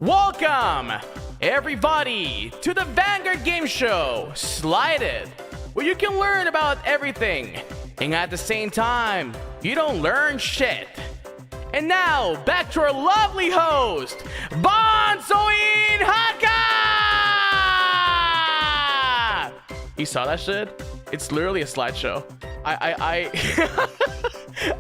Welcome, everybody, to the Vanguard game show, Slided, where you can learn about everything, and at the same time, you don't learn shit. And now, back to our lovely host, Banzoin Hakka! You saw that shit? It's literally a slideshow.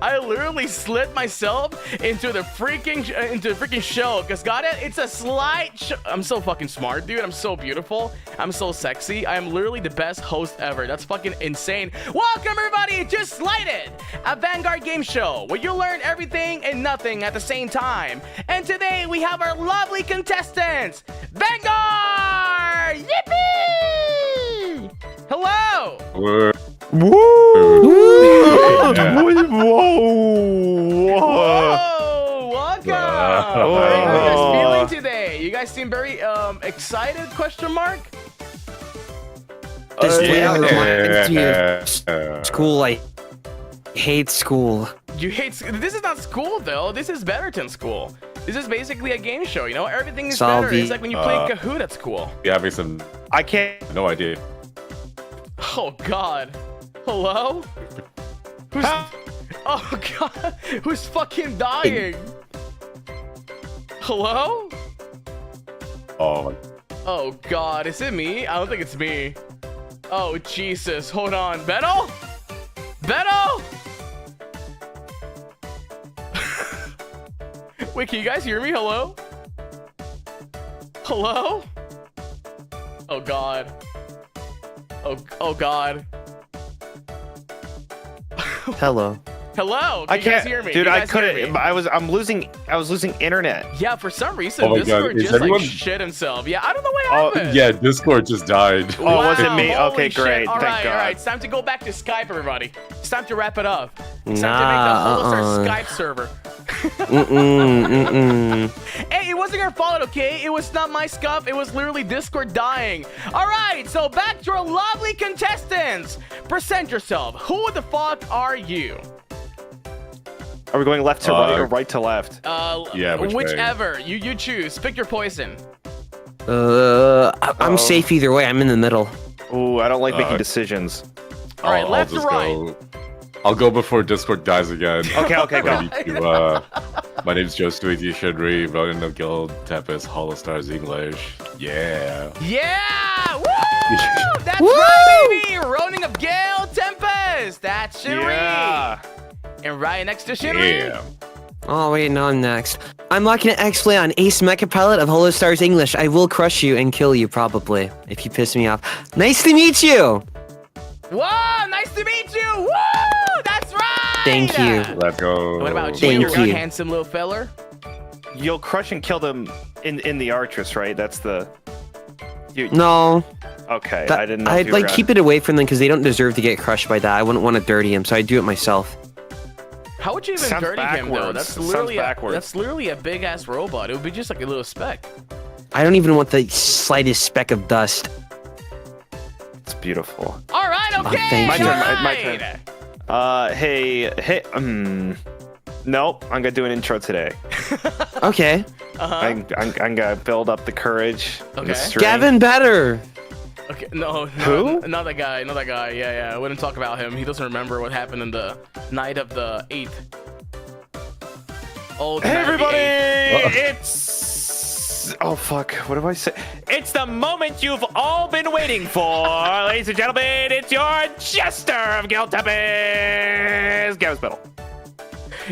I literally slid myself into the freaking show because got it. It's a slide show. I'm so fucking smart, dude. I'm so beautiful. I'm so sexy. I am literally the best host ever. That's fucking insane. Welcome everybody to Slided, a Vanguard game show where you learn everything and nothing at the same time. And today we have our lovely contestants, Vanguard. Yippee! Hello. Woo! Whoa! Welcome! How are you guys feeling today? You guys seem very excited? Question mark? This reminds me of school. I hate school. You hate school? This is not school though. This is better than school. This is basically a game show, you know? Everything is better. It's like when you play Kahoot at school. Yeah, having some... I can't... No idea. Oh god. Hello? Who's... Oh god. Who's fucking dying? Hello? Oh. Oh god. Is it me? I don't think it's me. Oh Jesus. Hold on. Beto? Beto? Wait, can you guys hear me? Hello? Hello? Oh god. Oh god. Hello. Hello. I Can you guys can't, hear me? dude. You I guys hear couldn't. me? I was losing internet. Yeah, for some reason, Oh my God, Discord is just everyone- like shit himself. Yeah, I don't know what happened. Yeah, Discord just died. Oh, was it me? Holy Okay, shit. great. All Thank right, God. all right. It's time to go back to Skype, everybody. It's time to wrap it up. It's time Nah, to make the HOLOSTARS Skype server. Hey, it wasn't your fault, okay? It was not my scuff. It was literally Discord dying. All right, so back to our lovely contestants. Present yourself. Who the fuck are you? Are we going left to right or right to left? Yeah, whichever. You choose. Pick your poison. I'm safe either way. I'm in the middle. Ooh, I don't like making decisions. All right, left to just right. I'll go before Discord dies again. Okay, go. My name's Shinry, running the guild, Tempest, HOLOSTARS English. Yeah. Yeah! Woo! That's right, baby! Ronin of Gale Tempest! That's Shinry! Yeah. And right next to Shinry. Yeah. Oh wait, no, I'm next. I'm locking an X-Play on Ace Mecha Pilot of HOLOSTARS English. I will crush you and kill you, probably, if you piss me off. Nice to meet you! Whoa! Nice to meet you! Woo! That's right! Thanyou. Let's go. What about you, Thank you you. handsome little feller? You'll crush and kill them in the Artress, right? That's the... No. Okay, That- I didn't know. I'd like keep it away from them because they don't deserve to get crushed by that. I wouldn't want to dirty him, so I'd do it myself. How would you even Sounds dirty him, though? backwards. That's Sounds literally backwards. a big-ass robot. It would be just like a little speck. I don't even want the slightest speck of dust. It's beautiful. All right, okay! thank My you. turn, my right. turn. Hey, nope, I'm gonna do an intro today. Okay. Uh-huh. I'm gonna build up the courage and the Okay. strength. Gavin better! Okay, no, Who? Not that guy, yeah, I wouldn't talk about him. He doesn't remember what happened in the night of the 8th. Oh, the Hey night of the everybody! 8th. It's... Oh fuck, what do I say? It's the moment you've all been waiting for! Ladies and gentlemen, it's your Jester of Guild Tempest! Gavin's Battle.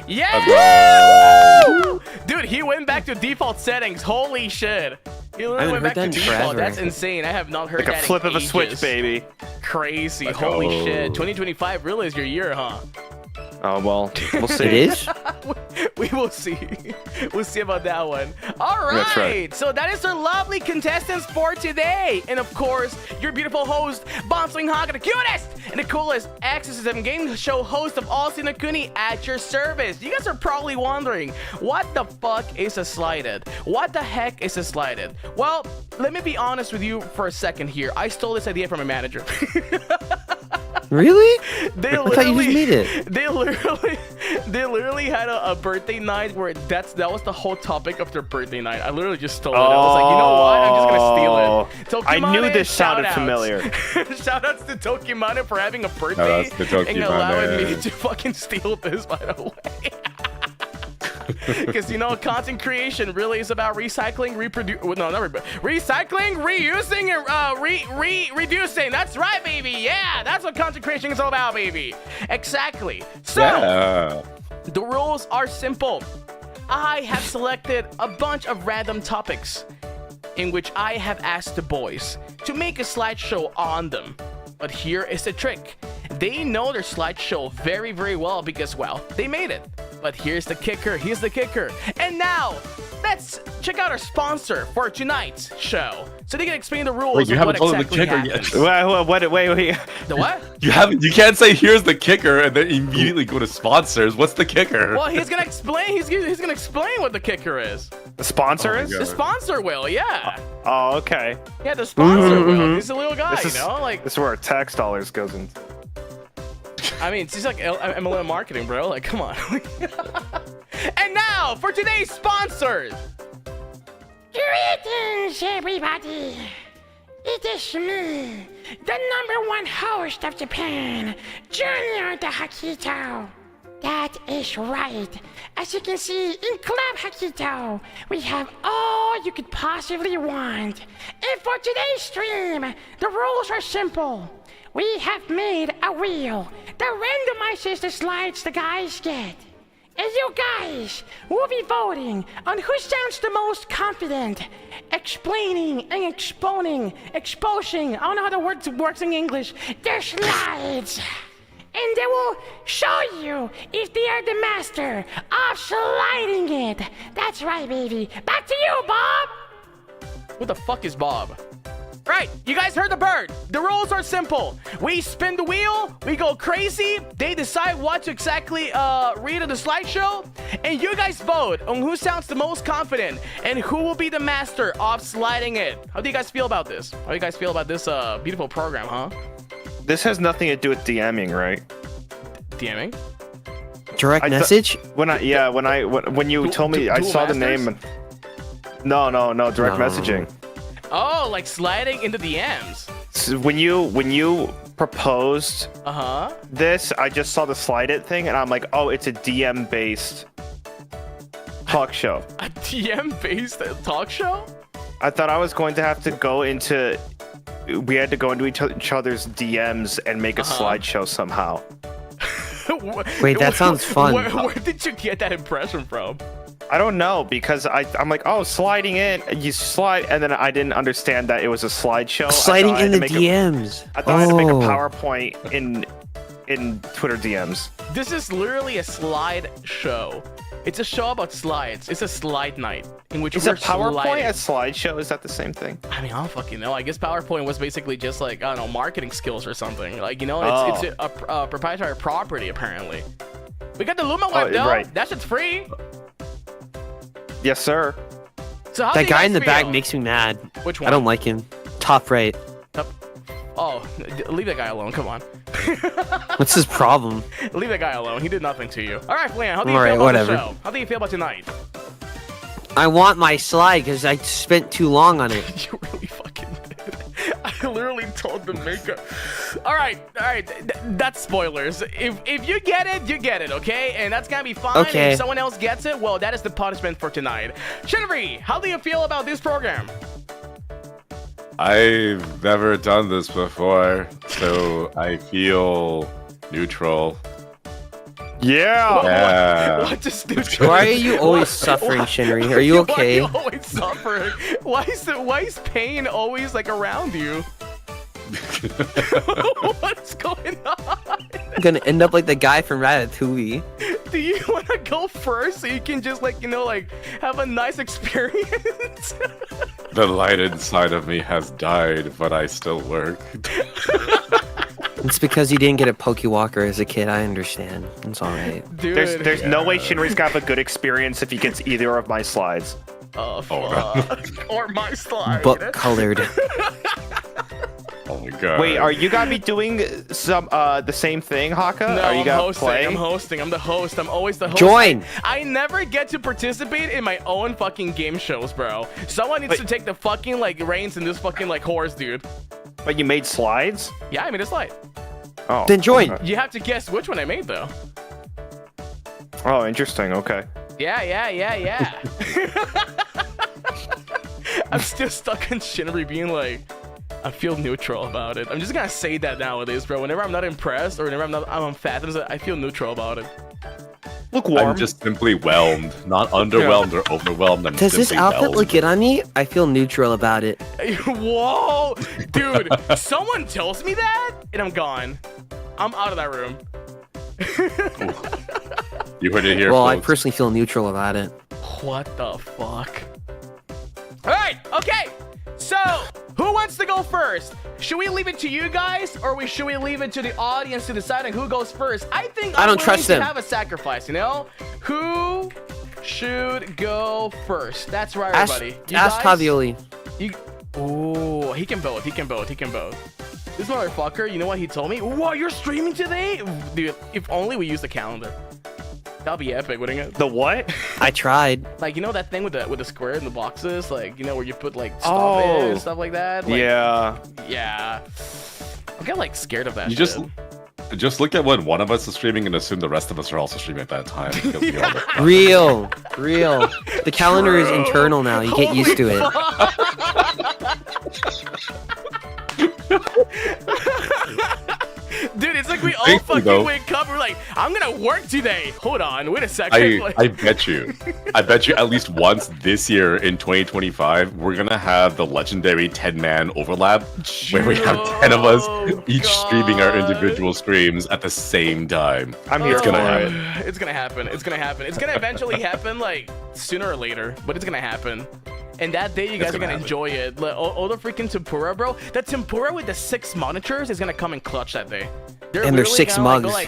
Yeah! Woo! Dude, he went back to default settings. Holy shit. He literally went haven't back to heard that in default. forever. That's insane. I have not heard Like that a flip in of a switch, ages. baby. Crazy. Let's Holy go. shit. 2025 really is your year, huh? Oh well, we'll see. It is? We will see. We'll see about that one. All right. That's right. So that is our lovely contestants for today. And of course, your beautiful host, Banzoin Hakka, the cutest and the coolest exorcism game show host of all Sinakuni at your service. You guys are probably wondering, what the fuck is a slided? What the heck is a slided? Well, let me be honest with you for a second here. I stole this idea from a manager. Really? They I thought you literally, just made it. They literally, They literally had a birthday night where that was the whole topic of their birthday night. I literally just stole it. I was like, you know what? I'm just gonna steal it. I knew Tokimane, this sounded shout-outs. familiar. Shoutouts to Tokimane for having a birthday Shoutouts to Tokimane. and allowing me to fucking steal this, by the way. Because you know, content creation really is about recycling, recycling, reusing, and reducing. That's right, baby. Yeah, that's what content creation is all about, baby. Exactly. So Yeah. the rules are simple. I have selected a bunch of random topics in which I have asked the boys to make a slideshow on them. But here is the trick. They know their slideshow very, very well because, well, they made it. But here's the kicker. Here's the kicker. And now, let's check out our sponsor for tonight's show, so they can explain the rules. Wait, you of haven't what told exactly them the kicker happens. yet. Wait. The what? You can't say here's the kicker and then immediately go to sponsors. What's the kicker? Well, he's gonna explain. He's gonna explain what the kicker is. The sponsor Oh my is? God. The sponsor will, yeah. Oh, okay. Yeah, the sponsor will. He's a little guy, This is, you know, like. this is where our tax dollars goes in. I mean, it's just like MLM marketing, bro. Like, come on. And now for today's sponsors. Greetings, everybody. It is me, the #1 host of Japan, Junior the Hakito. That is right. As you can see in Club Hakito, we have all you could possibly want. And for today's stream, the rules are simple. We have made a wheel that randomizes the slides the guys get. And you guys will be voting on who sounds the most confident, explaining and exposing, I don't know how the word works in English, their slides. And they will show you if they are the master of sliding it. That's right, baby. Back to you, Bob. Who the fuck is Bob? Right, you guys heard the bird. The rules are simple. We spin the wheel, we go crazy, they decide what to exactly read on the slideshow, and you guys vote on who sounds the most confident and who will be the master of sliding it. How do you guys feel about this? How do you guys feel about this beautiful program, huh? This has nothing to do with DMing, right? DMing? Direct I th- message? When you told me, I Duel saw the Masters? name. No, direct No. messaging. Oh, like sliding into DMs. So when you proposed Uh-huh. this, I just saw the slide it thing, and I'm like, oh, it's a DM based talk show. A DM-based talk show? I thought I was going to have to go into. We had to go into each other's DMs and make a slideshow somehow. Wait, that sounds fun. Where did you get that impression from? I don't know, because I'm like, oh, sliding in, you slide, and then I didn't understand that it was a slideshow. Sliding in the DMs. DMs. I thought I had to make a Oh. PowerPoint in Twitter DMs. This is literally a slide show. It's a show about slides. It's a slide night in which Is we're a PowerPoint sliding. a slideshow? Is that the same thing? I mean, I don't fucking know. I guess PowerPoint was basically just like, I don't know, marketing skills or something. Like, you know, it's a proprietary property, apparently. We got the Luma web, though. right. That shit's free. Yes, sir. So how do That you guy guys in the back feel? makes me mad. Which one? I don't like him. Top right. Oh, leave that guy alone. Come on. What's his problem? Leave that guy alone. He did nothing to you. All right, Flayon, how do you All feel right, about whatever. the show? How do you feel about tonight? I want my slide because I spent too long on it. You really fucking did. I literally told the maker. All right. That's spoilers. If you get it, you get it, okay? And that's gonna be fine. Okay. If someone else gets it, well, that is the punishment for tonight. Shinry, how do you feel about this program? I've never done this before, so I feel neutral. Yeah. Yeah. What just do? Why are you always suffering, Shinry? Are you okay? Why are you always suffering? Why is pain always like around you? What's going on? I'm gonna end up like the guy from Ratatouille. Do you want to go first so you can just like, you know, like have a nice experience? The light inside of me has died, but I still work. It's because you didn't get a Pokewalker as a kid. I understand. It's all right. Dude. There's no way Shinry's gonna have a good experience if he gets either of my slides. Oh, fuck. Or my slide. Book colored. Oh my god. Wait, are you gonna be doing some the same thing, Hakka? No, are you I'm gonna hosting. play? I'm hosting. I'm the host. I'm always the host. Join. I never get to participate in my own fucking game shows, bro. Someone needs to take the fucking like reins in this fucking like horse, dude. But you made slides? Yeah, I made a slide. Oh. Then join. Okay. You have to guess which one I made, though. Oh, interesting. Okay. Yeah. I'm still stuck in Shinry being like, I feel neutral about it. I'm just gonna say that nowadays, bro. Whenever I'm not impressed or whenever I'm fat, I feel neutral about it. Look warm. I'm just simply whelmed, not underwhelmed or overwhelmed. I'm Does this simply outfit whelmed. look good on me? I feel neutral about it. Whoa, dude! Someone tells me that, and I'm gone. I'm out of that room. You heard it here, Well, I folks. personally feel neutral about it. What the fuck? All right, okay. So, who wants to go first? Should we leave it to you guys, or should we leave it to the audience to decide who goes first? I think I don't I'm trust willing them. to have a sacrifice, you know? Who should go first? That's right, everybody. You Ask guys? Tavioli. Oh, he can vote. This motherfucker, you know what he told me? Whoa, you're streaming today? Dude, if only we use the calendar. That'd be epic, wouldn't it? The what? I tried. Like, you know that thing with the square in the boxes? Like, you know, where you put, like, stuff Oh. in and stuff like that? Like, Yeah. Yeah. I get, like, scared of that You shit. just look at when one of us is streaming and assume the rest of us are also streaming at that time. Because we all look- Real. The calendar is internal now. You get used to it. Dude, it's like we all Thankfully, fucking though- wake up. We're like, I'm gonna work today. Hold on, wait a second. I bet you at least once this year in 2025, we're gonna have the legendary 10-man overlap where we have 10 of us each streaming our individual streams at the same time. I'm here It's for gonna it. happen. It's gonna happen. It's gonna eventually happen, like sooner or later, but it's gonna happen. And that day, you guys are gonna happen. enjoy it. Like, all the freaking tempura, bro. The tempura with the 6 monitors is gonna come in clutch that day. And there's literally 6 gonna, mugs.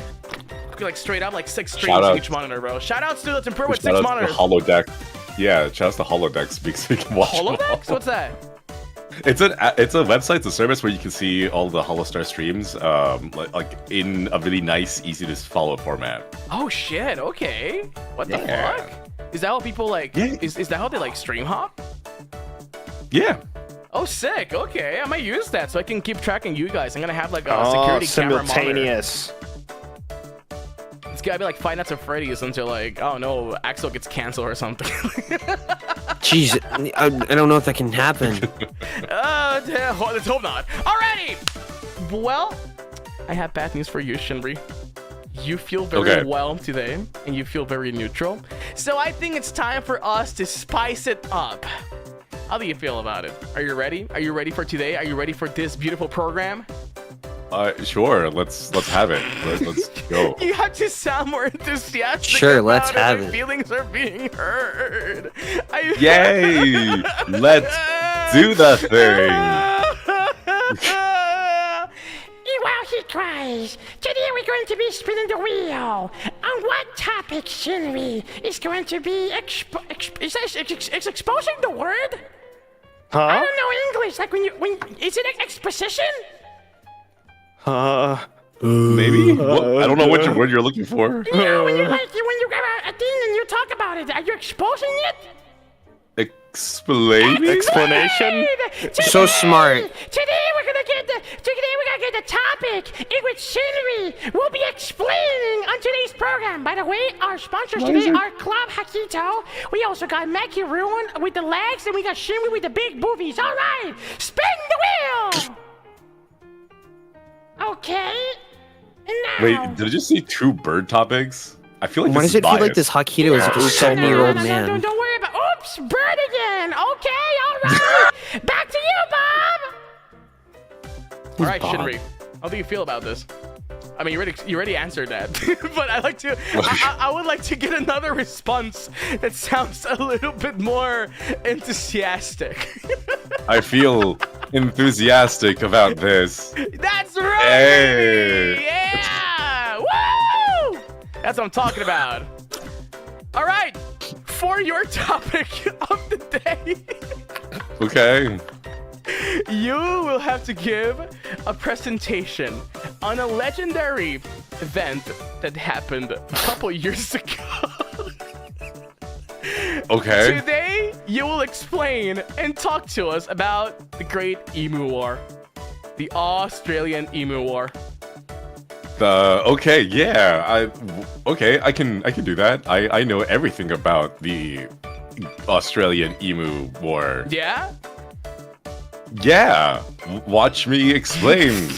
Go, like straight up, like 6 Shout streams in out- each monitor, bro. Shout outs to the tempura with Shout 6 out to monitors. the holodeck. Yeah, shout out to holodeck speaks so you can watch them all. Holodecks? What's that? It's a website, it's a service where you can see all the HoloStar streams, like in a really nice, easy to follow format. Oh shit. Okay. What the Yeah. fuck? Is that how people like? Yeah. Is that how they like stream hop? Yeah. Oh, sick. Okay, I might use that so I can keep tracking you guys. I'm gonna have like a Oh, security camera monitor. simultaneous. It's gotta be like Five Nights at Freddy's until like, oh no, Axel gets canceled or something. Jeez, I don't know if that can happen. Let's hope not. Alrighty. Well, I have bad news for you, Shinry. You feel very Okay. well today, and you feel very neutral. So I think it's time for us to spice it up. How do you feel about it? Are you ready? Are you ready for today? Are you ready for this beautiful program? Sure. Let's have it. Let's go. You have to sound more enthusiastic. Sure, about let's it. have My it. feelings are being heard. Yay! Let's do the thing. While he cries, today we're going to be spinning the wheel. On what topic Shinry is going to be exposing the word? I Huh? don't know English. Like is it exposition? Maybe? I don't know what word you're looking for. No, when you grab a thing and you talk about it, are you exposing it? Explain? Explanation? So smart. Today we're gonna get the topic in which Shinry will be explaining on today's program. By the way, our sponsors today are Club Hakito. We also got Mackie Ruin with the legs, and we got Shinry with the big boobies. All right, spin the wheel. Okay. And now. Wait, did I just see 2 bird topics? I feel like Why this does is it feel like biased. this Hakito is like a 70-year-old man? Don't worry about. Oops, bird again. Okay, all right. Back to you, Bob. All right, Bob? Shinry, how do you feel about this? I mean, you already answered that, but I would like to get another response that sounds a little bit more enthusiastic. I feel enthusiastic about this. That's right. Hey. Yeah. Woo! That's what I'm talking about. All right, for your topic of the day. Okay. You will have to give a presentation on a legendary event that happened a couple years ago. Okay. Today, you will explain and talk to us about the Great Emu War, the Australian Emu War. Okay, yeah. I can do that. I know everything about the Australian Emu War. Yeah? Yeah. Watch me explain.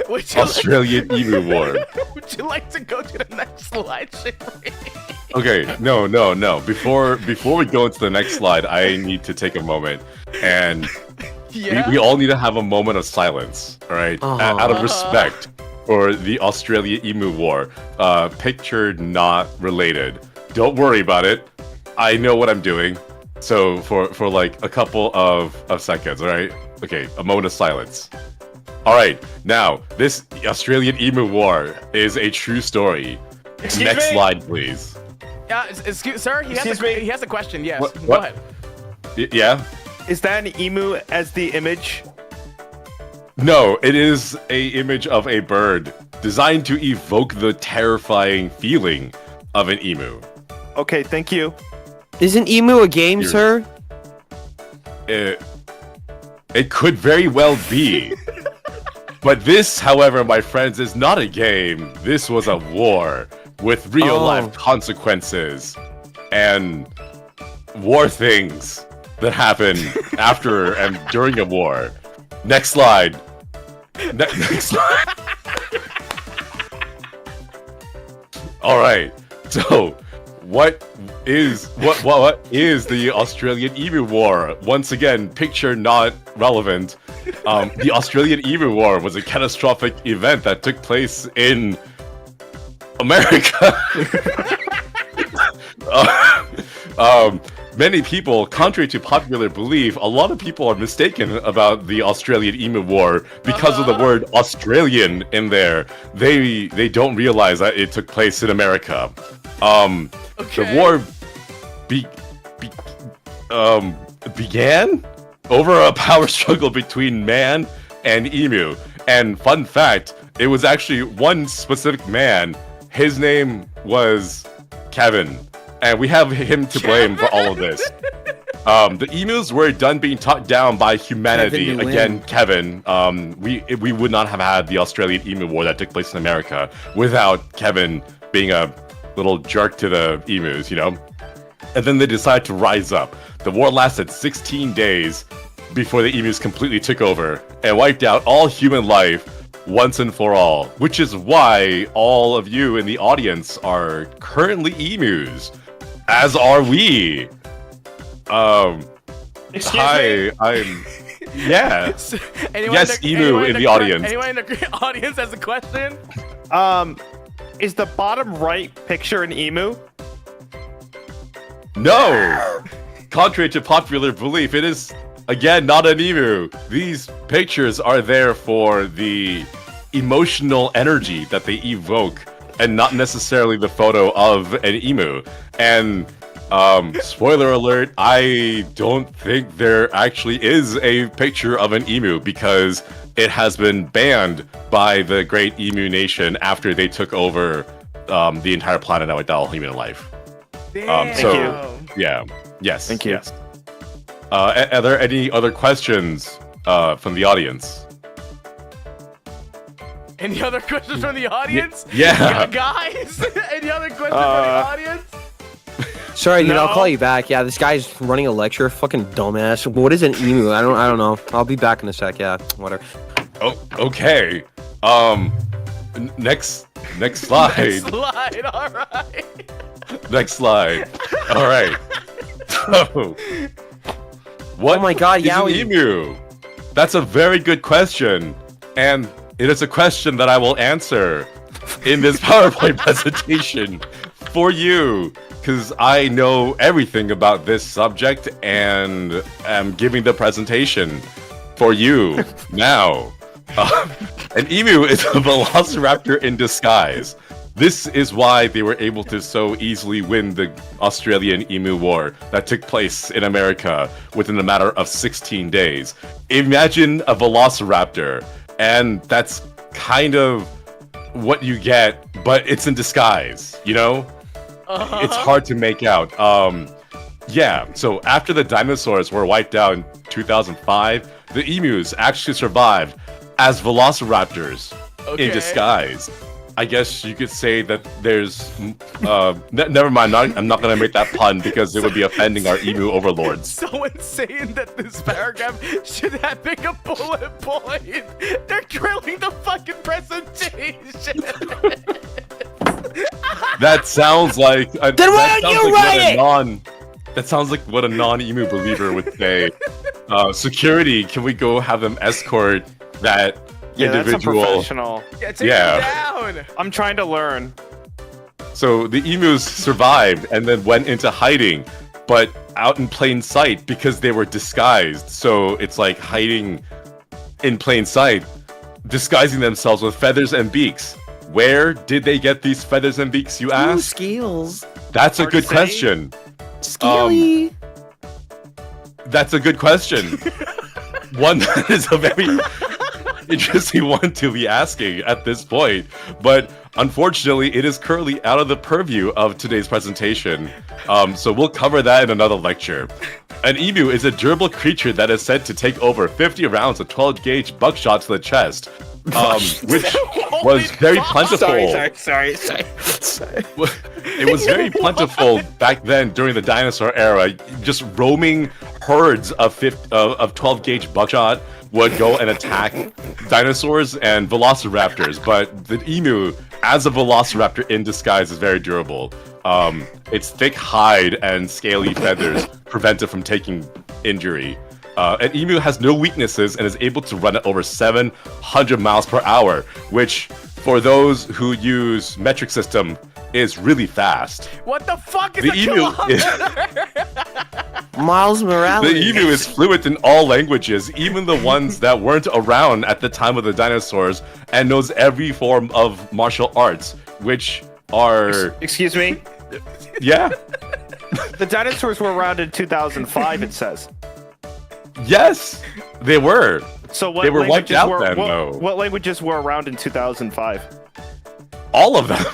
Would you Australian Emu War. Would you like to go to the next slide, Shinry? Okay, no. Before we go into the next slide, I need to take a moment, and Yeah? we all need to have a moment of silence. All right, out of respect for the Australian Emu War. Picture not related. Don't worry about it. I know what I'm doing. So for like a couple of seconds, all right? Okay, a moment of silence. All right, now this Australian Emu War is a true story. Excuse Next me? slide, please. Yeah, excuse, sir, he has a question, yes. What? Go ahead. Yeah? Is that an emu as the image? No, it is a image of a bird designed to evoke the terrifying feeling of an emu. Okay, thank you. Isn't Emu a game, Here. sir? It could very well be. But this, however, my friends, is not a game. This was a war with real-life consequences and war things that happen after and during a war. Next slide. Next slide. All right. So, what is the Australian Emu War? Once again, picture not relevant. The Australian Emu War was a catastrophic event that took place in America. Many people, contrary to popular belief, a lot of people are mistaken about the Australian Emu War because of the word Australian in there. They don't realize that it took place in America. The war began over a power struggle between man and emu. And fun fact, it was actually one specific man. His name was Gavin. And we have him to blame for all of this. The emus were done being taught down by humanity. Kevin, you Again, win. Kevin. We would not have had the Australian Emu War that took place in America without Kevin being a little jerk to the emus, you know? And then they decided to rise up. The war lasted 16 days before the emus completely took over and wiped out all human life once and for all, which is why all of you in the audience are currently emus, as are we. Excuse Hi, me? I'm. Yeah. Anyone Yes, emu in the audience. Anyone in the audience has a question? Is the bottom right picture an emu? No! Contrary to popular belief, it is, again, not an emu. These pictures are there for the emotional energy that they evoke, and not necessarily the photo of an emu. And, spoiler alert, I don't think there actually is a picture of an emu, because it has been banned by the Great Emu Nation after they took over the entire planet and wiped out all human life. Damn. So, yeah. Yes. Thank you. Yes. Are there any other questions from the audience? Any other questions from the audience? Yeah. Guys? Any other questions from the audience? Sorry, dude. I'll No. call you back. Yeah, this guy's running a lecture. Fucking dumbass. What is an emu? I don't know. I'll be back in a sec. Yeah, whatever. Oh, okay. Next slide. Slide, alright. Next slide. All right. So, what Oh my God, is an Yowie. emu? That's a very good question, and it is a question that I will answer in this PowerPoint presentation for you, because I know everything about this subject and am giving the presentation for you now. An emu is a velociraptor in disguise. This is why they were able to so easily win the Australian Emu War that took place in America within a matter of 16 days. Imagine a velociraptor, and that's kind of what you get, but it's in disguise, you know? It's hard to make out. Yeah, so after the dinosaurs were wiped out in 2005, the emus actually survived as velociraptors in disguise. I guess you could say that there's... never mind, I'm not going to make that pun because it would be offending our emu overlords. So insane that this paragraph should have been a bullet point. They're drilling the fucking presentation. That sounds like... Then why don't you write it? That sounds like what a non-emu believer would say. Security, can we go have them escort that individual? That's a professional. Yeah, take him down. I'm trying to learn. So the emus survived and then went into hiding, but out in plain sight because they were disguised. So it's like hiding in plain sight, disguising themselves with feathers and beaks. Where did they get these feathers and beaks, you ask? Skills. That's Hard a good to say. question. Scaly. That's a good question. One that is a very interesting one to be asking at this point, but unfortunately, it is currently out of the purview of today's presentation. So we'll cover that in another lecture. An emu is a durable creature that is said to take over 50 rounds of 12-gauge buckshot to the chest, which was very plentiful. Sorry. It was very plentiful back then during the dinosaur era. Just roaming herds of 12-gauge buckshot would go and attack dinosaurs and velociraptors, but the emu, as a velociraptor in disguise, is very durable. Its thick hide and scaly feathers prevent it from taking injury. An emu has no weaknesses and is able to run at over 700 miles per hour, which, for those who use metric system, is really fast. What the fuck is The a emu kilometer? Miles Morales. The emu is fluent in all languages, even the ones that weren't around at the time of the dinosaurs, and knows every form of martial arts, which are... Excuse me? Yeah. The dinosaurs were around in 2005, it says. Yes, they were. So what They were wiped languages out were, then, what, though. what languages were around in 2005? All of them.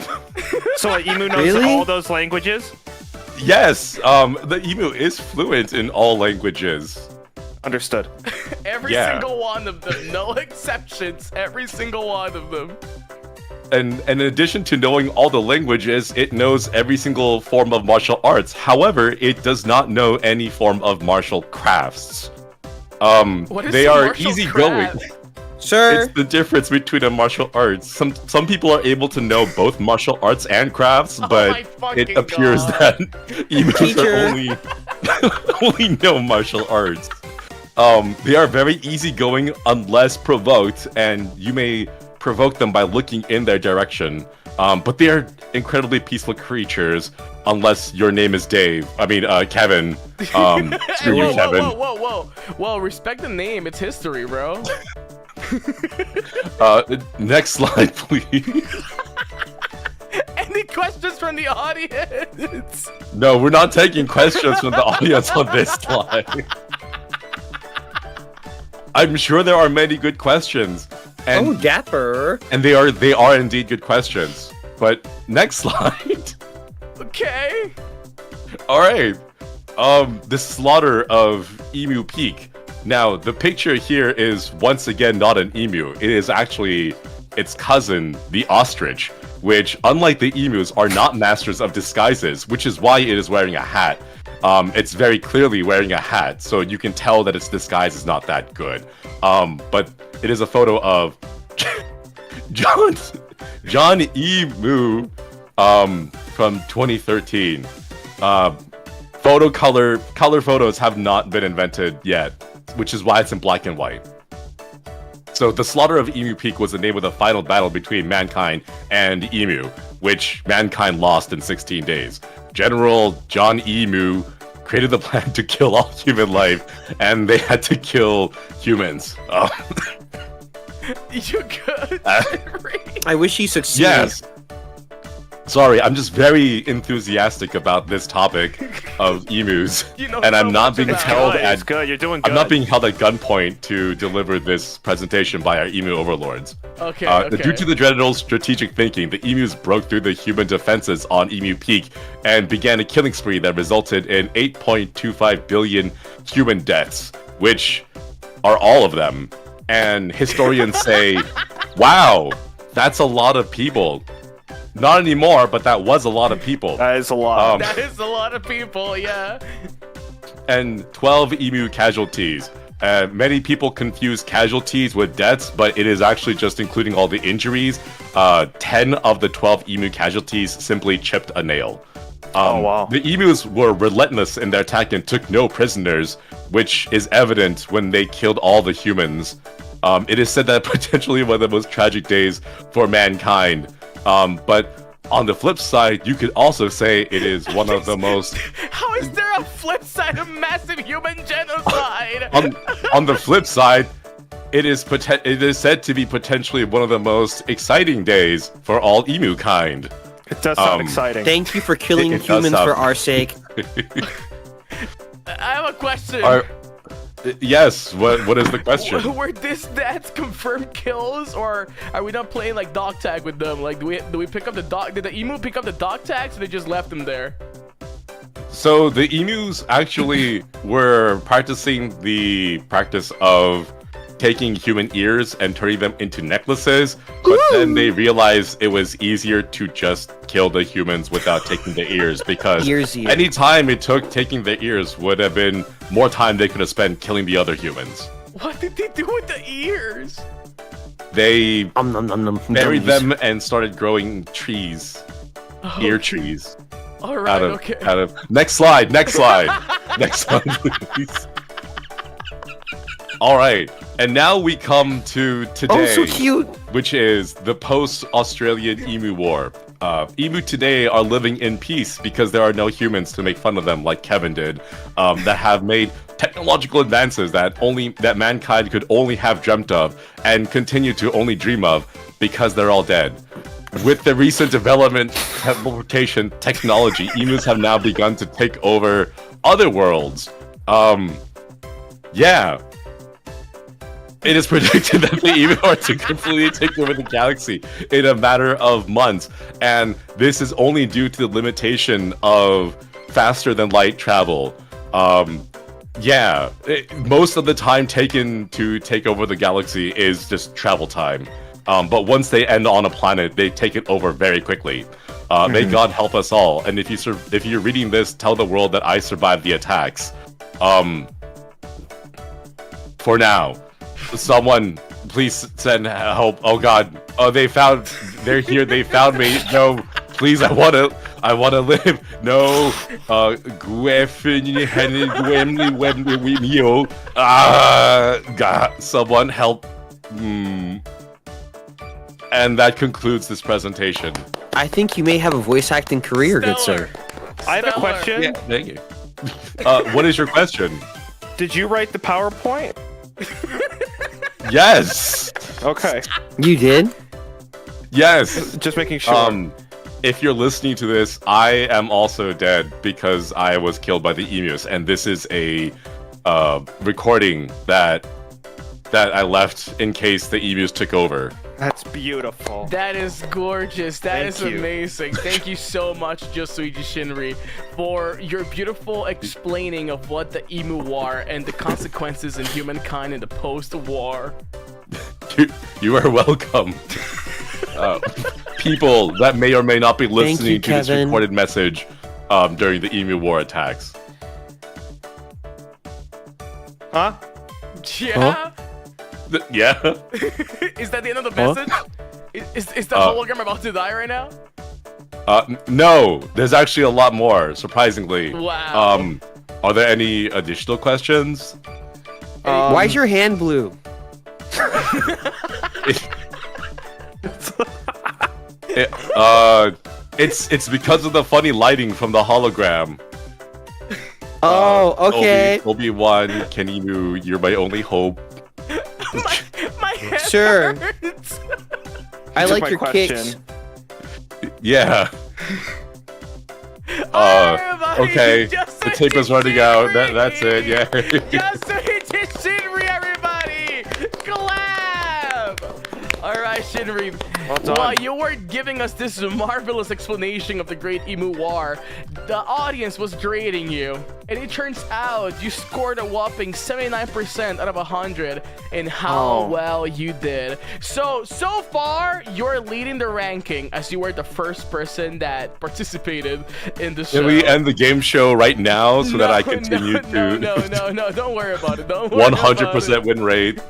So an emu knows Really? all those languages? Yes, the emu is fluent in all languages. Understood. Every Yeah. single one of them, no exceptions. Every single one of them. And in addition to knowing all the languages, it knows every single form of martial arts. However, it does not know any form of martial crafts. What is They the are martial easygoing. craft? Sure. It's the difference between a martial arts. Some people are able to know both martial arts and crafts, my but fucking it appears God. that emus Teacher. are only know martial arts. They are very easygoing unless provoked, and you may provoke them by looking in their direction. But they are incredibly peaceful creatures, unless your name is Dave. I mean, Kevin. Screw you, Kevin. Whoa, respect the name. It's history, bro. Next slide, please. Any questions from the audience? No, we're not taking questions from the audience on this slide. I'm sure there are many good questions, and Oh, dapper. and they are indeed good questions. But next slide. Okay. All right. The slaughter of Emu Peak. Now, the picture here is once again not an emu. It is actually its cousin, the ostrich, which, unlike the emus, are not masters of disguises, which is why it is wearing a hat. It's very clearly wearing a hat, so you can tell that its disguise is not that good. But it is a photo of John Emu from 2013. Color photos have not been invented yet, which is why it's in black and white. So the slaughter of Emu Peak was the name of the final battle between mankind and Emu, which mankind lost in 16 days. General John Emu created the plan to kill all human life, and they had to kill humans. You good? I wish he succeeded. Yes. Sorry, I'm just very enthusiastic about this topic of emus, You know and so I'm not much being about it. held It's at good. You're doing good. I'm not being held at gunpoint to deliver this presentation by our emu overlords. Okay, Due to the general strategic thinking, the emus broke through the human defenses on Emu Peak and began a killing spree that resulted in 8.25 billion human deaths, which are all of them. And historians say, wow, that's a lot of people. Not anymore, but that was a lot of people. That is a lot. That is a lot of people, yeah. And 12 emu casualties. Many people confuse casualties with deaths, but it is actually just including all the injuries. 10 of the 12 emu casualties simply chipped a nail. Oh, wow. The emus were relentless in their attack and took no prisoners, which is evident when they killed all the humans. It is said that potentially one of the most tragic days for mankind. But on the flip side, you could also say it is one of the most... How is there a flip side of massive human genocide? on the flip side, it is said to be potentially one of the most exciting days for all emu kind. It does sound exciting. Thank you for killing It does humans sound- for our sake. I have a question. Yes, what is the question? Were this stats confirmed kills, or are we not playing like dog tag with them? Like, do we pick up the dog? Did the emu pick up the dog tags, or they just left them there? So the emus actually were practicing the practice of taking human ears and turning them into necklaces, but then they realized it was easier to just kill the humans without taking the ears, because any time it took taking the ears would have been more time they could have spent killing the other humans. What did they do with the ears? They buried them and started growing trees, ear trees. All right, okay. Next slide, next slide, please. All right, and now we come to today, Oh, so cute. which is the post-Australian Emu War. Emu today are living in peace because there are no humans to make fun of them like Kevin did, that have made technological advances that mankind could only have dreamt of and continue to only dream of because they're all dead. With the recent development teleportation technology, emus have now begun to take over other worlds. Yeah. It is predicted that the emu are to completely take over the galaxy in a matter of months, and this is only due to the limitation of faster than light travel. Most of the time taken to take over the galaxy is just travel time. But once they end on a planet, they take it over very quickly. May God help us all. And if you're reading this, tell the world that I survived the attacks. For now. Someone, please send help. Oh God. Oh, they're here. They found me. No, please. I wanna live. No. God, someone help. And that concludes this presentation. I think you may have a voice acting career, good sir. I have a question. Yeah, thank you. What is your question? Did you write the PowerPoint? Yes. Okay. You did? Yes. Just making sure. If you're listening to this, I am also dead because I was killed by the emus, and this is a recording that I left in case the emus took over. That's beautiful. That is gorgeous. That is Thank you. amazing. Thank you so much, Josuiji Shinry, for your beautiful explaining of what the Emu War and the consequences in humankind in the post-war. You are welcome. People that may or may not be listening to this recorded message during the Emu War attacks. Huh? Yeah? Huh? Yeah. Is that the end of the message? Is the hologram about to die right now? No, there's actually a lot more, surprisingly. Wow. Are there any additional questions? Why is your hand blue? It's because of the funny lighting from the hologram. Oh, okay. Obi-Wan, Keninu, you're my only hope. My head Sure. hurts. I Took like my your question. kicks. Yeah. Everybody, Okay, just the so tape is it running did out. Shinry. That's it. Yeah. Just so it did Shinry, everybody. Clap. All right, Shinry. Well done. While you were giving us this marvelous explanation of the Great Emu War, the audience was grading you, and it turns out you scored a whopping 79% out of 100 in how well you did. So far, you're leading the ranking as you were the first person that participated in the show. Can we end the game show right now so that I continue to No, don't worry about it. Don't worry 100% win rate?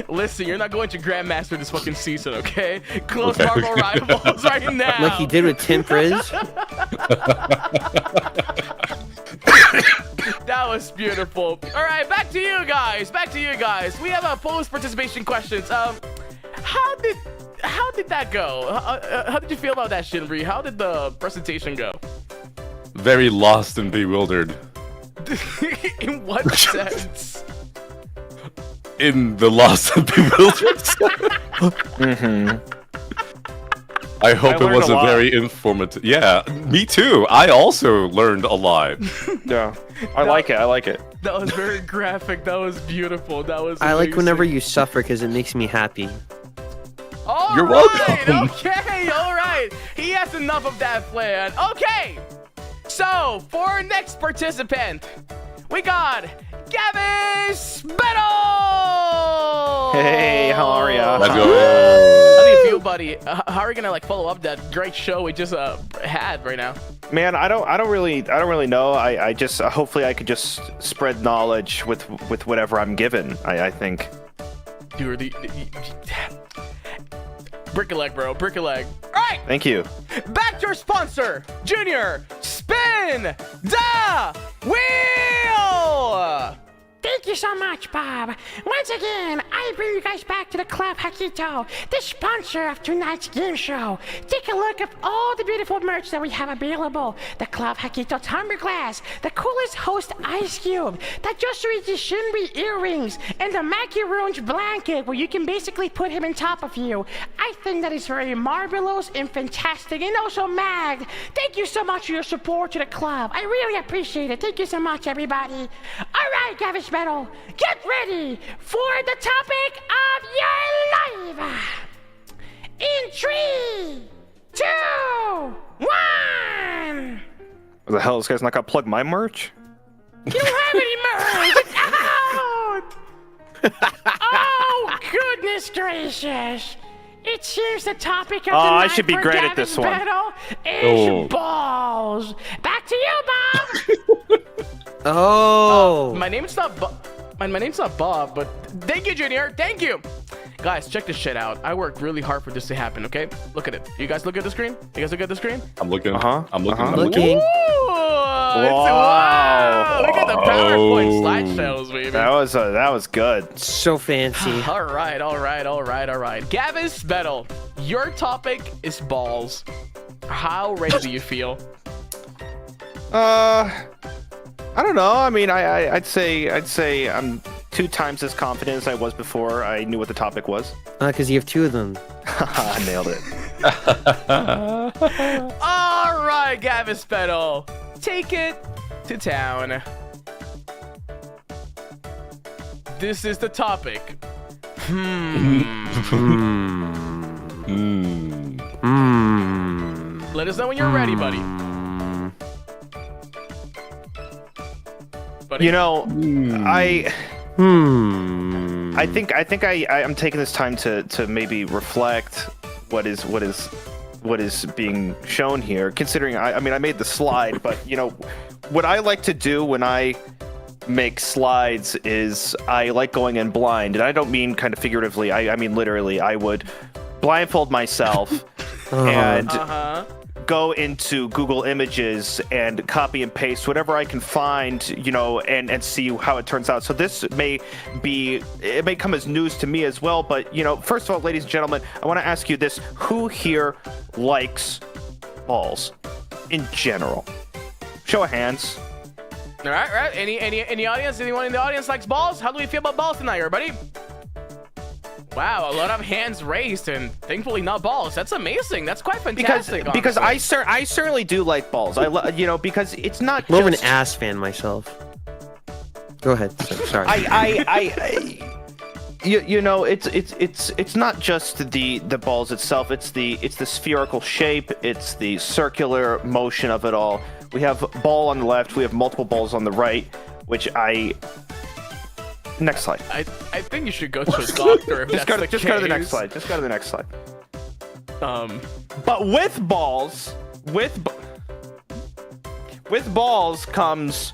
Listen, you're not going to Grandmaster this fucking season, okay? Close Okay. Marvel Rivals right now. Like he did with Tim Priz. That was beautiful. All right, back to you guys. We have a post-participation questions. How did that go? How did you feel about that, Shinry? How did the presentation go? Very lost and bewildered. In what sense? In the lost and bewildered. I hope I it learned was a a lot. very informative. Yeah, me too. I also learned a lot. Yeah, I like it. That was very graphic. That was beautiful. That was. I like amazing. whenever you suffer because it makes me happy. All You're right, welcome. Okay, all right. He has enough of that plan. Okay. So, for our next participant, we got Gavin Spittle! Hey, how are ya? Let's How go. do you feel, buddy? How are we gonna follow up that great show we just had right now? Man, I don't really know. I just hopefully I could just spread knowledge with whatever I'm given. I think. Dude, brick a leg, bro. Brick a leg. All right. Thank you. Back to our sponsor, Junior. Spin the wheel. Thank you so much, Bob. Once again, I bring you guys back to the Club Hakito, the sponsor of tonight's game show. Take a look at all the beautiful merch that we have available. The Club Hakito tumbler glass, the coolest host ice cube, the Josuichi Shinry earrings, and the macaroons blanket where you can basically put him on top of you. I think that is very marvelous and fantastic, and also Mag. Thank you so much for your support to the club. I really appreciate it. Thank you so much, everybody. All right, Gavin Metal, get ready for the topic of your life. In 3, 2, 1. What the hell? This guy's not gonna plug my merch? You don't have any merch. It's out. Oh, goodness gracious. It seems the topic of the night I should be for great at Gavin's this one. battle is Oh. balls. Back to you, Bob. Oh. My name's not Bob, but thank you, Junior. Thank you. Guys, check this shit out. I worked really hard for this to happen, okay? Look at it. You guys look at the screen? I'm looking. I'm looking. Looking. Wow. Look at the PowerPoint slideshows, baby. That was good. So fancy. All right. Gavin Spettle, your topic is balls. How ready do you feel? I don't know. I mean, I'd say I'm 2 times as confident as I was before I knew what the topic was. Because you have 2 of them. I nailed it. All right, Gavin Spettle, take it to town. This is the topic. Let us know when you're ready, buddy. You know, I think I'm taking this time to maybe reflect what is being shown here. Considering I mean I made the slide, but you know what I like to do when I make slides is I like going in blind, and I don't mean kind of figuratively. I mean literally. I would blindfold myself and go into Google Images and copy and paste whatever I can find, you know, and see how it turns out. So this may come as news to me as well, but you know, first of all, ladies and gentlemen, I want to ask you this: who here likes balls in general? Show of hands. All right. Any audience? Anyone in the audience likes balls? How do we feel about balls tonight, everybody? Wow, a lot of hands raised and thankfully not balls. That's amazing. That's quite Because fantastic. because honestly. I certainly do like balls. Because it's not More of an just ass fan myself. Go ahead. Sorry. it's not just the balls itself. It's the spherical shape. It's the circular motion of it all. We have ball on the left. We have multiple balls on the right, which Next slide. I think you should go to a doctor if Just that's the go to the next case. slide. Just go to the next slide. But with balls, with balls comes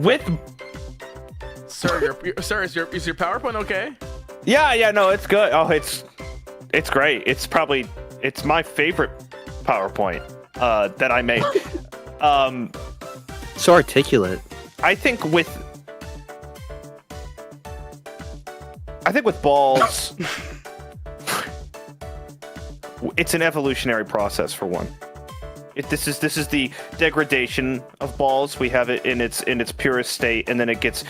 with Sir, is your PowerPoint okay? yeah, no, it's good. Oh, it's great. It's my favorite PowerPoint that I made. So articulate. I think with balls, it's an evolutionary process for one. This is the degradation of balls. We have it in its purest state, and then it gets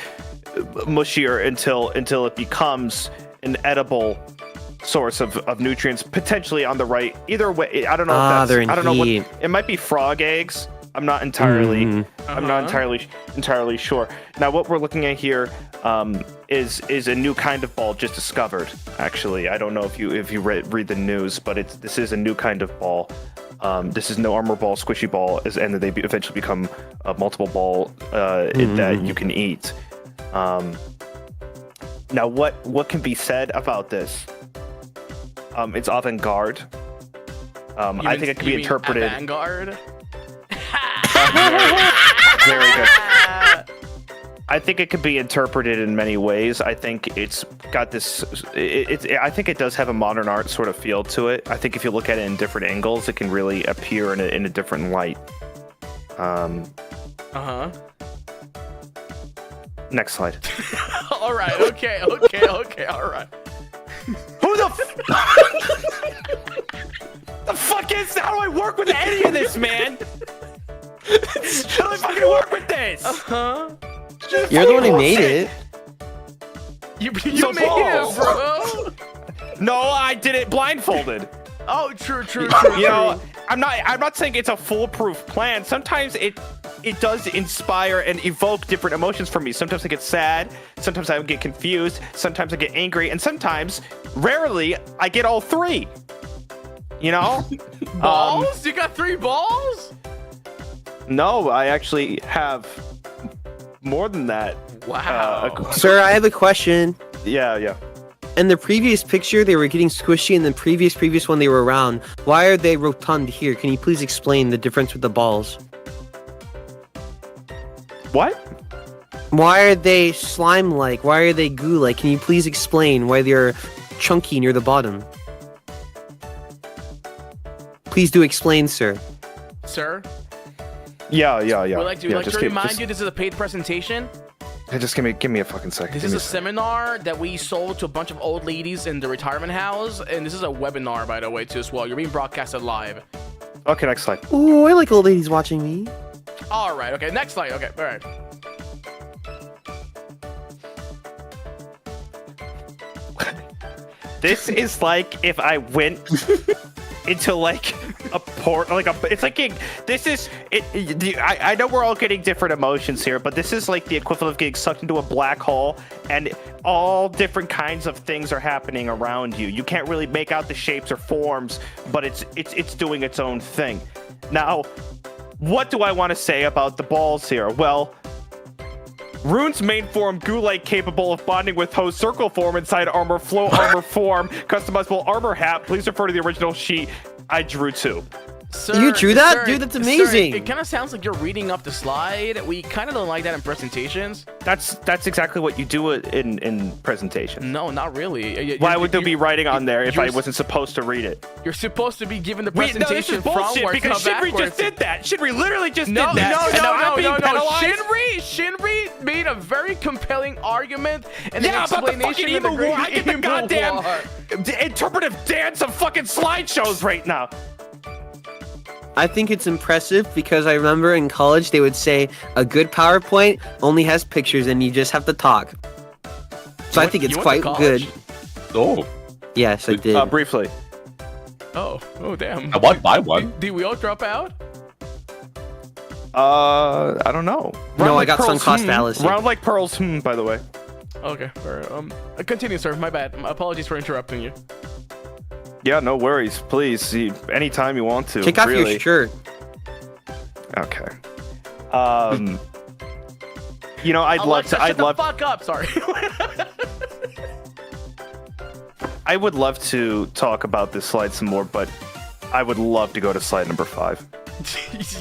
mushier until it becomes an edible source of nutrients, potentially on the right. Either way, I don't know. They're in I don't know what heat. it might be. Frog eggs. I'm not entirely. I'm not entirely sure. Now, what we're looking at here is a new kind of ball just discovered. Actually, I don't know if you read the news, but this is a new kind of ball. This is no armor ball, squishy ball, and they eventually become a multiple ball that you can eat. Now, what can be said about this? It's avant-garde. I think it can be interpreted. Vanguard. Very good. I think it could be interpreted in many ways. I think it's got this. I think it does have a modern art sort of feel to it. I think if you look at it in different angles, it can really appear in a different light. Next slide. All right. Okay. All right. Who the fuck is? How do I work with any of this, man? How do I fucking work with this? You're the one who made it. You So made balls. it, bro. No, I did it blindfolded. Oh, true. You know, I'm not saying it's a foolproof plan. Sometimes it does inspire and evoke different emotions from me. Sometimes I get sad, sometimes I get confused, sometimes I get angry, and sometimes, rarely, I get all three. You know? Balls? You got 3 balls? No, I actually have more than that. Wow. Sir, I have a question. Yeah. In the previous picture, they were getting squishy, and the previous one, they were round. Why are they rotund here? Can you please explain the difference with the balls? What? Why are they slime-like? Why are they goo-like? Can you please explain why they're chunky near the bottom? Please do explain, sir. Sir? Yeah. Would you like to remind you this is a paid presentation? Just give me a fucking second. This is a seminar that we sold to a bunch of old ladies in the retirement house, and this is a webinar, by the way, too, as well. You're being broadcasted live. Okay, next slide. Ooh, I like old ladies watching me. All right, okay, next slide. Okay, all right. This is like if I went into like a port, it's like this is it. I know we're all getting different emotions here, but this is like the equivalent of getting sucked into a black hole, and all different kinds of things are happening around you. You can't really make out the shapes or forms, but it's doing its own thing. Now, what do I want to say about the balls here? Well, Rune's main form, goo-like, capable of bonding with host circle form inside armor, flow armor form, customizable armor hat. Please refer to the original sheet I drew too. Sir, You drew that? Dude, that's amazing. Sir, it kind of sounds like you're reading up the slide. We kind of don't like that in presentations. That's exactly what you do in presentations. No, not really. Why would there be writing on there if I wasn't supposed to read it? You're supposed to be given the Wait, no, this presentation is bullshit frontwards, because not Shinry backwards. just did that. Shinry literally just No, did that. And now I'm being no. penalized? Shinry made a very compelling argument and Yeah, an about the explanation fucking of the Emu great War. I get the Emu goddamn War. interpretive dance of fucking slideshows right now. I think it's impressive because I remember in college they would say a good PowerPoint only has pictures and you just have to talk. So I think it's quite good. Oh, Yes, I did. Briefly. Oh damn. I want to buy one. Did we all drop out? I don't know. No, I got sunk cost fallacy. Round like pearls, by the way. Okay. All right, continue, sir. My bad. Apologies for interrupting you. Yeah, no worries. Please, anytime you want to. Kick off really. your shirt. Okay. You know, I'd love to. Shut the fuck up. Sorry. I would love to talk about this slide some more, but I would love to go to slide number 5.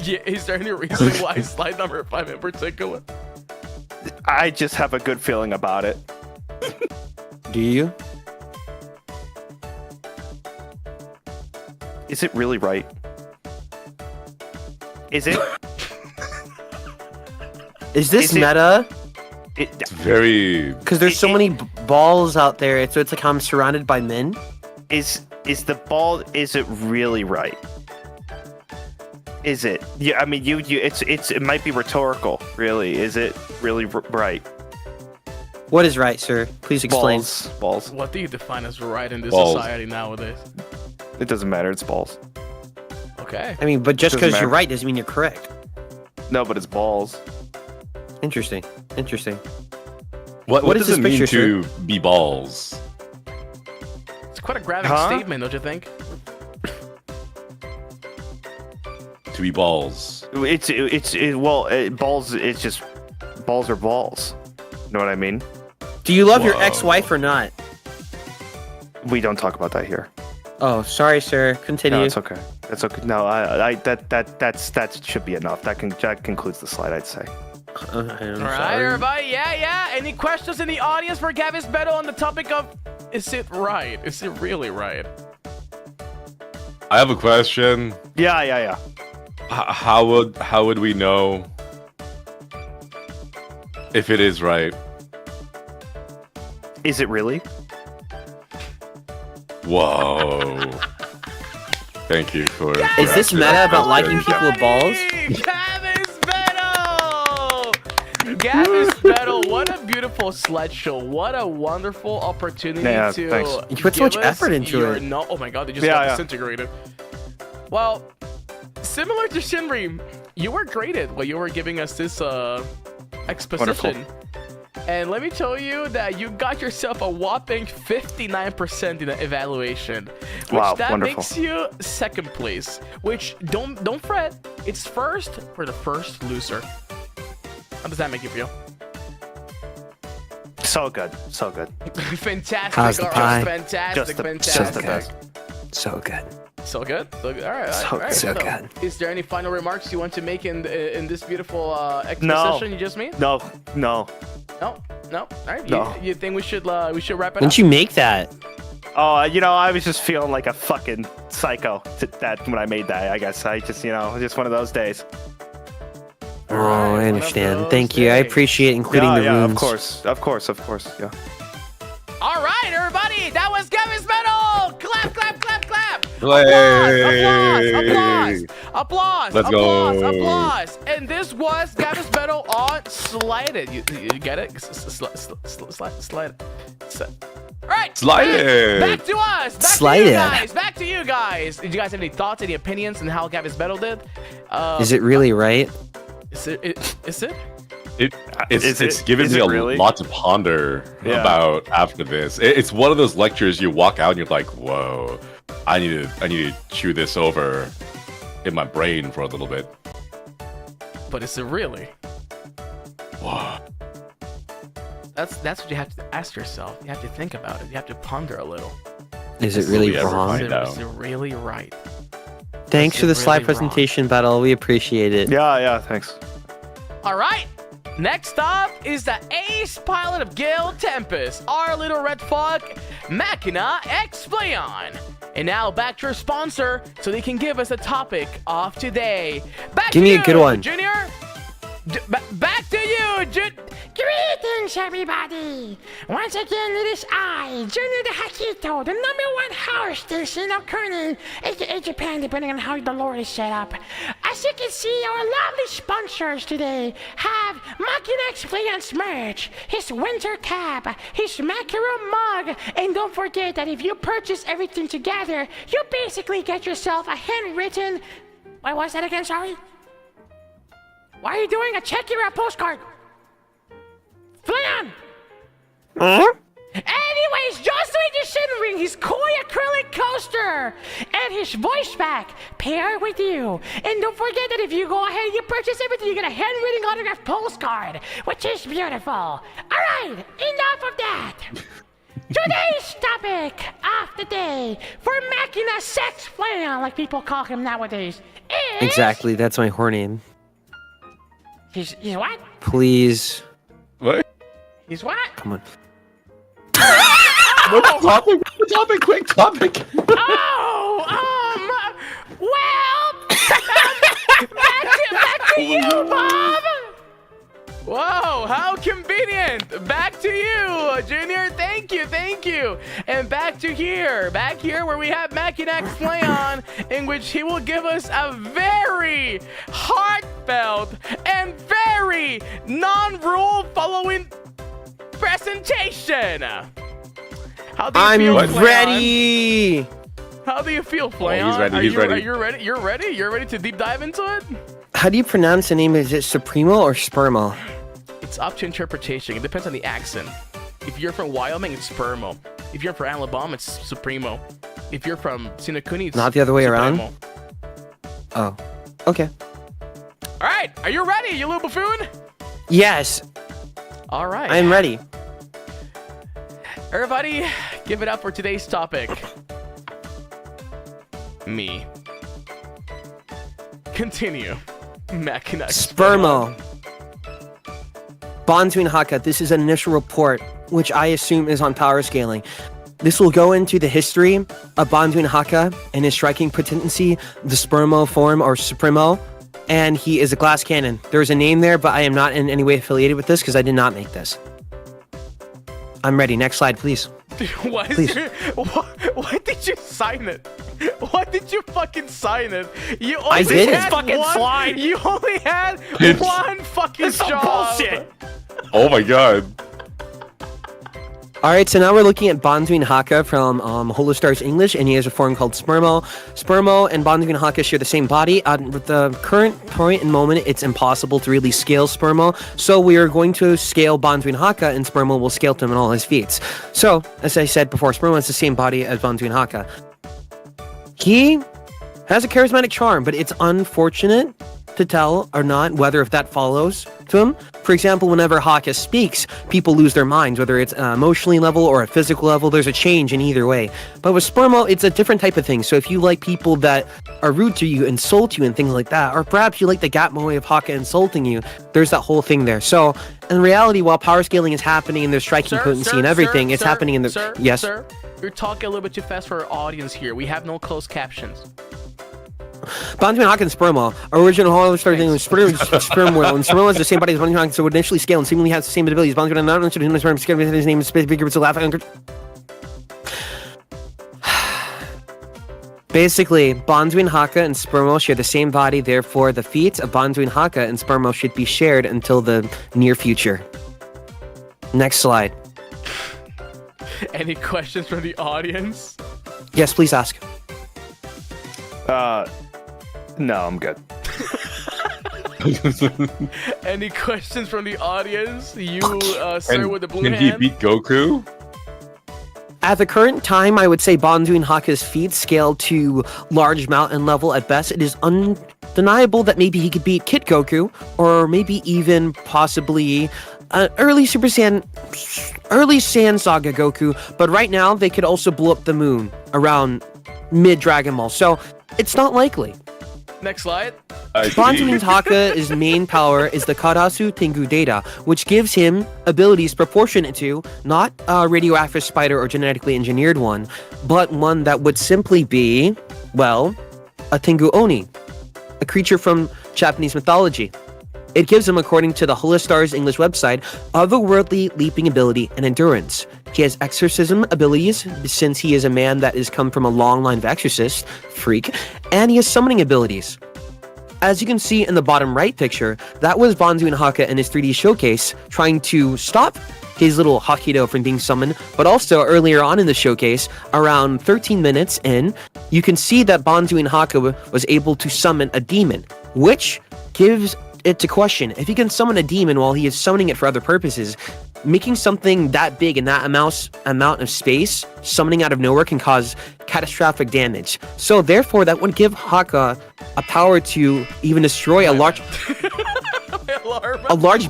Yeah, is there any reason why slide number 5 in particular? I just have a good feeling about it. Do you? Is it really right? Is it? Is this Is it- meta? It's very. Because there's so many balls out there, so it's like I'm surrounded by men. Is the ball? Is it really right? Is it? Yeah, I mean, it might be rhetorical. Really, is it really right? What is right, sir? Please explain. Balls. What do you define as right in this Balls. society nowadays? It doesn't matter. It's balls. Okay. I mean, but just Doesn't because you're matter. right doesn't mean you're correct. No, but it's balls. Interesting. Interesting. What What does is it this mean picture, to be balls? It's quite a graphic Huh? statement, don't you think? To be balls. Balls. It's just balls are balls. You know what I mean? Do you love your Whoa. ex-wife or not? We don't talk about that here. Oh, sorry, sir. Continue. No, it's okay. That's okay. No, that should be enough. That concludes the slide, I'd say. I'm All right, sorry. everybody. Yeah. Any questions in the audience for Gavin's battle on the topic of is it right? Is it really right? I have a question. Yeah. How would we know if it is right? Is it really? Whoa. Thank you for. Is this meta about liking people with balls? Gavin's battle! Gavin's battle. What a beautiful slideshow. What a wonderful opportunity Yeah, to thanks. You put so much give us effort into your it. Oh my god, they just Yeah, got yeah. disintegrated. Well, similar to Shinry, you were graded while you were giving us this exposition. Wonderful. And let me tell you that you got yourself a whopping 59% in the evaluation. Which Wow, that wonderful. makes you second place. Which don't fret, it's first for the first loser. How does that make you feel? So good. Fantastic. How's the all right, pie? Fantastic. Just the fantastic. best. So good. So good. All right. So good. Is there any final remarks you want to make in this beautiful exposition you just made? No. No. All right. No. You think we should wrap it up? Didn't you make that? Oh, I was just feeling like a fucking psycho when I made that. I guess I just, just one of those days. Oh, Alright, I one of understand. those Thank you. I days. appreciate including the Yeah, rooms. of course. Yeah. All right, everybody. That was Gavin's battle. Clap. Play! Applause. Let's go. Applause. And this was Gavin's battle on Slide It. You get it? Slide it. All right. Slide it. Back to us. Slide it. Back to you guys. Did you guys have any thoughts, any opinions on how Gavin's battle did? Is it really right? Is it? It's given is me it a really? lot to ponder about after this. It's one of those lectures you walk out and you're like, whoa, I need to chew this over in my brain for a little bit. But is it really? Whoa. That's what you have to ask yourself. You have to think about it. You have to ponder a little. Is it really we ever wrong? find out. Is it really right? Thanks Is for it the slide really wrong? presentation, Battle. We appreciate it. Yeah, thanks. All right. Next up is the ace pilot of Gale Tempest, our little red fuck, Machina X Flayon. And now back to our sponsor so they can give us a topic of today. Back Give to me you, a good one. Junior. Back to you, Greetings, everybody! Once again, it is I, Junior the Hakito, the #1 hostess in Okuni, aka Japan, depending on how the lore is set up. As you can see, our lovely sponsors today have Makinex Flayon's merch, his winter cap, his macaron mug, and don't forget that if you purchase everything together, you basically get yourself a handwritten... What was that again, sorry? Why are you doing a check your postcard? Flayon! Anyways, just with the Shinry, his koi acrylic coaster, and his voice pack paired with you. And don't forget that if you go ahead and you purchase everything, you get a handwritten autographed postcard, which is beautiful. Alright, enough of that. Today's topic of the day for Machina Sex Flayon, like people call him nowadays, is... Exactly, that's my whore name. He's what? Please. What? He's what? Come on. What's the topic? What's the topic? Quick topic. Well, back to you, Bob. Whoa, how convenient! Back to you, Junior. Thank you. And back here where we have Makinex Flayon, in which he will give us a very heartfelt and very non-rule following presentation. How do you feel, I'm Flayon? ready! How do you feel, Flayon? he's ready, he's ready. You're ready? You're ready? You're ready to deep dive into it? How do you pronounce the name? Is it Supremo or Spermo? It's up to interpretation. It depends on the accent. If you're from Wyoming, it's Spermo. If you're from Alabama, it's Supremo. If you're from Sinakuni, it's Not the other way around? Supremo. Oh. Okay. All right, are you ready, you little buffoon? Yes, All right. I'm ready. Everybody, give it up for today's topic. Me. Continue. Machina. Spermo. Banzoin Hakka, this is an initial report, which I assume is on power scaling. This will go into the history of Banzoin Hakka and his striking potency, the Spermo form or Supremo, and he is a glass cannon. There's a name there, but I am not in any way affiliated with this because I did not make this. I'm ready. Next slide, please. What? Please. Why did you sign it? Why did you fucking sign it? You only I didn't. had Fucking one, slide. You only had one fucking This is job. bullshit. Oh my god. Alright, so now we're looking at Banzoin Hakka from HOLOSTARS English, and he has a form called Spermo. Spermo and Banzoin Hakka share the same body. With the current point and moment, it's impossible to really scale Spermo, so we are going to scale Banzoin Hakka, and Spermo will scale to him in all his feats. So, as I said before, Spermo has the same body as Banzoin Hakka. He has a charismatic charm, but it's unfortunate to tell or not whether if that follows to him. For example, whenever Hakka speaks, people lose their minds, whether it's emotionally level or a physical level. There's a change in either way. But with Spermo, it's a different type of thing. So if you like people that are rude to you, insult you, and things like that, or perhaps you like the gap moe of Hakka insulting you, there's that whole thing there. So in reality, while power scaling is happening and there's striking potency and everything, it's happening in the... Yes? Sir, you're talking a little bit too fast for our audience here. We have no closed captions. Banzoin Hakka and Spermo, original HOLOSTARS English sperm world, and Spermo has the same body as Banzoin Hakka, so would initially scale and seemingly has the same abilities. Banzoin not his name is bigger, so laughing. Basically, Banzoin Hakka and Spermo share the same body, therefore the feats of Banzoin Hakka and Spermo should be shared until the near future. Next slide. Any questions from the audience? Yes, please ask. No, I'm good. Any questions from the audience? You, sir, with the blue Can he hand? beat Goku? At the current time, I would say Banzoin Hakka's feet scale to large mountain level at best. It is undeniable that maybe he could beat Kid Goku, or maybe even possibly early Saiyan Saga Goku. But right now, they could also blow up the moon around mid Dragon Ball. So it's not likely. Next slide. Banzoin Hakka's main power is the Karasu Tengu data, which gives him abilities proportionate to not a radioactive spider or genetically engineered one, but one that would simply be, well, a Tengu Oni, a creature from Japanese mythology. It gives him, according to the HOLOSTARS English website, otherworldly leaping ability and endurance. He has exorcism abilities, since he is a man that has come from a long line of exorcists, freak, and he has summoning abilities. As you can see in the bottom right picture, that was Banzoin Hakka in his 3D showcase trying to stop his little Hakido from being summoned, but also earlier on in the showcase, around 13 minutes in, you can see that Banzoin Hakka was able to summon a demon, which gives it to question if he can summon a demon while he is summoning it for other purposes. Making something that big in that amount of space, summoning out of nowhere, can cause catastrophic damage. So therefore, that would give Hakka a power to even destroy a large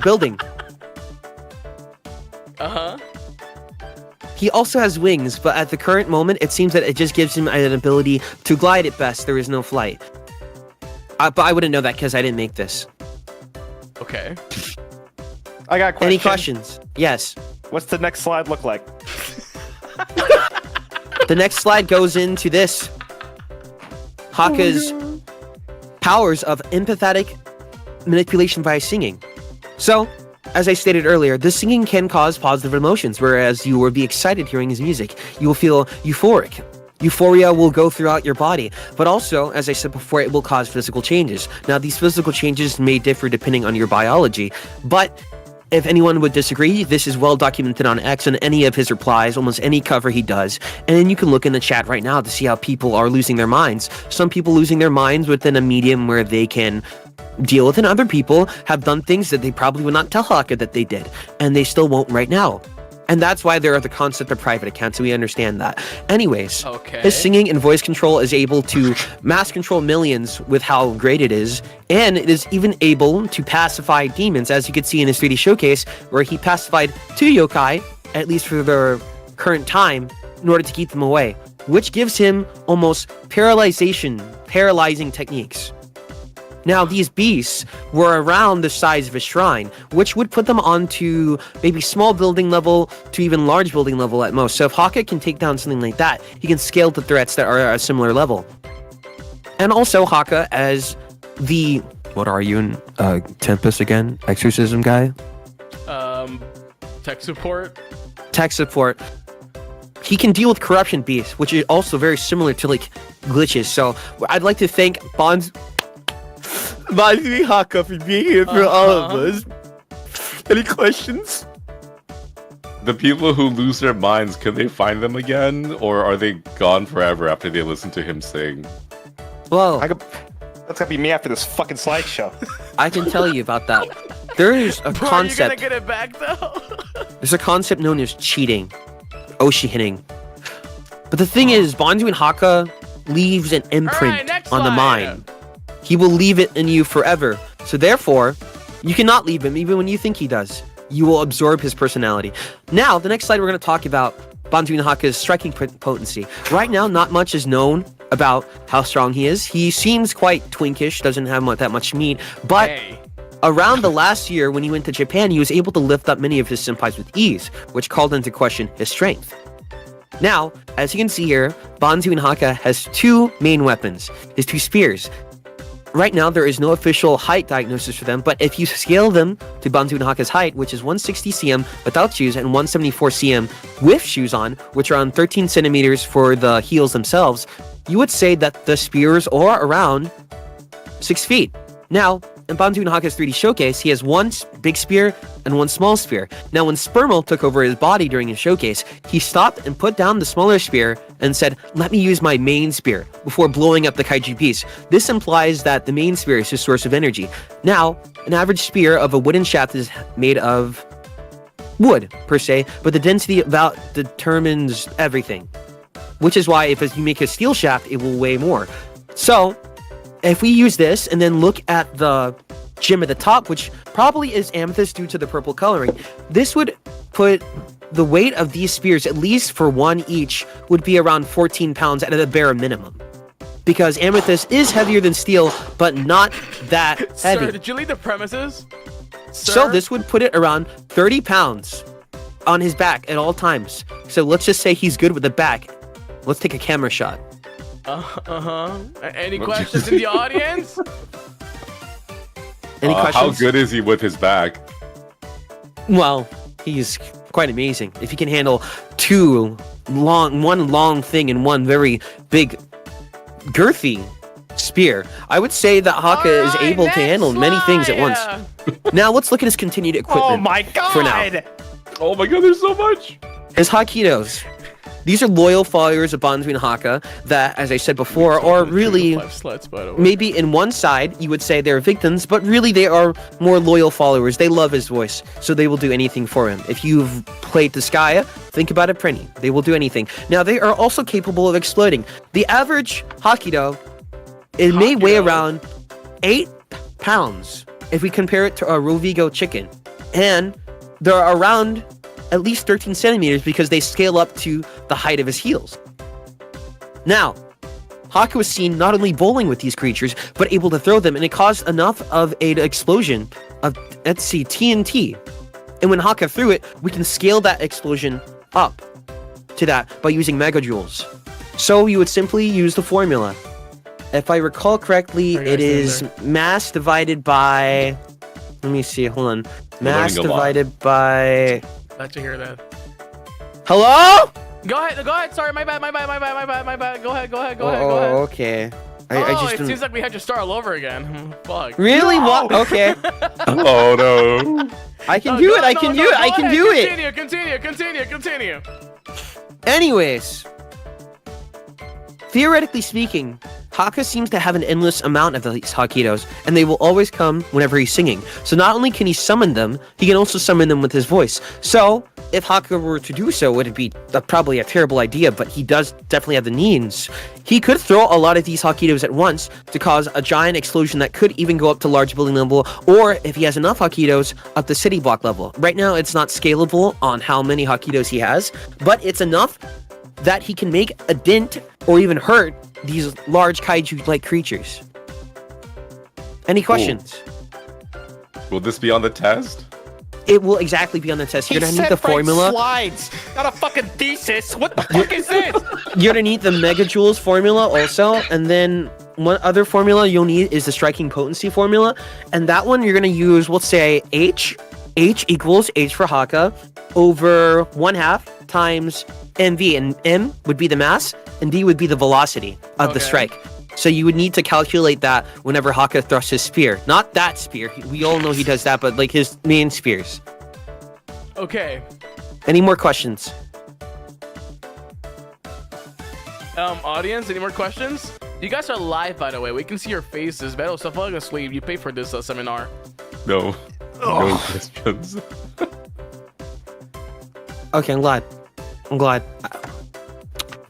building. He also has wings, but at the current moment, it seems that it just gives him an ability to glide at best. There is no flight. But I wouldn't know that because I didn't make this. Okay. I got a question. Any questions? Yes. What's the next slide look like? The next slide goes into this. Hakka's powers of empathetic manipulation via singing. So, as I stated earlier, the singing can cause positive emotions, whereas you will be excited hearing his music. You will feel euphoric. Euphoria will go throughout your body, but also, as I said before, it will cause physical changes. Now, these physical changes may differ depending on your biology, but if anyone would disagree, this is well documented on X and any of his replies, almost any cover he does. And then you can look in the chat right now to see how people are losing their minds. Some people losing their minds within a medium where they can deal with it. Other people have done things that they probably would not tell Hakka that they did, and they still won't right now. And that's why there are the concept of private accounts, so we understand that. Anyways, his singing and voice control is able to mass control millions with how great it is, and it is even able to pacify demons, as you can see in his 3D showcase, where he pacified 2 yokai, at least for their current time, in order to keep them away, which gives him almost paralyzing techniques. Now, these beasts were around the size of a shrine, which would put them onto maybe small building level to even large building level at most. So if Hakka can take down something like that, he can scale to threats that are at a similar level. And also Hakka as the... What are you in Tempest again? Exorcism guy? Tech support. Tech support. He can deal with corruption beasts, which is also very similar to like glitches. So I'd like to thank Banzoin Hakka for being here for all of us. Any questions? The people who lose their minds, can they find them again? Or are they gone forever after they listen to him sing? Well, that's gonna be me after this fucking slideshow. I can tell you about that. There is a Bro, concept. are you gonna get it back though? There's a concept known as cheating. Oshi hitting. But the thing is, Banzoin Hakka leaves an imprint on the mind. He will leave it in you forever. So therefore, you cannot leave him even when you think he does. You will absorb his personality. Now, the next slide we're going to talk about Banzoin Hakka's striking potency. Right now, not much is known about how strong he is. He seems quite twinkish, doesn't have that much meat, but around the last year when he went to Japan, he was able to lift up many of his senpais with ease, which called into question his strength. Now, as you can see here, Banzoin Hakka has 2 main weapons, his 2 spears. Right now, there is no official height diagnosis for them, but if you scale them to Banzoin Hakka's height, which is 160 cm without shoes and 174 cm with shoes on, which are on 13 centimeters for the heels themselves, you would say that the spears are around 6 feet. Now, in Banzoin Hakka's 3D showcase, he has 1 big spear and 1 small spear. Now, when Spermo took over his body during his showcase, he stopped and put down the smaller spear and said, "Let me use my main spear," before blowing up the kaiju piece. This implies that the main spear is his source of energy. Now, an average spear of a wooden shaft is made of wood, per se, but the density determines everything. Which is why if you make a steel shaft, it will weigh more. So, if we use this and then look at the gem at the top, which probably is amethyst due to the purple coloring, this would put the weight of these spears, at least for 1 each, would be around 14 pounds at the bare minimum. Because amethyst is heavier than steel, but not that heavy. Sir, did you leave the premises? Sir? So this would put it around 30 pounds on his back at all times. So let's just say he's good with the back. Let's take a camera shot. Any questions in the audience? Any How questions? good is he with his back? Well, he's quite amazing. If he can handle one long thing and one very big, girthy spear, I would say that Hakka is Alright, able to handle next many things at slide. once. Now let's look at his continued equipment. Oh my god! For now. Oh my god, there's so much. His Hakitos. These are loyal followers of Banzoin Hakka that, as I said before, are really 5 sluts, by the way. maybe in one side you would say they're victims, but really they are more loyal followers. They love his voice, so they will do anything for him. If you've played Disgaea, think about it, Prinny. They will do anything. Now they are also capable of exploding. The average Hakito, it may weigh around 8 pounds if we compare it to a Rovigo chicken, and they're around at least 13 centimeters because they scale up to the height of his heels. Now, Hakka was seen not only bowling with these creatures, but able to throw them, and it caused enough of an explosion of, let's see, TNT. And when Hakka threw it, we can scale that explosion up to that by using megajoules. So you would simply use the formula. If I recall correctly, Sorry, guys, it is stay mass divided by... Let me see, hold on. Mass learning a lot. divided by... Glad to hear that. Hello? Go ahead. Sorry, my bad. Go ahead. Oh, okay. I just it didn't... seems like we had to start all over again. Fuck. Really? What? Okay. Oh no. I can do it. I can do it. I can do it. Continue. Anyways, theoretically speaking, Hakka seems to have an endless amount of these Hakitos, and they will always come whenever he's singing. So not only can he summon them, he can also summon them with his voice. So if Hakka were to do so, it would be probably a terrible idea, but he does definitely have the means. He could throw a lot of these Hakitos at once to cause a giant explosion that could even go up to large building level, or if he has enough Hakitos, up to city block level. Right now, it's not scalable on how many Hakitos he has, but it's enough that he can make a dent or even hurt these large kaiju-like creatures. Any questions? Will this be on the test? It will exactly be on the test. You're gonna need the formula. Slides, not a fucking thesis. What the fuck is this? You're gonna need the megajoules formula also, and then one other formula you'll need is the striking potency formula, and that one you're gonna use, we'll say H equals H for Hakka over 1/2 times MV, and M would be the mass, and D would be the velocity of the Okay. strike. So you would need to calculate that whenever Hakka thrusts his spear. Not that spear. We all know he does that, but like his main spears. Okay. Any more questions? Audience, any more questions? You guys are live, by the way. We can see your faces. Beto, stop falling asleep. You paid for this seminar. No. No questions. Okay, I'm glad.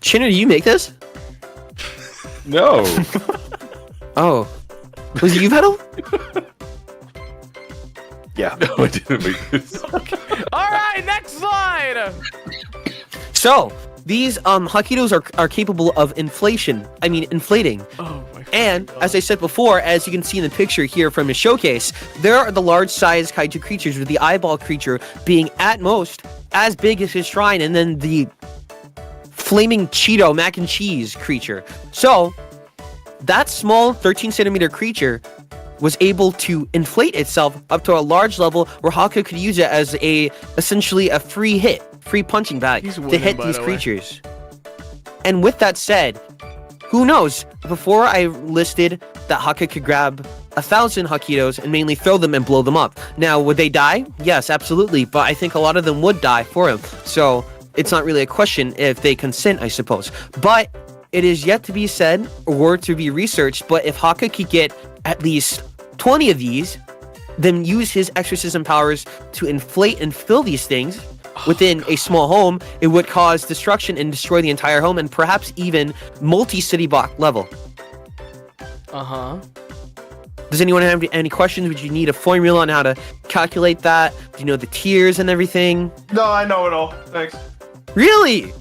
Shinry, do you make this? No. Oh. Was it you, Petal? Yeah. No, I didn't make this. All right, next slide. So, these Hakitos are capable of inflating. Oh my And, as I said before, as you can see in the picture here from the showcase, there are the large-sized kaiju creatures, with the eyeball creature being at most as big as his shrine, and then the flaming Cheeto mac and cheese creature. So, that small 13-centimeter creature was able to inflate itself up to a large level where Hakka could use it as essentially a free punching bag He's to winning, hit by these the way. creatures. And with that said, who knows? Before I listed that Hakka could grab 1,000 Hakitos and mainly throw them and blow them up. Now, would they die? Yes, absolutely. But I think a lot of them would die for him. So it's not really a question if they consent, I suppose. But it is yet to be said or to be researched. But if Hakka could get at least 20 of these, then use his exorcism powers to inflate and fill these things within a small home, it would cause destruction and destroy the entire home, and perhaps even multi-city block level. Uh-huh. Does anyone have any questions? Would you need a formula on how to calculate that? Do you know the tiers and everything? No, I know it all. Thanks. Really?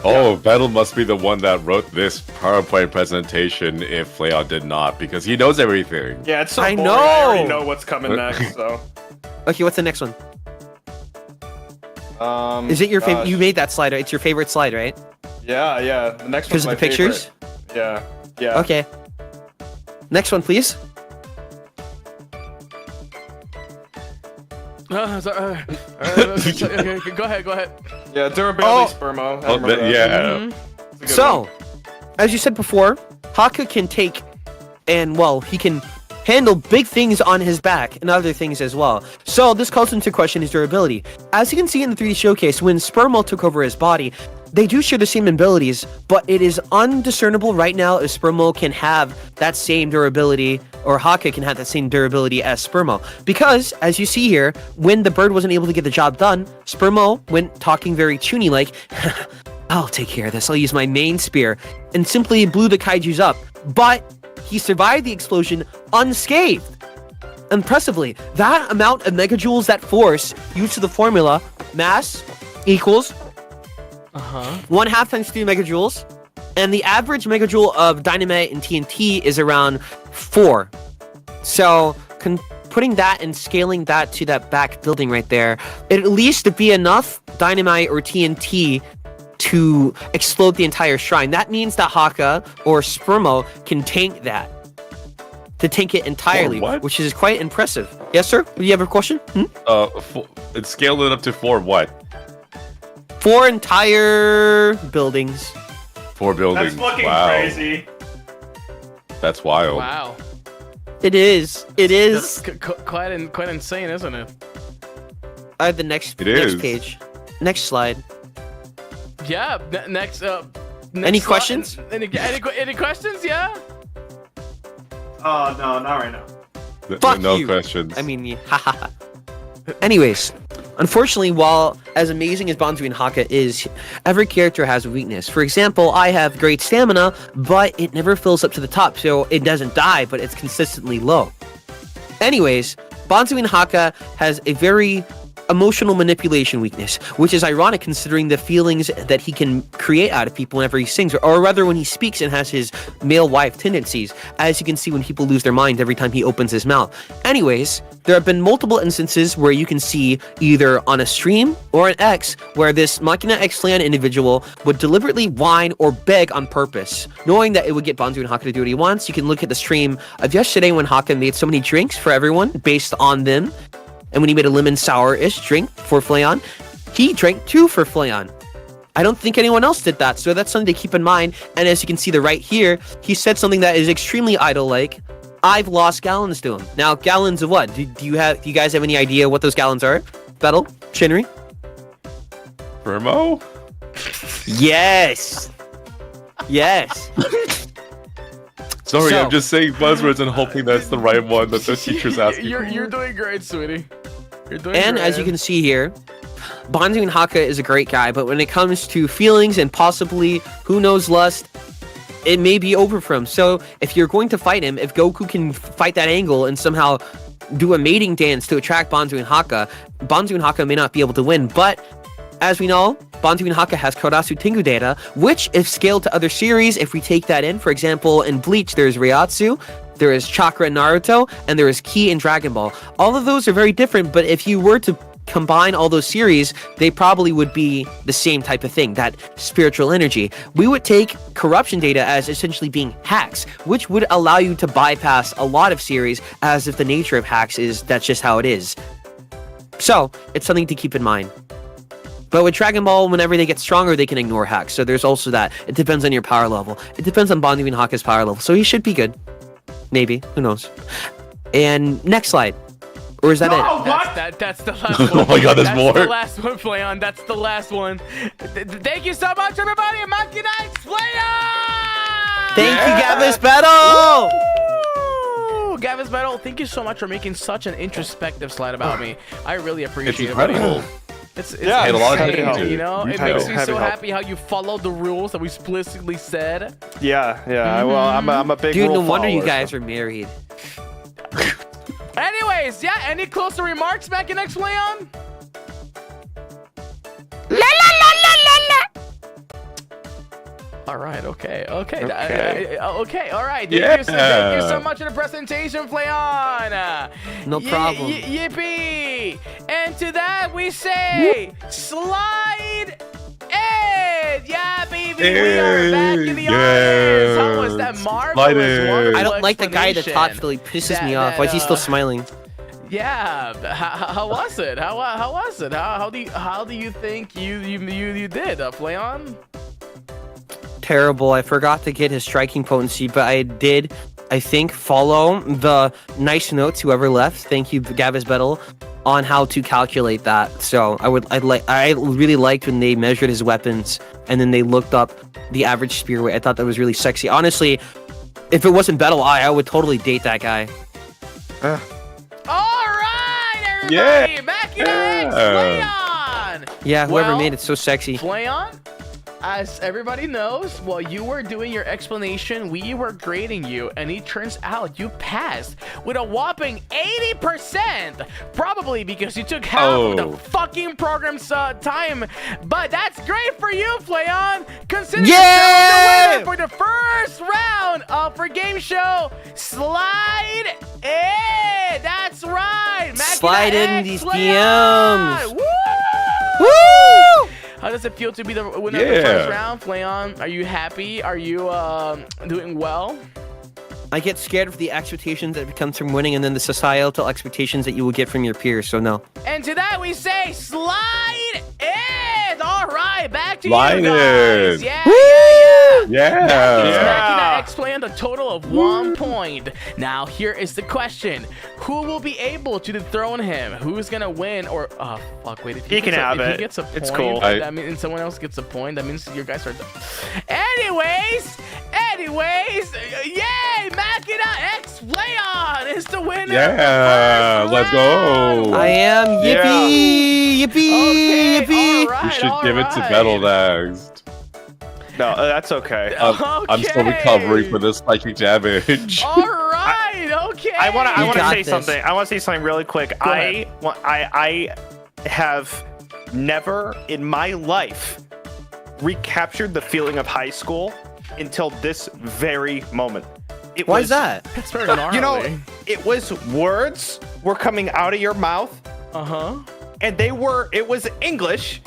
Oh, Vettel must be the one that wrote this PowerPoint presentation if Flayon did not, because he knows everything. Yeah, it's so I boring. know. I already know what's coming next, so. Okay, what's the next one? Is it your favorite? You made that slide, right? It's your favorite slide, right? Yeah. The next Because one's of the my pictures? favorite. Yeah. Okay. Next one, please. Sorry, okay, go ahead. Yeah, durability Spermo. Oh, yeah. So, as you said before, Hakka can take and, well, he can handle big things on his back and other things as well. So this calls into question his durability. As you can see in the 3D showcase, when Spermo took over his body, they do share the same abilities, but it is undiscernible right now if Spermo can have that same durability, or Hakka can have that same durability as Spermo. Because, as you see here, when the bird wasn't able to get the job done, Spermo went talking very toony like, I'll take care of this, I'll use my main spear, and simply blew the kaijus up. But he survived the explosion unscathed. Impressively, that amount of megajoules, that force, used to the formula, mass equals 1/2 times 3 megajoules, and the average megajoule of dynamite and TNT is around 4. So, putting that and scaling that to that back building right there, it at least to be enough dynamite or TNT to explode the entire shrine. That means that Hakka or Spermo can tank that. To tank it entirely, which is quite impressive. Yes, sir? Do you have a question? It's scaled it up to 4 what? 4 entire buildings. 4 buildings. That's fucking wow. crazy. That's wild. Wow. It is. It is. That's quite insane, isn't it? I have the next page. Next slide. Yeah. Next. Any questions? Any questions? Yeah. Oh no, not right now. Fuck no you. questions. I mean, haha. Anyways, unfortunately, while as amazing as Banzoin Hakka is, every character has a weakness. For example, I have great stamina, but it never fills up to the top, so it doesn't die, but it's consistently low. Anyways, Banzoin Hakka has a very emotional manipulation weakness, which is ironic considering the feelings that he can create out of people whenever he sings, or rather when he speaks and has his male wife tendencies, as you can see when people lose their mind every time he opens his mouth. Anyways, there have been multiple instances where you can see either on a stream or an X where this Machina X Flayon individual would deliberately whine or beg on purpose, knowing that it would get Banzoin Hakka to do what he wants. You can look at the stream of yesterday when Hakka made so many drinks for everyone based on them. And when he made a lemon sour-ish drink for Flayon, he drank 2 for Flayon. I don't think anyone else did that, so that's something to keep in mind. And as you can see right here, he said something that is extremely idol-like. I've lost gallons to him. Now, gallons of what? Do you guys have any idea what those gallons are? Battle? Shinry? Spermo? Yes! Yes! Sorry, So- I'm just saying buzzwords and hoping that's the right one that the teacher's asking. You're doing great, sweetie. You're doing And great. as you can see here, Banzoin Hakka is a great guy, but when it comes to feelings and possibly, who knows, lust, it may be over for him. So if you're going to fight him, if Goku can fight that angle and somehow do a mating dance to attract Banzoin Hakka may not be able to win. But as we know, Banzoin Hakka has Korasu Tengu data, which if scaled to other series, if we take that in, for example, in Bleach, there's Ryatsu, there is Chakra in Naruto, and there is Ki in Dragon Ball. All of those are very different, but if you were to combine all those series, they probably would be the same type of thing, that spiritual energy. We would take corruption data as essentially being hacks, which would allow you to bypass a lot of series, as if the nature of hacks is that's just how it is. So, it's something to keep in mind. But with Dragon Ball, whenever they get stronger, they can ignore hacks. So there's also that. It depends on your power level. It depends on Banzoin Hakka's power level. So he should be good. Maybe. Who knows? And next slide. Or is that it? That's the last one. Oh my god, there's more. That's the last one, Flayon. That's the last one. Thank you so much, everybody. Machina X Flayon! Thank you, Gavis Battle! Woo! Gavis Battle, thank you so much for making such an introspective slide about me. I really It's appreciate it. buddy. incredible. It's Yeah, a lot of insane, things, you know? dude. It Heavy makes me help. so Heavy help. happy how you followed the rules that we explicitly said. Yeah. Well, I'm a big Dude, no rule wonder you follower, guys so. are married. Anyways, yeah, any closer remarks, Machina X Flayon? La la la la la la. All right, okay. All right. Yeah. Thank you so much for the presentation, Flayon. No problem. Yippee! And to that we say, slide in! Yeah, baby, we are back in the audience. How was that Yes. marvelous, Slide in. wonderful I don't like the guy that explanation? talks till he pisses me off. Why is he still smiling? Yeah, how was it? How was it? How do you think you did, Flayon? Terrible. I forgot to get his striking potency, but I did, I think, follow the nice notes whoever left. Thank you, Gavis Bettel, on how to calculate that. So I really liked when they measured his weapons and then they looked up the average spear weight. I thought that was really sexy. Honestly, if it wasn't Bettel, I would totally date that guy. All right, everybody, back in Flayon. Yeah, whoever Well, made it so sexy. Flayon, as everybody knows, while you were doing your explanation, we were grading you, and it turns out you passed with a whopping 80%. Probably because you took half of the fucking program's time. But that's great for you, Flayon. Consider yourself the winner for the first round of our game show. Slide in. That's right. Slide Makina in X these Flayon. DMs. Woo! Woo! How does it feel to be the winner of the first round, Flayon? Are you happy? Are you doing well? I get scared of the expectations that comes from winning and then the societal expectations that you will get from your peers, so no. And to that we say, slide in! All right, back to Slide you guys. in. Yeah, Yeah. Makina X Flayon, a total of 1 point. Now, here is the question. Who will be able to dethrone him? Who's going to win? Or, oh, fuck, wait. If He can have if it. He gets a point, It's cool. That means, and someone else gets a point. That means you guys are done. Anyways, yay! Makina X Flayon is the winner. Yeah, of the let's first go. round. I am yippee! Yippee! Okay, Yippee! all right, You should all give it to right. Battle next. No, that's okay. I'm still recovering from this psychic damage. All right, okay. I want to got say this. something. I want to say something really quick. I have never in my life recaptured the feeling of high school until this very moment. Why is that? That's very gnarly. You know, it was words were coming out of your mouth, and it was English,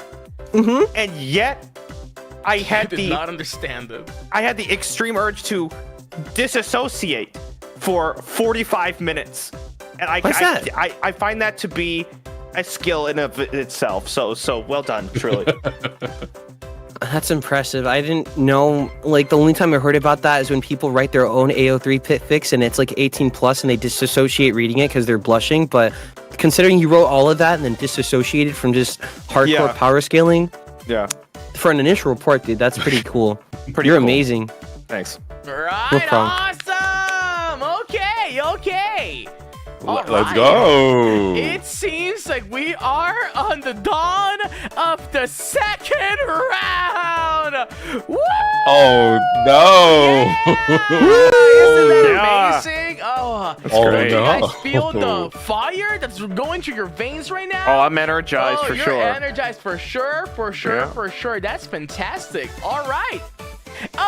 and yet I I had did not understand it. I had the extreme urge to disassociate for 45 minutes, and What's that? I find that to be a skill in of itself. So well done, truly. That's impressive. I didn't know, like, the only time I heard about that is when people write their own AO3 pit fix and it's like 18 plus and they disassociate reading it because they're blushing. But considering you wrote all of that and then disassociated from just hardcore power scaling, Yeah, for an initial report, dude, that's pretty cool. Pretty You're cool. amazing. thanks. Right, No problem. awesome. Okay. All Let's right. go. It seems like we are on the dawn of the second round. Woo! Oh no. Isn't that Yeah. amazing? Oh, Oh, do you guys no. feel the fire that's going through your veins right now? Oh, I'm energized for you're sure. energized for sure. Yeah. For sure. That's fantastic. All right.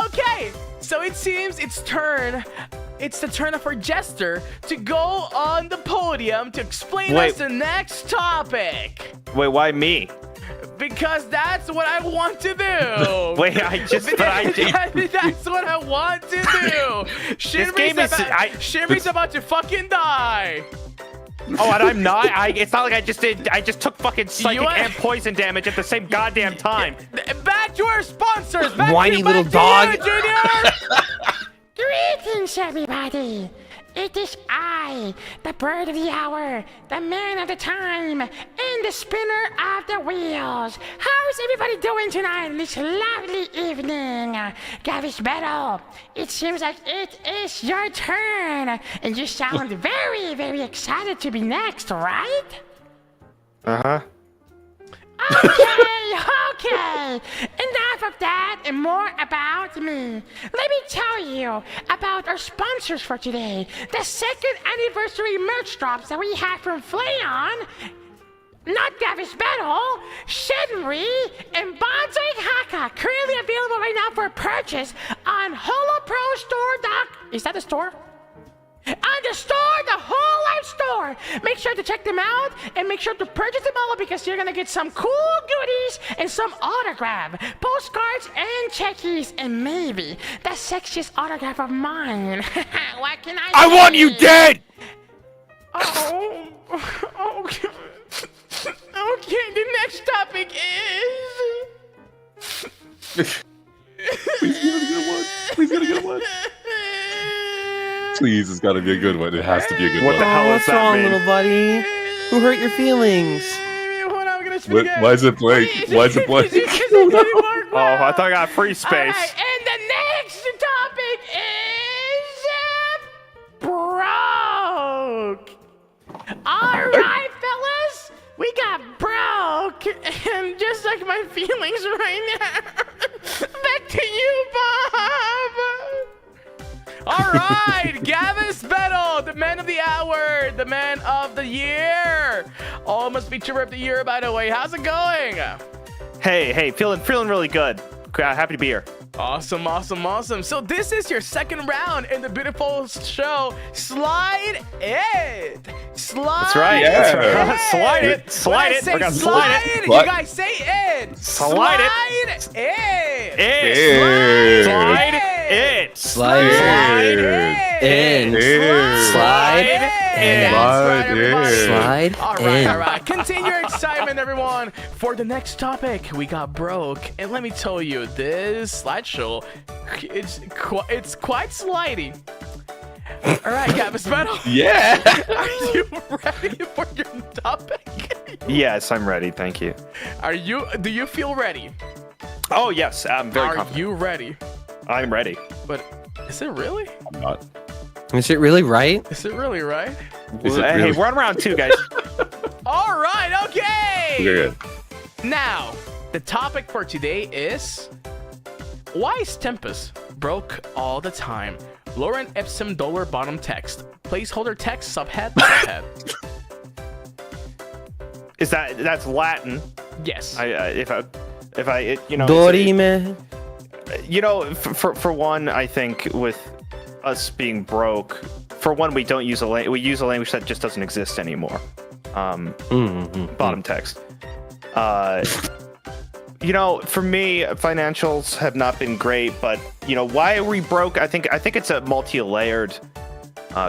Okay. So it seems it's the turn of our jester to go on the podium to explain Wait. us the next topic. Wait, why me? Because that's what I want to do. Wait, That's what I want to do. Shinry's about to fucking die. Oh, and I'm not. It's not like I just took fucking psychic You- and poison damage at the same goddamn time. Back to our sponsors. Back Whiny to, little back to dog. you, Junior. Greetings, everybody! It is I, the bird of the hour, the man of the time, and the spinner of the wheels. How's everybody doing tonight on this lovely evening? Gavis Battle, it seems like it is your turn, and you sound very, very excited to be next, right? Uh-huh. Okay. Enough of that and more about me. Let me tell you about our sponsors for today. The second anniversary merch drops that we have from Flayon, not Gavis Battle, Shinry, and Banzoin Hakka, currently available right now for purchase on HoloPro Store. Is that the store? On the store, the HOLOLIVE store. Make sure to check them out and make sure to purchase them all because you're gonna get some cool goodies and some autograph, postcards, and checkies, and maybe the sexiest autograph of mine. What can I say? I want you dead! Oh, okay. Okay, the next topic is. Please get a good one. Please get a good one. Please, it's gotta be a good one. It has to be a good What one. the hell is What's that, wrong, man? little buddy? Who hurt your feelings? Hold on, I'm gonna speak again. Why is it blank? Why is it blank? Oh, I thought I got free space. Alright, and the next topic is broke. Alright, fellas, we got broke, and just like my feelings right now. Back to you, Bob. All right, Gavin Spettle, the man of the hour, the man of the year. Almost feature of the year, by the way. How's it going? Hey, feeling really good. Happy to be here. Awesome. So this is your second round in the beautiful show. Slide it. Slide. That's right. It. That's right. Slide it. When Slide I it. say We're gonna slide slide it. What? You guys say it. Slide it. Slide it. It. Slide it. Slide in. Slide in. That's right, everybody. Slide All in. right. Continue your excitement, everyone. For the next topic, we got broke, and let me tell you, this slideshow, it's quite slidey. All right, Gavin Spettle. Yeah. Are you ready for your topic? Yes, I'm ready. Thank you. Do you feel ready? Oh yes, I'm very Are confident. you ready? I'm ready. But is it really? I'm not. Is it really right? Is it really right? Is it Hey, really? we're on round 2, guys. All right, okay. Good. Now, the topic for today is why is Tempest broke all the time? Lauren Epsom dollar bottom text. Placeholder text subhead. Is that's Latin? Yes. If I you know. Dorime. You know, for one, I think with us being broke, for one, we don't use we use a language that just doesn't exist anymore. Bottom text. You know, for me, financials have not been great, but you know, why are we broke? I think it's a multi-layered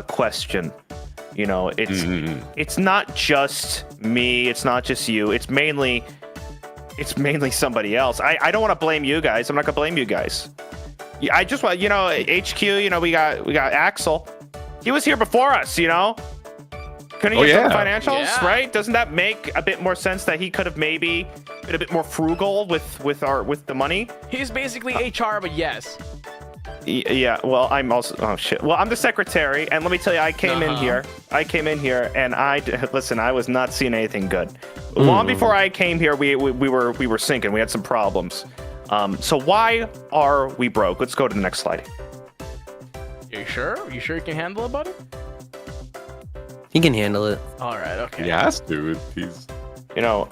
question. You know, it's not just me, it's not just you, it's mainly somebody else. I don't want to blame you guys. I'm not gonna blame you guys. I just want, you know, HQ. You know, we got Axel. He was here before us. You know, couldn't he get some financials? Yeah. Right? Doesn't that make a bit more sense that he could have maybe been a bit more frugal with the money? He's basically HR, but yes. Yeah. Well, I'm also. Oh shit. Well, I'm the secretary, and let me tell you, I came in here, and listen. I was not seeing anything good. Long before I came here, we were sinking. We had some problems. So why are we broke? Let's go to the next slide. You sure? You sure you can handle it, buddy? He can handle it. All right. Okay. Yes, dude. He's. You know.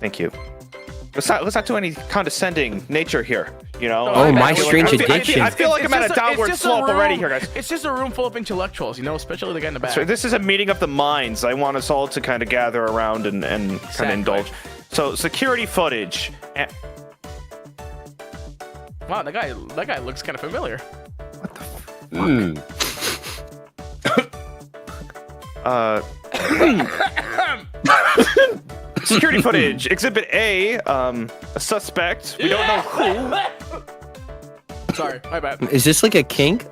Thank you. Let's not do any condescending nature here. You know. Oh, my I feel strange like- addiction. I feel like I'm at a it's downward just slope room- already here, guys. It's just a room full of intellectuals, you know, especially the guy in the back. So this is a meeting of the minds. I want us all to kind of gather around and kind of Exactly. indulge. So security footage. Wow, that guy looks kind of familiar. Security footage. Exhibit A. A suspect. We don't know who. Sorry, my bad. Is this like a kink?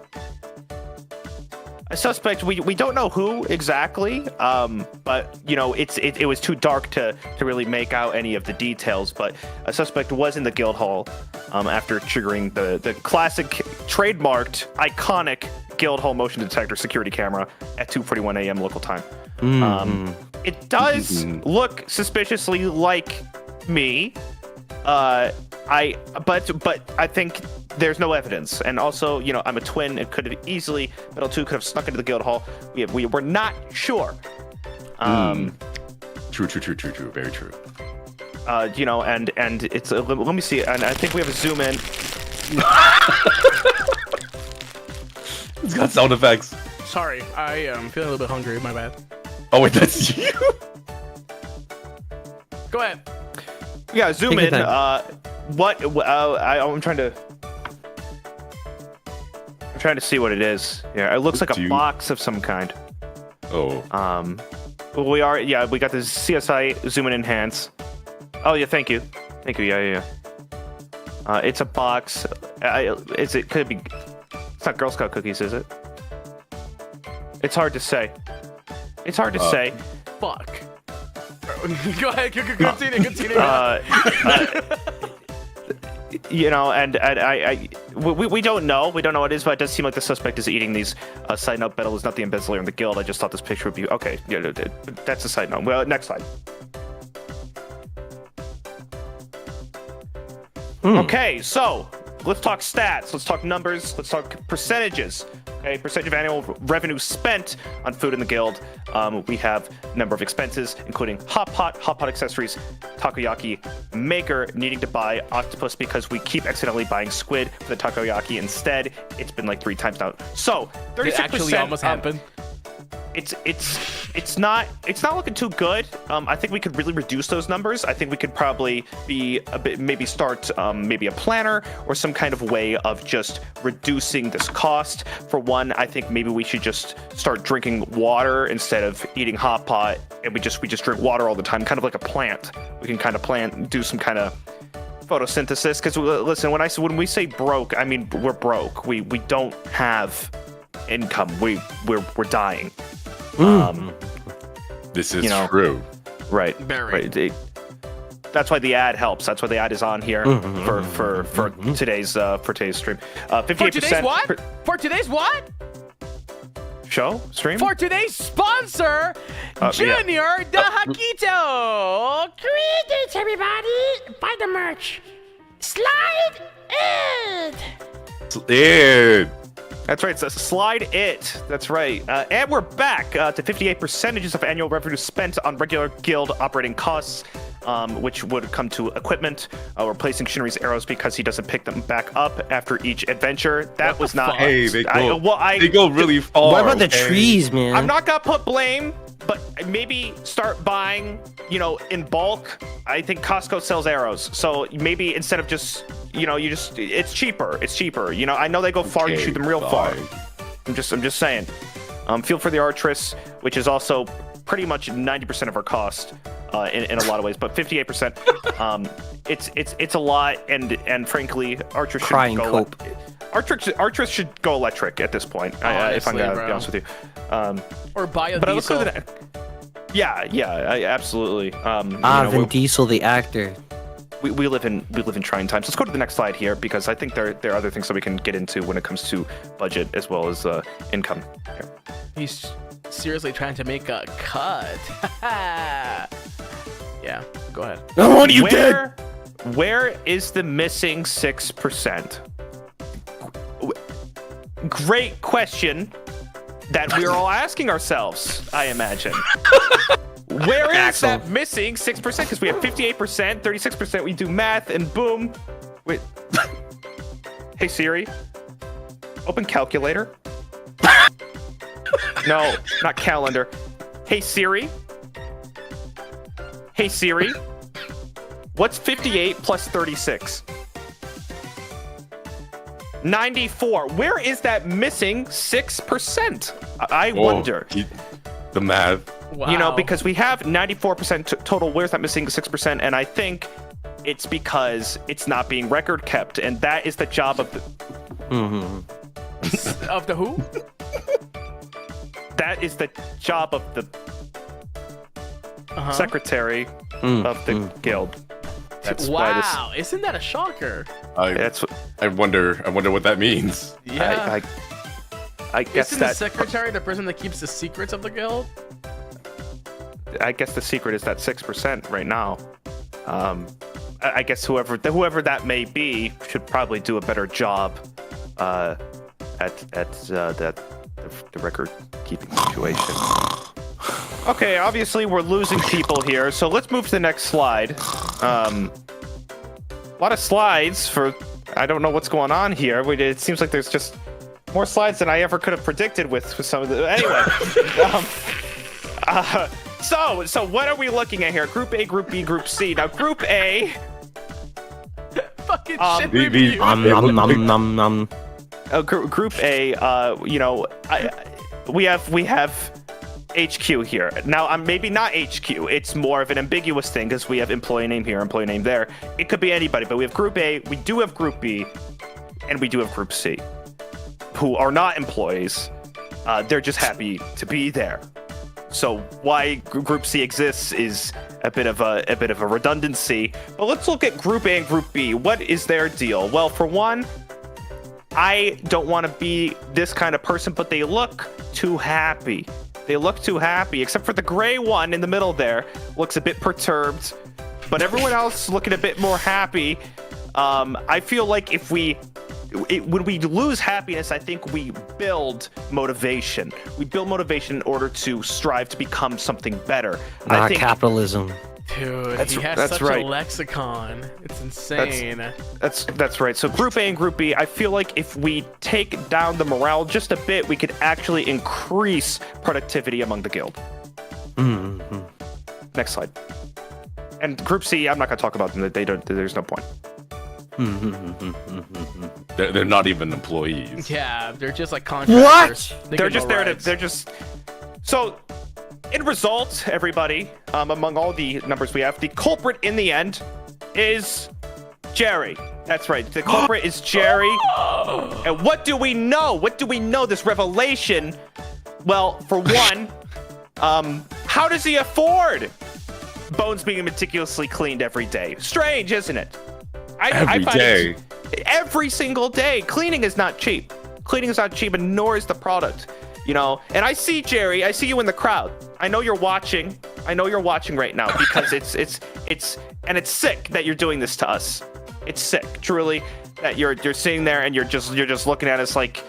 A suspect. We don't know who exactly. But you know, it was too dark to really make out any of the details. But a suspect was in the guild hall after triggering the classic, trademarked, iconic guild hall motion detector security camera at 2:41 a.m. local time. It does look suspiciously like me. But I think there's no evidence, and also, you know, I'm a twin. It could have easily, Metal 2 could have snuck into the guild hall. We were not sure. True. Very true. You know, and it's let me see, and I think we have a zoom in. It's got sound effects. Sorry, I am feeling a little bit hungry. My bad. Oh wait, that's you. Go ahead. Yeah, zoom Take in. your time. I'm trying to see what it is. Yeah, it looks like a Dude. box of some kind. Oh. We got the CSI zoom and enhance. Oh yeah, thank you. Yeah. It's a box. Could it be? It's not Girl Scout cookies, is it? It's hard to say. Say. Fuck. Go ahead, continue. You know, and we don't know. We don't know what it is, but it does seem like the suspect is eating these. Side note, Battle is not the embezzler in the guild. I just thought this picture would be okay. Yeah, that's a side note. Well, next slide. Okay, so let's talk stats. Let's talk numbers. Let's talk percentages. Okay, percentage of annual revenue spent on food in the guild. We have number of expenses, including hot pot accessories, takoyaki maker needing to buy octopus because we keep accidentally buying squid for the takoyaki instead. It's been like 3 times now. So 36%. It actually almost happened. It's not looking too good. I think we could really reduce those numbers. I think we could probably be a bit, maybe start maybe a planner or some kind of way of just reducing this cost. For one, I think maybe we should just start drinking water instead of eating hot pot, and we just drink water all the time, kind of like a plant. We can kind of do some kind of photosynthesis. Because listen, when we say broke, I mean we're broke. We don't have income. We're dying. This is true. Right. Very. Right. That's why the ad helps. That's why the ad is on here for today's stream. 58%. For today's what? For today's what? Show stream. For today's sponsor, Junior the Hakito. Greetings, everybody. Buy the merch. Slide it. That's right. So slide it. That's right. And we're back to 58% of annual revenue spent on regular guild operating costs, which would come to equipment. Replacing Shinry's arrows because he doesn't pick them back up after each adventure. That was not. Hey, they go really far. What about the trees, man? I'm not gonna put blame, but maybe start buying, in bulk. I think Costco sells arrows, so maybe instead of just, it's cheaper. It's cheaper. I know they go far. You shoot them real far. I'm just saying. Feel for the Artress, which is also pretty much 90% of our cost in a lot of ways, but 58%. It's a lot, and frankly, Artress should go. Artress should go electric at this point. If I'm gonna be honest with you. Or biodiesel. But let's go to the. Yeah, absolutely. Vin Diesel, the actor. We live in trying times. Let's go to the next slide here because I think there are other things that we can get into when it comes to budget as well as income. Here. He's seriously trying to make a cut. Yeah, go ahead. Oh, what are you dead? Where is the missing 6%? Great question that we're all asking ourselves, I imagine. Where is that missing 6%? Because we have 58%, 36%. We do math, and boom. Wait. Hey Siri, open calculator. No, not calendar. Hey Siri. Hey Siri. What's 58 plus 36? 94. Where is that missing 6%? I wonder. The math. Wow. Because we have 94% total. Where's that missing 6%? And I think it's because it's not being record kept, and that is the job of the. Of the who? That is the job of the secretary of the guild. That's wow, isn't that a shocker? I wonder what that means. Yeah. I guess isn't the secretary the person that keeps the secrets of the guild? I guess the secret is that 6% right now. I guess whoever that may be should probably do a better job at the record keeping situation. Okay, obviously we're losing people here, so let's move to the next slide. A lot of slides for. I don't know what's going on here. It seems like there's just more slides than I ever could have predicted with some of the. Anyway. So what are we looking at here? Group A, Group B, Group C. Now, Group A. Fucking shit review. Group A. We have HQ here. Now, I'm maybe not HQ. It's more of an ambiguous thing because we have employee name here, employee name there. It could be anybody, but we have Group A, we do have Group B, and we do have Group C, who are not employees. They're just happy to be there. So why Group C exists is a bit of a redundancy. But let's look at Group A and Group B. What is their deal? Well, for one, I don't want to be this kind of person, but they look too happy. They look too happy, except for the gray one in the middle there. Looks a bit perturbed, but everyone else looking a bit more happy. I feel like when we lose happiness, I think we build motivation. We build motivation in order to strive to become something better. Not I think capitalism. Dude, That's- he has that's such right. a lexicon. It's insane. That's right. So Group A and Group B, I feel like if we take down the morale just a bit, we could actually increase productivity among the guild. Mm-hmm. Next slide. And Group C, I'm not going to talk about them. They don't. There's no point. They're not even employees. Yeah, they're just like contractors. They They're get just no there to. rights. They're just. So, in result, everybody, among all the numbers we have, the culprit in the end is Jerry. That's right. The culprit is Jerry. And what do we know? What do we know? This revelation. Well, for one, how does he afford bones being meticulously cleaned every day? Strange, isn't it? Every find day. Every single day. Cleaning is not cheap. Cleaning is not cheap, and nor is the product. You know, and I see Jerry. I see you in the crowd. I know you're watching. I know you're watching right now because it's sick that you're doing this to us. It's sick, truly, that you're sitting there and you're just looking at us like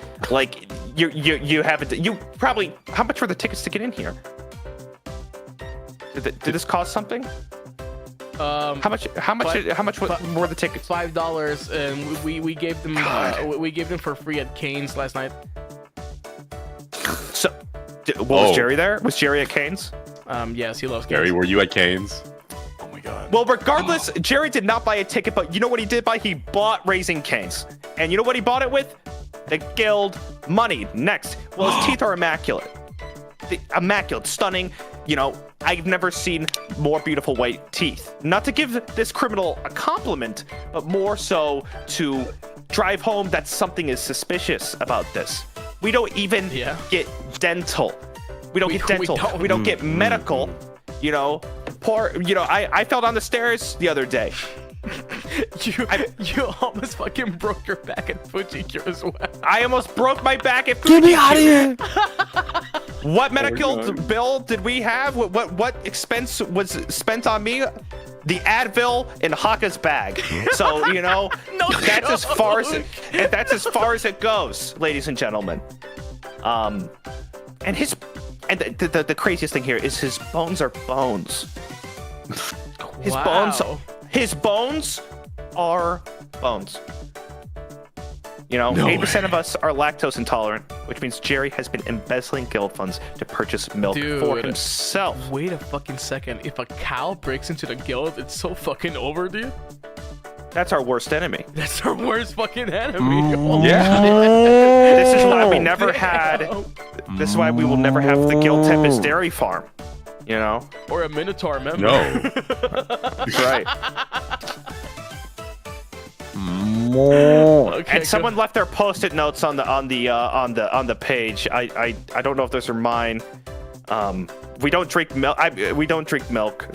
you haven't. You probably. How much were the tickets to get in here? Did this cost something? How much were the tickets? $5, and we gave them we gave them for free at Cane's last night. So, was Oh. Jerry there? Was Jerry at Cane's? Yes, he loves Gary, Cane's. were you at Cane's? Oh my god. Well, regardless, Jerry did not buy a ticket, but you know what he did buy? He bought Raising Cane's. And you know what he bought it with? The guild money. Next. Well, his teeth are immaculate. Immaculate, stunning. You know, I've never seen more beautiful white teeth. Not to give this criminal a compliment, but more so to drive home that something is suspicious about this. We don't even get dental. We don't get dental. We don't get medical. You know, I fell down the stairs the other day. You almost fucking broke your back at Fujikyo as well. I almost broke my back at Get me out of here! What medical bill did we have? What expense was spent on me? The Advil in Hakka's bag. So you know, that's as far as it goes, ladies and gentlemen. And the craziest thing here is his bones are bones. His bones are bones. You know, 8% of us are lactose intolerant, which means Jerry has been embezzling guild funds to purchase milk for himself. Wait a fucking second. If a cow breaks into the guild, it's so fucking over, dude. That's our worst enemy. That's our worst fucking enemy. This is why we never had. This is why we will never have the Guild Tempest Dairy Farm. You know, Or a Minotaur member. No. that's right. Okay, And someone left their post-it notes on the page. I don't know if those are mine. We don't drink milk. We don't drink milk.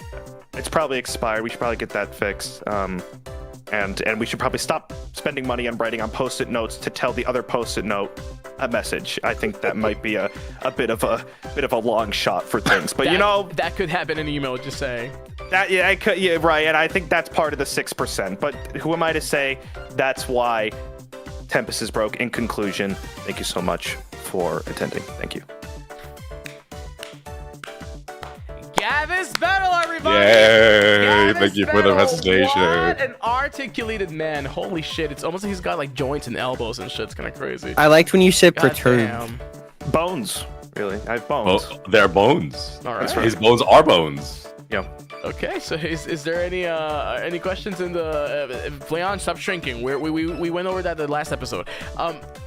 It's probably expired. We should probably get that fixed. And we should probably stop spending money on writing on post-it notes to tell the other post-it note a message. I think that might be a bit of a long shot for things. But you know, that could happen in an email. Just saying. Right. And I think that's part of the 6%. But who am I to say that's why Tempest is broke? In conclusion, thank you so much for attending. Thank you. Gavin's battle, everybody! Yay! Gavin's Thank you for the battle. recitation. What an articulated man. Holy shit. It's almost like he's got like joints and elbows and shit. It's kind of crazy. I liked when you said God perturbed. damn. Bones, really. I have bones. Well, they're bones. All right. His bones are bones. Yeah. Okay, so is there any questions in the Flayon, stop shrinking. We went over that the last episode.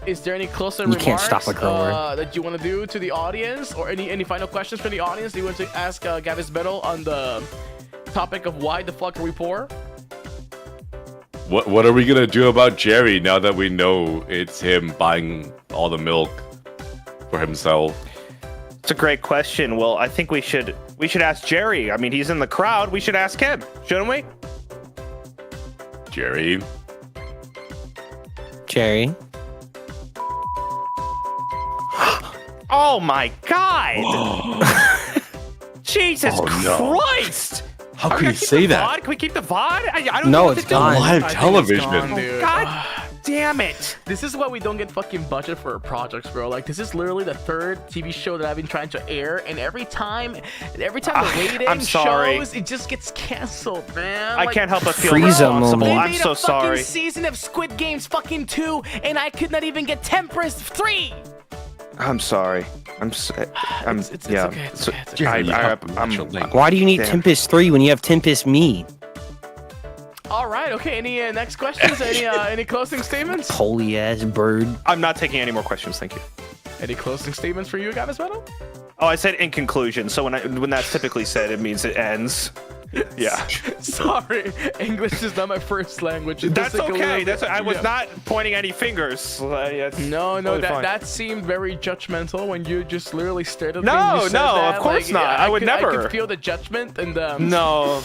Is there any closer You remarks can't stop a grower. that you want to do to the audience, or any final questions for the audience? Do you want to ask Gavis Metal on the topic of why the fuck are we poor? What are we gonna do about Jerry now that we know it's him buying all the milk for himself? It's a great question. Well, I think we should ask Jerry. I mean, he's in the crowd. We should ask him, shouldn't we? Jerry? Jerry. Oh my God! Jesus Oh, no. Christ! How Are we could gonna you keep say the that? VOD? Can we keep the VOD? I don't No, know what it's to do. gone. Live I think it's television. gone, dude. God damn it! This is why we don't get fucking budget for our projects, bro. Like, this is literally the third TV show that I've been trying to air, and every time the rating I'm sorry. shows, it just gets canceled, man. I Like, can't help but feel Frieza responsible. moment. They I'm made so a fucking sorry. season of Squid Games fucking 2, and I could not even get Tempest 3. I'm sorry. It's yeah. okay, it's okay, it's okay. Jerry, you have I'm- natural link. Why do you need Damn. Tempest 3 when you have Tempest Me? All right, okay. Any next questions? Any closing statements? Holy ass bird. I'm not taking any more questions. Thank you. Any closing statements for you, Gavis Metal? Oh, I said in conclusion. So when that's typically said, it means it ends. Yeah. Sorry, English is not my first language. It's That's just like a okay. little bit- I was yeah. not pointing any fingers. It's No, totally fine. that seemed very judgmental when you just literally stared at me. No, and you said no, that. of course not. I would I never. could feel the judgment and No.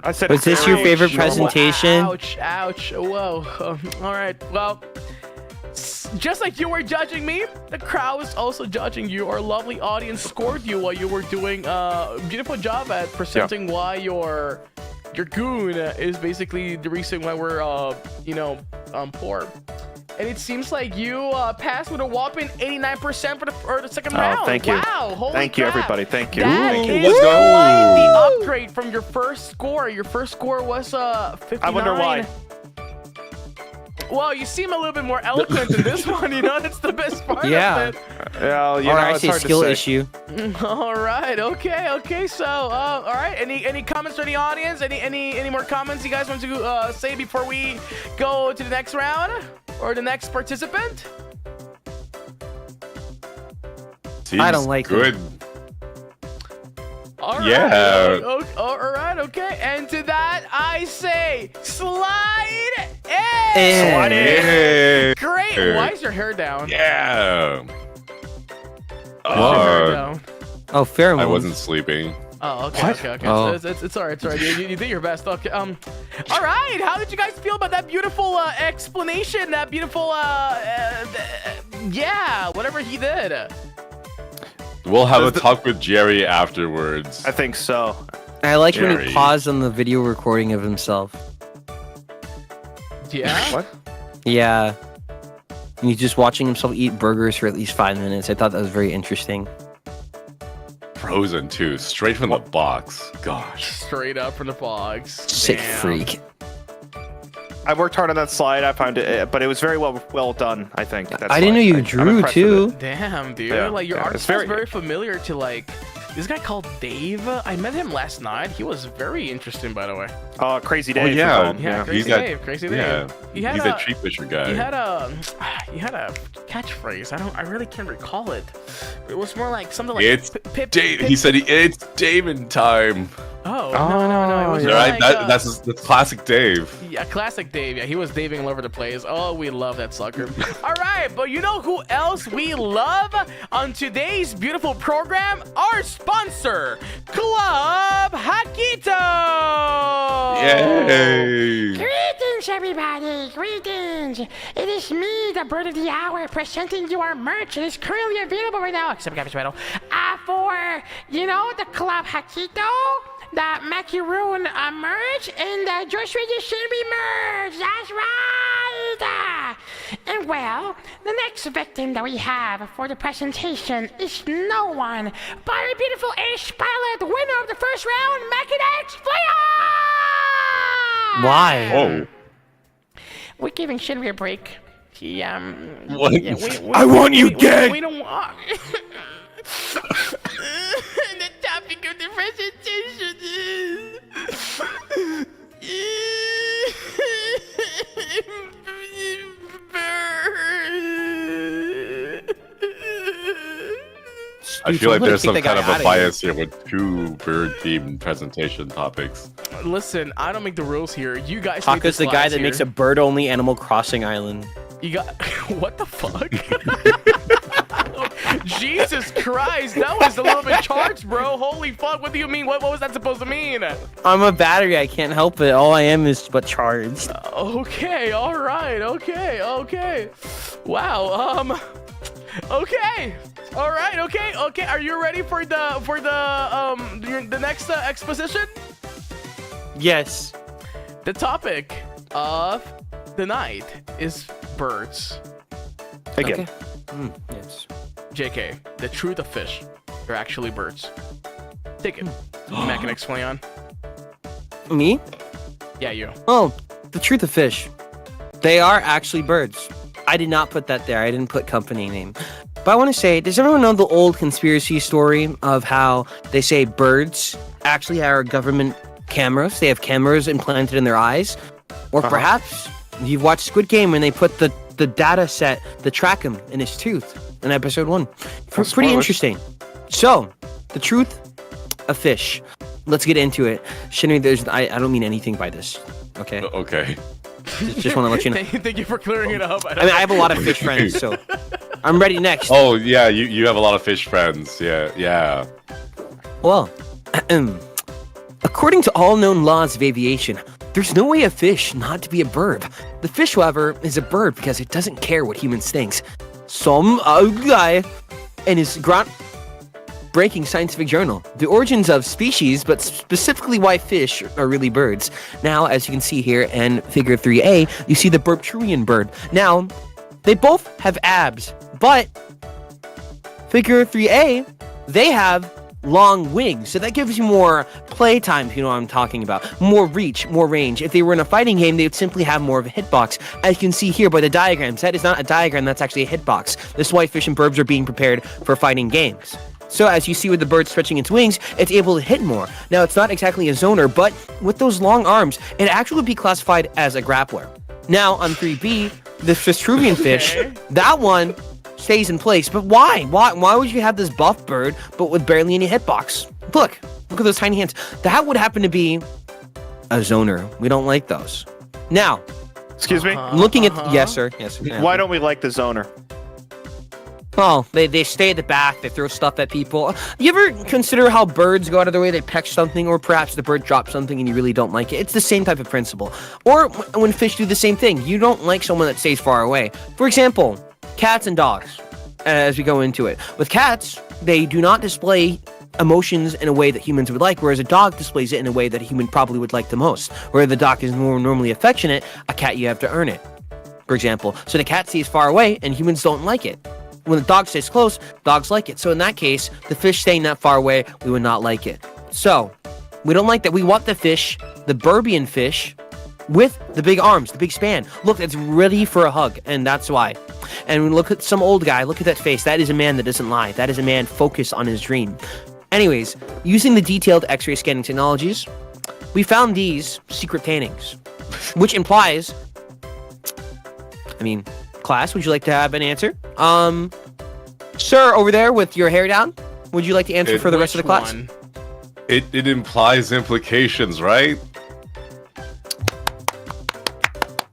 I said. Was this your very favorite normal. presentation? Ouch. Whoa. All right. Well, just like you were judging me, the crowd was also judging you. Our lovely audience scored you while you were doing a beautiful job at presenting why your goon is basically the reason why we're poor. And it seems like you passed with a whopping 89% for the second round. thank you. Wow, holy Thank you, crap. everybody. Thank you. That Thank you. is Let's go. quite the upgrade from your first score. Your first score was 59. I wonder why. Well, you seem a little bit more eloquent than this one. That's the best part Yeah. of it. Well, you Or know, I it's say hard skill to say. issue. All right. Okay. So, all right. Any comments from the audience? Any more comments you guys want to say before we go to the next round or the next participant? I don't like good. All right. Yeah. All right. Okay. And to that, I say slide in. And- Yeah. Great. Why is your hair down? Yeah. Why is your hair Uh, down? Oh, pheromones. I wasn't sleeping. Oh, okay. Oh. So it's all right. It's all right. You did your best. Okay. All right. How did you guys feel about that beautiful explanation? That beautiful, yeah, whatever he did. We'll have a talk with Jerry afterwards. I think so. I like when Jerry. he paused on the video recording of himself. Yeah. What? Yeah. And he's just watching himself eat burgers for at least 5 minutes. I thought that was very interesting. Frozen too, straight from the box. Gosh. Straight up from the box. Sick Damn. freak. I worked hard on that slide. I found it, but it was very well done. I think. that I didn't know slide. you I'm drew impressed too. with it. Damn, dude. Yeah, Like your yeah, art it's style is very- very familiar to like this guy called Dave. I met him last night. He was very interesting, by the way. Crazy Oh Dave. yeah, you call him. Yeah, Crazy he's that. Dave. Crazy Dave. Yeah, He had he's a- that tree fisher guy. He had a catchphrase. I really can't recall it. It was more like something like It's Pip. Dave. He said it's Damon time. Oh, no. It was All more right, like, that's classic Dave. yeah, classic Dave. Yeah, he was daving all over the place. Oh, we love that sucker. All right, but you know who else we love on today's beautiful program? Our sponsor, Club Hakito. Yay! Greetings, everybody. Greetings. It is me, the bird of the hour, presenting you our merch. It is currently available right now, except Gavin's Metal, for, the Club Hakito, the Macaroon merch, and the Just Read the Shinry merch. That's right. And well, the next victim that we have for the presentation is no one but our beautiful Ace Pilot, winner of the first round, Mechanics Flayon! Why? Oh, We're giving Shinry a break. He, what? yeah, I want you dead. We don't want. The topic of the presentation is birds. I Dude, feel like somebody there's kick some that guy kind of outta a here. bias here with 2 bird-themed presentation topics. Listen, I don't make the rules here. You guys make Hakka's the guy slides that here. makes a bird-only Animal Crossing island. You got what the fuck? Jesus Christ, that was a little bit charged, bro. Holy fuck, what do you mean? What was that supposed to mean? I'm a battery. I can't help it. All I am is but charged. Okay, all right, okay. Wow, okay. All right, okay. Are you ready for the next exposition? Yes. The topic of the night is birds. Again. Okay. Yes. JK, the truth of fish. They're actually birds. Take it. Mechanics Flayon. Me? Yeah, you. Oh, the truth of fish. They are actually birds. I did not put that there. I didn't put company name. But I want to say, does everyone know the old conspiracy story of how they say birds actually are government cameras? They have cameras implanted in their eyes? Or perhaps you've watched Squid Game when they put the data set to track him in his tooth in episode 1. Pretty spoilers. interesting. So, the truth of fish. Let's get into it. Shinry, I don't mean anything by this. Okay? Okay. Just want to let you know. Thank you for clearing it up. I mean, I have a lot of fish friends, so I'm ready next. Oh, yeah, you have a lot of fish friends. Yeah. Well, according to all known laws of aviation, there's no way a fish not to be a bird. The fish, however, is a bird because it doesn't care what humans think. Some guy in his groundbreaking scientific journal, The Origins of Species, but specifically why fish are really birds. Now, as you can see here in figure 3A, you see the Burpturian bird. Now, they both have abs, but figure 3A, they have long wings, so that gives you more playtime, if you know what I'm talking about. More reach, more range. If they were in a fighting game, they would simply have more of a hitbox. As you can see here by the diagrams, that is not a diagram, that's actually a hitbox. This is why fish and birds are being prepared for fighting games. So as you see with the bird stretching its wings, it's able to hit more. Now, it's not exactly a zoner, but with those long arms, it actually would be classified as a grappler. Now, on 3B, the Fistruvian fish, that one stays in place. But why? Why would you have this buff bird, but with barely any hitbox? Look at those tiny hands. That would happen to be a zoner. We don't like those. Now, Excuse me? looking at... Yes, sir. Yes, sir. Why don't we like the zoner? Well, they stay at the back, they throw stuff at people. You ever consider how birds go out of their way, they peck something, or perhaps the bird drops something and you really don't like it? It's the same type of principle. Or when fish do the same thing, you don't like someone that stays far away. For example, cats and dogs, as we go into it. With cats, they do not display emotions in a way that humans would like, whereas a dog displays it in a way that a human probably would like the most. Where the dog is more normally affectionate, a cat you have to earn it, for example. So the cat stays far away and humans don't like it. When the dog stays close, dogs like it. So in that case, the fish staying that far away, we would not like it. So, we don't like that. We want the fish, the Burbian fish, with the big arms, the big span. Look, it's ready for a hug, and that's why. And we look at some old guy, look at that face. That is a man that doesn't lie. That is a man focused on his dream. Anyways, using the detailed X-ray scanning technologies, we found these secret paintings, which implies, class, would you like to have an answer? Sir, over there with your hair down, would you like to answer for the rest of the class? One? It implies implications, right?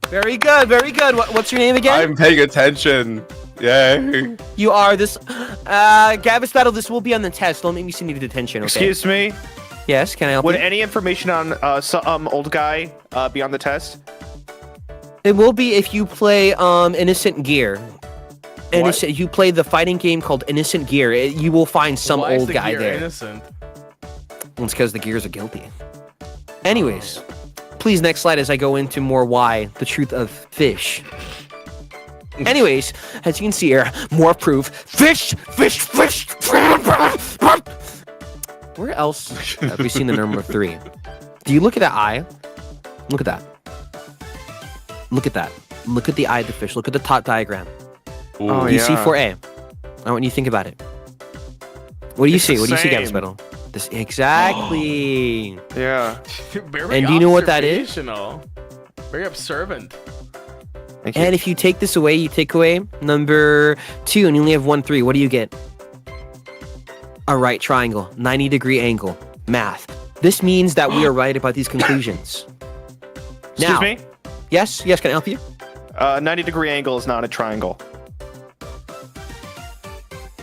Very good, very good. What's your name again? I'm paying attention. Yay. You are this. Gavis Battle, this will be on the test. Don't make me send you to detention, okay? Excuse me? Yes, can I help Would you? any information on some old guy be on the test? It will be if you play Innocent Gear. Innocent. You play the fighting game called Innocent Gear. You will find some Why is old the guy gear there. innocent? Well, it's because the gears are guilty. Anyways, please next slide as I go into more why the truth of fish. Anyways, as you can see here, more proof. Fish. Where else have we seen the number 3? Do you look at that eye? Look at that. Look at that. Look at the eye of the fish. Look at the top diagram. Ooh. Oh, Do you see yeah. 4A? I want you to think about it. What do you It's see? the What do you see, Gavis same. Battle? This exactly. Yeah. Very And do you know what that is? observational. Very observant. Thank you. And if you take this away, you take away number 2, and you only have 1 3. What do you get? a right triangle, 90-degree angle, math. This means that we are right about these conclusions. Excuse me? Yes, can I help you? 90-degree angle is not a triangle.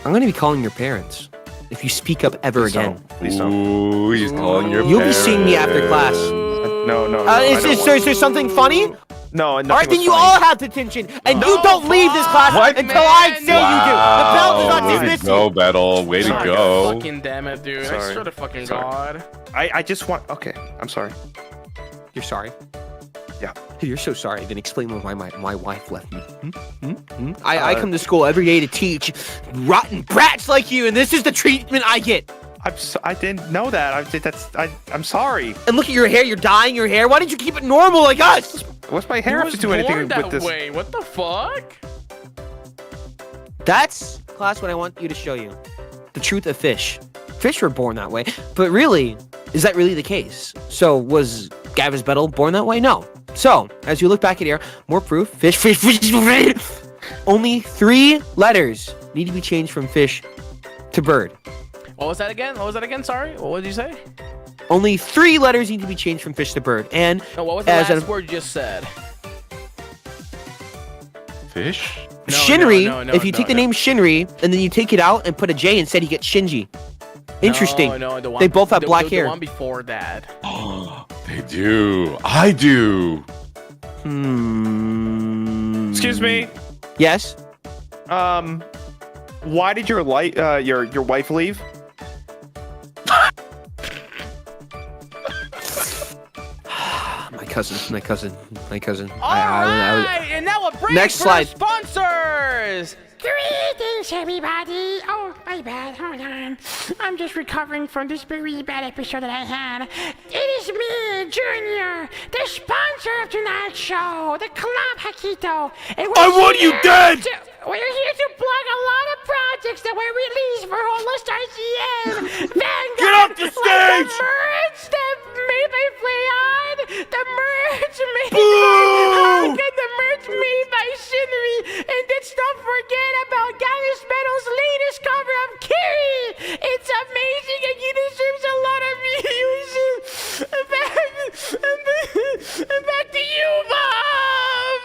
I'm going to be calling your parents if you speak up ever again. Please don't. Ooh, he's calling your You'll be parents. seeing me after class. No. Is there something funny? No, All right, then you all have detention, and you don't leave this class What? until I say you do. The bell does not Way dismiss to go, Battle. Way to Sorry. go. Fucking damn it, dude. I Sorry. swear to fucking Sorry. God. I just want. Okay, I'm sorry. You're sorry? Yeah. You're so sorry. Then explain why my wife left me. I come to school every day to teach rotten brats like you, and this is the treatment I get. I didn't know that. I'm sorry. And look at your hair. You're dyeing your hair. Why didn't you keep it normal like us? What's my hair He have was to do anything born that with this? way. What the fuck? That's, class, what I want you to show you. The truth of fish. Fish were born that way. But really, is that really the case? So was Gavin's Battle born that way? No. So, as you look back at here, more proof. Fish. Only 3 letters need to be changed from fish to bird. What was that again? Sorry. What did you say? Only 3 letters need to be changed from fish to bird. And No, what was the as last a- word you just said? Fish? No, Shinry, no, if you take the name Shinry and then you take it out and put a J instead, you get Shinji. Interesting. No, the one, They both have black the hair. one before that. They do. I do. Excuse me. Yes? Why did your wife leave? My cousin. Alright, and now a break Next for slide. the sponsors! Greetings, everybody. Oh, my bad. Hold on. I'm just recovering from this very bad episode that I had. It is me, Junior, the sponsor of tonight's show, the Club Hakito. And I want you dead! We're here to plug a lot of projects that were released for HOLOSTARS-EN. Vanguard. Get off the Like stage! the merch that made by Flayon. The merch made Boo! by Hakka. The merch made by Shinry. And let's not forget about Gavin Metal's latest cover of Kiri. It's amazing and he deserves a lot of views. Back to you, Bob.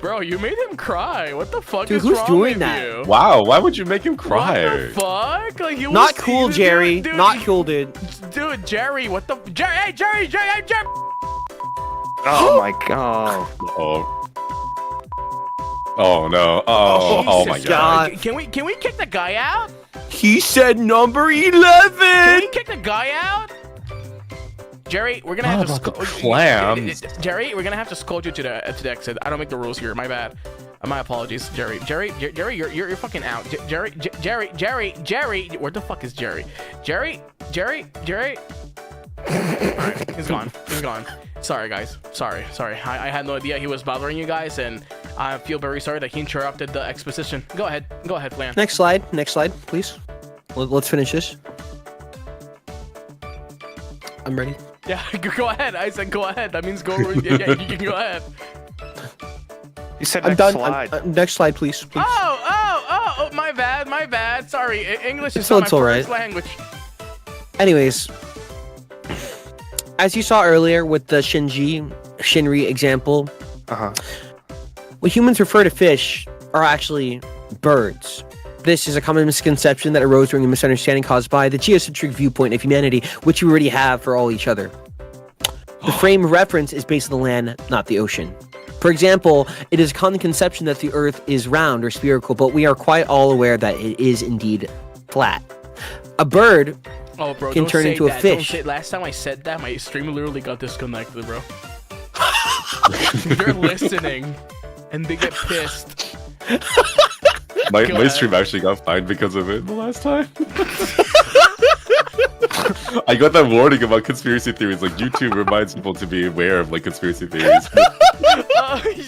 Bro, you made him cry. What the fuck Dude, is who's wrong doing with that? you? Wow, why would you make him What cry? the fuck? Like, he Not was, cool, dude, Jerry. dude, Not cool, dude. Dude, Jerry, what the? Jerry! Oh my god. Oh. Oh no. Oh my Jesus, god. Can we kick the guy out? He said number Can 11! we kick the guy out? Jerry, we're gonna How have to about the clams? Jerry, we're gonna have to scold you to the exit. I don't make the rules here. My bad. My apologies, Jerry. Jerry, you're fucking out. Jerry. Where the fuck is Jerry? Jerry. Alright, he's gone. Sorry, guys. Sorry. I had no idea he was bothering you guys, and I feel very sorry that he interrupted the exposition. Go ahead, Flan. Next slide, please. Let's finish this. I'm ready. Yeah, go ahead. I said go ahead. That means go. Yeah, you can go ahead. You said I'm next done. slide. Next slide, please. Oh, my bad. Sorry, English is It's not my alright. first language. Anyways, as you saw earlier with the Shinry example, what humans refer to fish are actually birds. This is a common misconception that arose during a misunderstanding caused by the geocentric viewpoint of humanity, which we already have for all each other. The frame of reference is based on the land, not the ocean. For example, it is a common conception that the Earth is round or spherical, but we are quite all aware that it is indeed flat. A bird Oh, bro, can don't turn say into a that. fish. Don't say, last time I said that, my stream literally got disconnected, bro. They're listening, and they get pissed. My stream actually got fined because of it the last time. I got that warning about conspiracy theories. Like, YouTube reminds people to be aware of like conspiracy theories.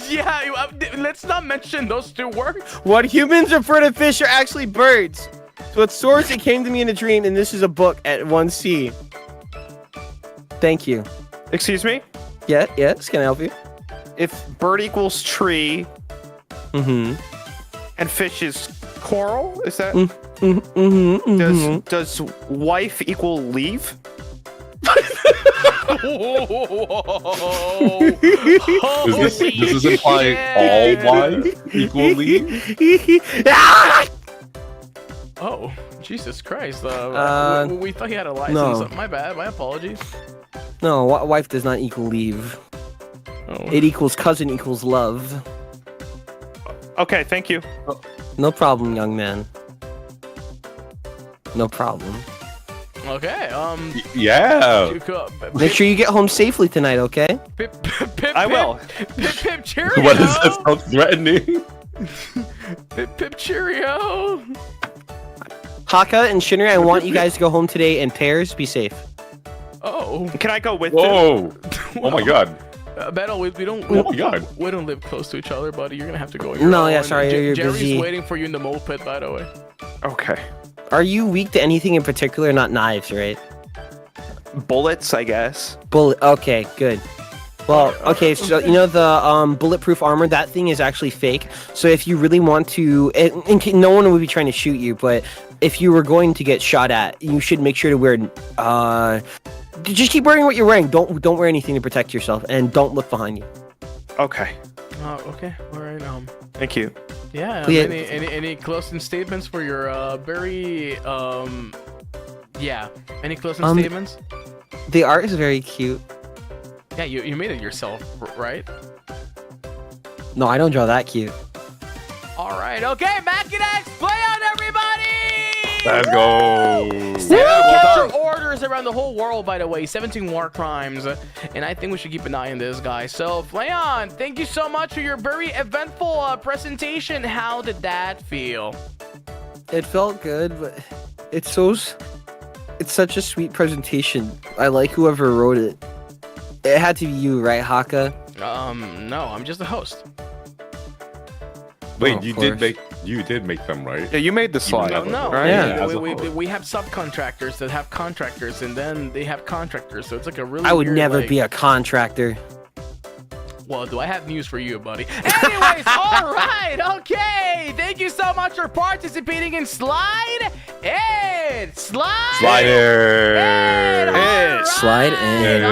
Yeah, let's not mention those 2 words. What humans refer to fish are actually birds. So at source, it came to me in a dream, and this is a book at 1C. Thank you. Excuse me? Yes, can I help you? If bird equals tree Mm-hmm. and fish is coral, is that? Does wife equal leave? Does this imply all wives equally? Oh, Jesus Christ. We thought he had a license. no. My bad. My apologies. No, wife does not equal leave. Oh. It equals cousin equals love. Okay, thank you. No problem, young man. No problem. Okay. Yeah. Make sure you get home safely tonight, okay? I will. Pip cheerio. What is that so threatening? Pip cheerio. Hakka and Shinry, I want you guys to go home today in pairs. Be safe. Oh. Can I go with you? Whoa. Oh my god. Beto, we don't. Oh my god. We don't live close to each other, buddy. You're gonna have to go. On your No, yeah, own. sorry, you're Jerry's busy. waiting for you in the mole pit, by the way. Okay. Are you weak to anything in particular? Not knives, right? Bullets, I guess. Bullet. Okay, good. Well, okay, so you know the bulletproof armor, that thing is actually fake. So if you really want to, no one would be trying to shoot you, but if you were going to get shot at, you should make sure to wear. Just keep wearing what you're wearing. Don't wear anything to protect yourself, and don't look behind you. Okay. Okay. All right. Thank you. Yeah. Yeah. Any closing statements for your very yeah. Any closing statements? The art is very cute. Yeah, you made it yourself, right? No, I don't draw that cute. All right. Okay. Makinex, play on everybody. Let's go. Capture orders around the whole world, by the way. 17 war crimes. And I think we should keep an eye on this guy. So, Flayon, thank you so much for your very eventful presentation. How did that feel? It felt good, but it's such a sweet presentation. I like whoever wrote it. It had to be you, right, Hakka? No, I'm just a host. Wait, Oh, you of did make them, right? Yeah, you made the slide. No. Right? Yeah. We have subcontractors that have contractors, and then they have contractors. So it's like a really I would weird, never like- be a contractor. Well, do I have news for you, buddy? Anyways, all right, okay. Thank you so much for participating in Slide In. Slide in. All right. Slide in.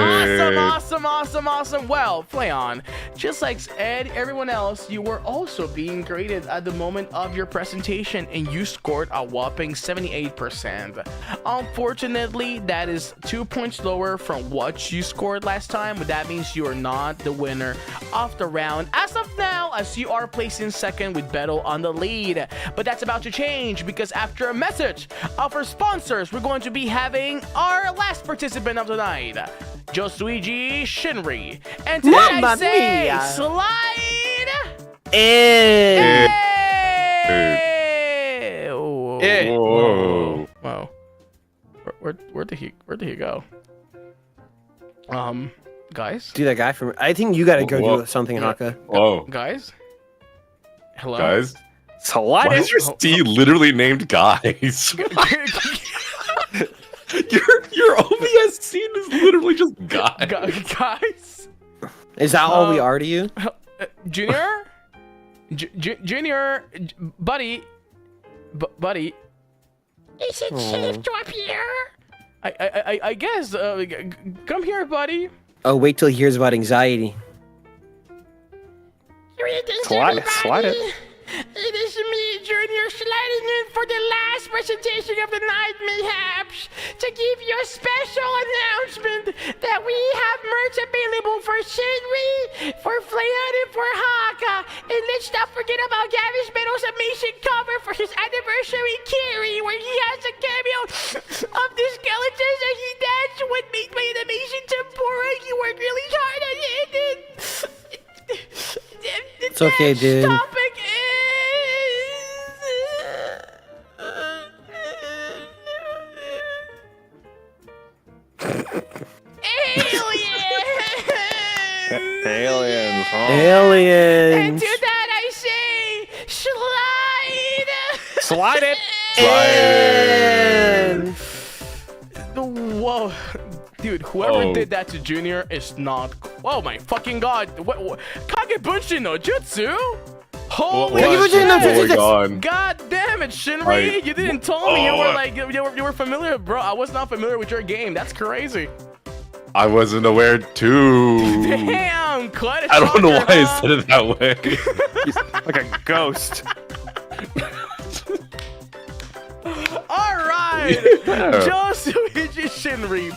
Awesome. Well, Flayon, just like Ed, everyone else, you were also being graded at the moment of your presentation, and you scored a whopping 78%. Unfortunately, that is 2 points lower from what you scored last time, but that means you are not the winner of the round as of now, as you are placing second with Beto on the lead. But that's about to change, because after a message of our sponsors, we're going to be having our last participant of the night, Josuigi Shinry. And today I Mamma say, mia. slide And in. Whoa. Wow. Where did he go? Guys? do that guy from. I think you gotta go Whoa. do something, Hakka. Whoa. Guys? Hello? Guys. Slide Why in. is your Steve literally named Guys? your OBS scene is literally just Guys. Guys? Is that all we are to you? Junior? Junior? Buddy? Buddy? Is it safe to appear? I guess. Come here, buddy. Oh, wait till he hears about anxiety. Greetings, Slide everybody. it. It is me, Junior, sliding in for the last presentation of the night, mayhaps, to give you a special announcement that we have merch available for Shinry, for Flayon, and for Hakka. And let's not forget about Gavin Meadows' amazing cover for his anniversary carry, where he has a cameo of the skeletons and he danced with me by an amazing tempura. He worked really hard on it. It's okay, dude. Topic is Aliens. Huh? And Aliens. to that I say, slide. Slide it. And Whoa. Dude, whoever Oh. did that to Junior is not. Oh my fucking god. What? Kage Bunshin no Jutsu? Holy What shit! is going on? God damn it, Shinry! I- You didn't tell me you were Oh. like you were familiar, bro. I was not familiar with your game. That's crazy. I wasn't aware too. Damn, quite a I don't know shocker, why I huh? said it that way. He's like a ghost. All right, Yeah. Josuichi Shinry,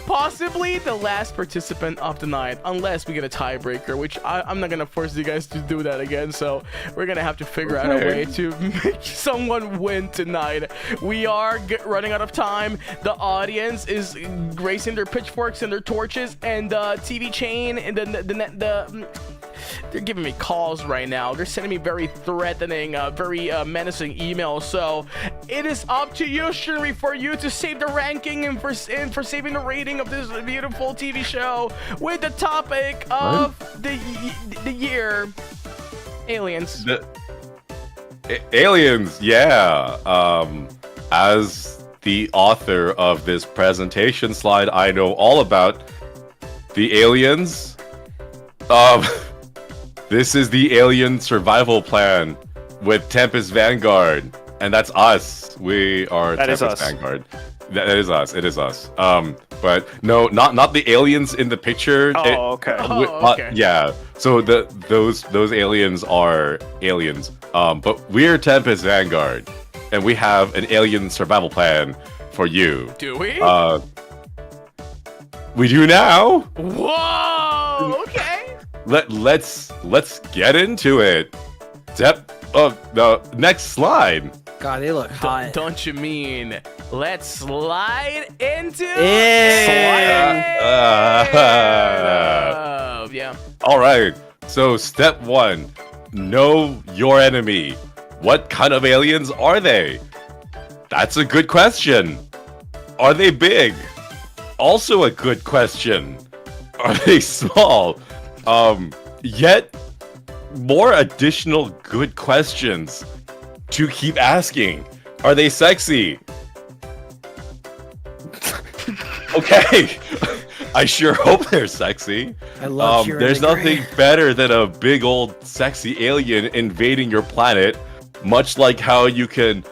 possibly the last participant of the night, unless we get a tiebreaker, which I'm not gonna force you guys to do that again. So we're gonna have to figure out a Okay. way to make someone win tonight. We are running out of time. The audience is raising their pitchforks and their torches, and the TV chain and the they're giving me calls right now. They're sending me very threatening, very menacing emails. So it is up to you, Shinry, for you to save the ranking and for saving the rating of this beautiful TV show with the topic of the year, aliens. Aliens, yeah. As the author of this presentation slide, I know all about the aliens. This is the alien survival plan with Tempest Vanguard, and that's us. We are That is Tempest us. Vanguard. That is us. It is us. But no, not the aliens in the picture. Oh, okay. Okay. Yeah. So those aliens are aliens. But we're Tempest Vanguard, and we have an alien survival plan for you. Do we? We do now. Whoa! Okay. Let's get into it. The next slide. God, they look hot. Don't you mean let's slide into yeah. All right. So step 1, know your enemy. What kind of aliens are they? That's a good question. Are they big? Also a good question. Are they small? Yet more additional good questions to keep asking. Are they sexy? Okay. I sure hope they're sexy. I love Shira There's the nothing Great. better than a big old sexy alien invading your planet, much like how you can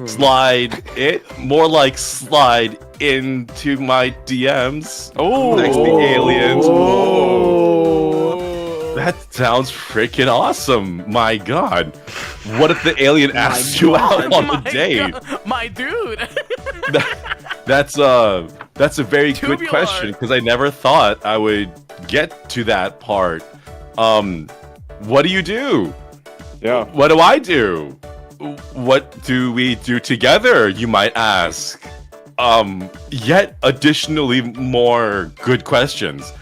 slide it, more like slide into my DMs. Oh, Sexy aliens. Oh. That sounds freaking awesome. My god. What if the alien asks you out on a date? My dude. That's a very Tubular. good question because I never thought I would get to that part. What do you do? Yeah. What do I do? What do we do together, you might ask? Yet additionally more good questions.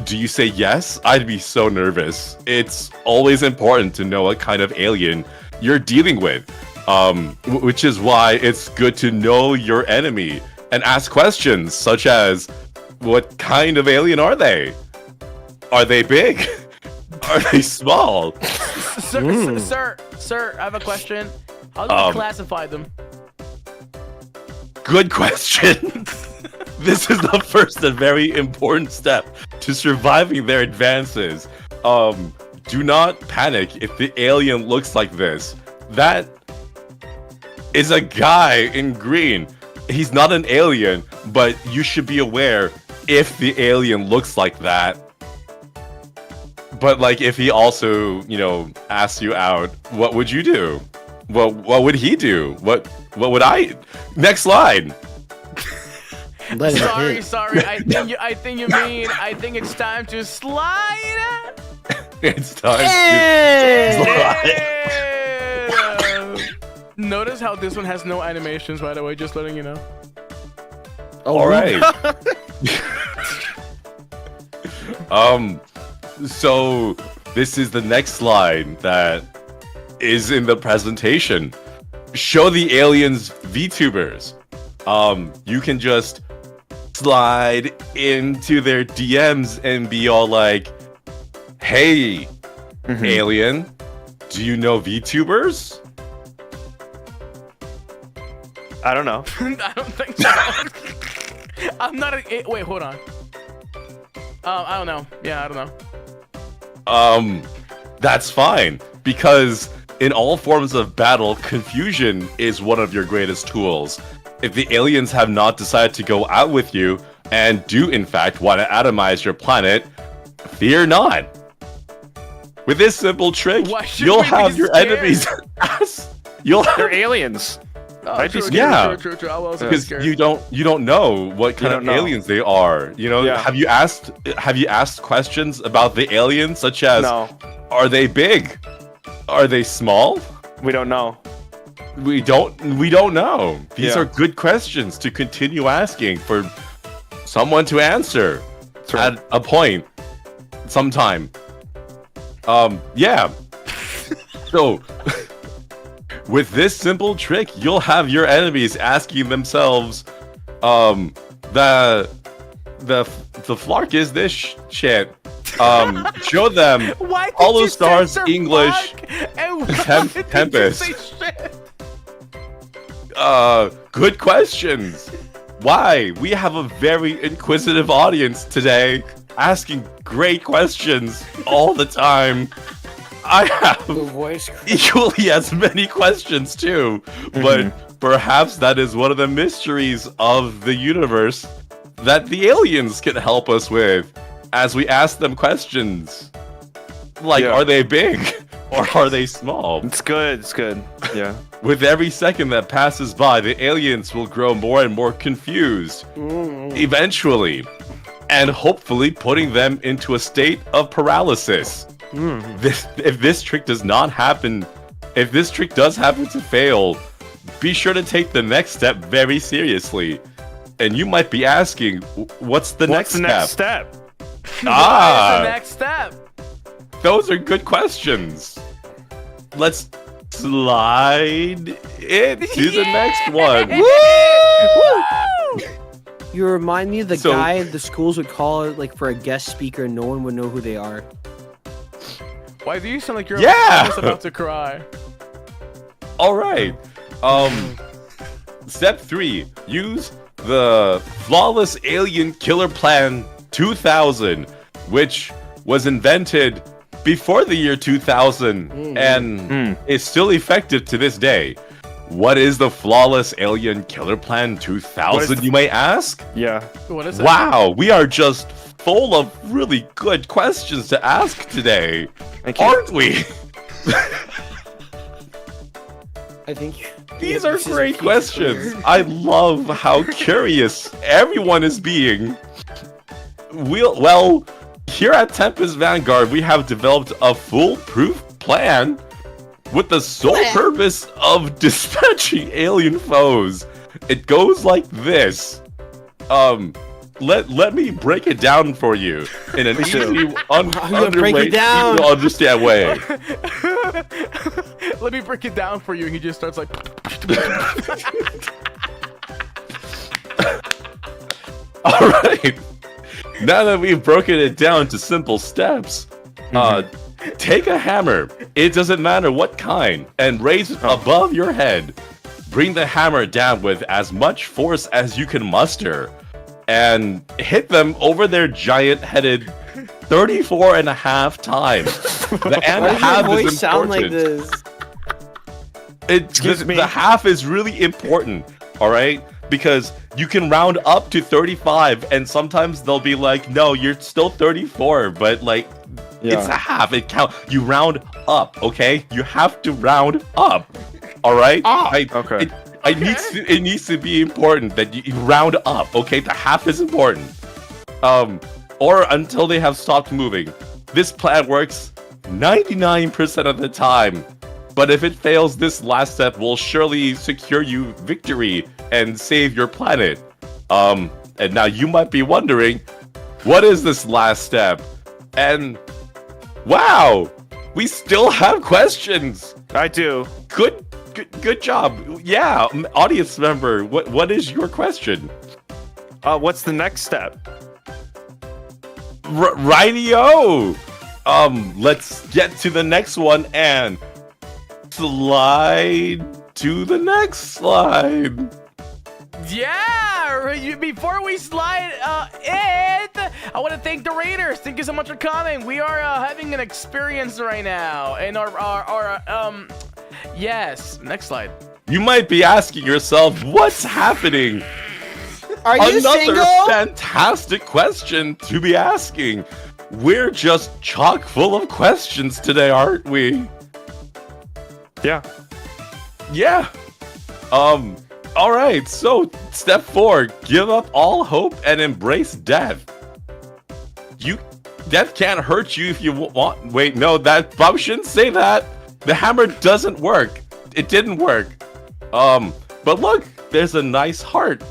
Do you say yes? I'd be so nervous. It's always important to know what kind of alien you're dealing with. Which is why it's good to know your enemy and ask questions such as, what kind of alien are they? Are they big? Are they small? Sir, I have a question. How do you classify them? Good question. This is the first and very important step to surviving their advances. Do not panic if the alien looks like this. That is a guy in green. He's not an alien, but you should be aware if the alien looks like that. But like if he also, asks you out, what would you do? What would he do? What would I? Next slide. Let it hit. Sorry. I think it's time to slide. It's time Hey! to slide. Notice how this one has no animations, by the way, just letting you know. All right. So this is the next slide that is in the presentation. Show the aliens VTubers. You can just slide into their DMs and be all like, "Hey, alien, do you know VTubers?" I don't know. I don't think so. I'm not a. Wait, hold on. I don't know. Yeah, I don't know. That's fine. because in all forms of battle, confusion is one of your greatest tools. If the aliens have not decided to go out with you and do in fact want to atomize your planet, fear not. With this simple trick, Why should you'll we be have your scared? enemies. You'll They're have, aliens. Oh, I'd be true, scared. Yeah. True. I was because scared. you don't know what kind don't of know. aliens they are. You know, Yeah. have you asked questions about the aliens, such as No, are they big? Are they small? we don't know. We don't know. These Yeah. are good questions to continue asking for someone to answer right. at a point sometime. Yeah. So with this simple trick, you'll have your enemies asking themselves, the flark is this shit. Show them Why did HOLOSTARS you censor English fuck? And why did Tempest. you say shit? Good questions. Why? We have a very inquisitive audience today, asking great questions all the time. I have voice. equally as many questions too, but perhaps that is one of the mysteries of the universe that the aliens can help us with as we ask them questions. Like, Yeah. are they big or are they small? It's good. It's good. Yeah. With every second that passes by, the aliens will grow more and more confused, eventually, and hopefully putting them into a state of paralysis. If this trick does not happen, if this trick does happen to fail, be sure to take the next step very seriously. And you might be asking, what's the What's the next step? step? What is the Ah, next step? those are good questions. Let's slide it to the next one. You remind me of the So- guy the schools would call it like for a guest speaker and no one would know who they are. Why do you sound like you're Yeah! almost about to cry? All right. Step 3. Use the Flawless Alien Killer Plan 2000, which was invented before the year 2000 and is still effective to this day. What is the Flawless Alien Killer Plan 2000, you may ask? Yeah. What is it? Wow, we are just full of really good questions to ask today, Thank you. aren't we? I think These are great questions. I love how curious everyone is being. Well, here at Tempest Vanguard, we have developed a foolproof plan with the sole purpose of dispatching alien foes. It goes like this. Let me break it down for you in an easy, gonna break it down? easy to understand way. Let me break it down for you. And he just starts like. All right. Now that we've broken it down to simple steps, take a hammer. It doesn't matter what kind, and raise it above your head. Bring the hammer down with as much force as you can muster, and hit them over their giant-headed 34 and a half times. The and Why does your half is voice sound like important. this? Excuse me? The half is really important, all right? Because you can round up to 35, and sometimes they'll be like, no, you're still 34, but like, it's a half. It count. You round up, okay? You have to round up, all right? Okay. It needs to be important that you round up, okay? The half is important. Or until they have stopped moving. This plan works 99% of the time. But if it fails, this last step will surely secure you victory and save your planet. And now you might be wondering, what is this last step? And wow, we still have questions. I do. Good job. Yeah, audience member, what is your question? What's the next step? Rightio. Let's get to the next one and slide to the next slide. Yeah, before we slide it, I want to thank the Raiders. Thank you so much for coming. We are having an experience right now. And yes. Next slide. You might be asking yourself, what's happening? Are you Another single? fantastic question to be asking. We're just chock full of questions today, aren't we? Yeah. Yeah. All right. So, step 4: give up all hope and embrace death. Death can't hurt you if you want. Wait, no, that Bob shouldn't say that. The hammer doesn't work. It didn't work. But look, there's a nice heart,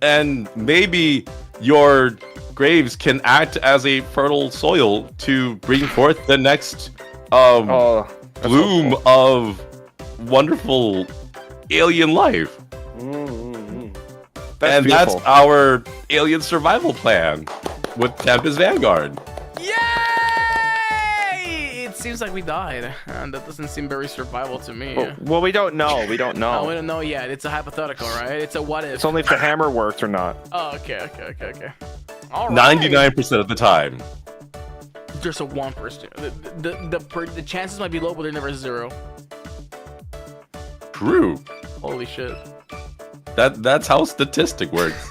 and maybe your graves can act as a fertile soil to bring forth the next bloom so cool. of wonderful alien life. That's That's beautiful. our alien survival plan with Tempest Vanguard. Yay! It seems like we died. And that doesn't seem very survival to me. Well, we don't know. We don't know. Oh, we don't know yet. It's a hypothetical, right? It's a what if. It's only if the hammer worked or not. Oh, okay. All right. 99% of the time. There's a 1%. The chances might be low, but they're never 0. True. Holy shit. That's how statistic works.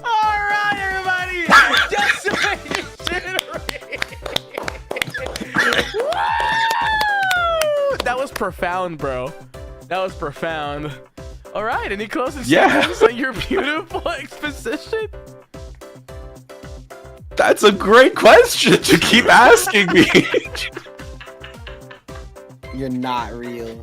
All right, everybody. Just that was profound, bro. That was profound. All right, any closing statements on your beautiful exposition? That's a great question to keep asking me. You're not real.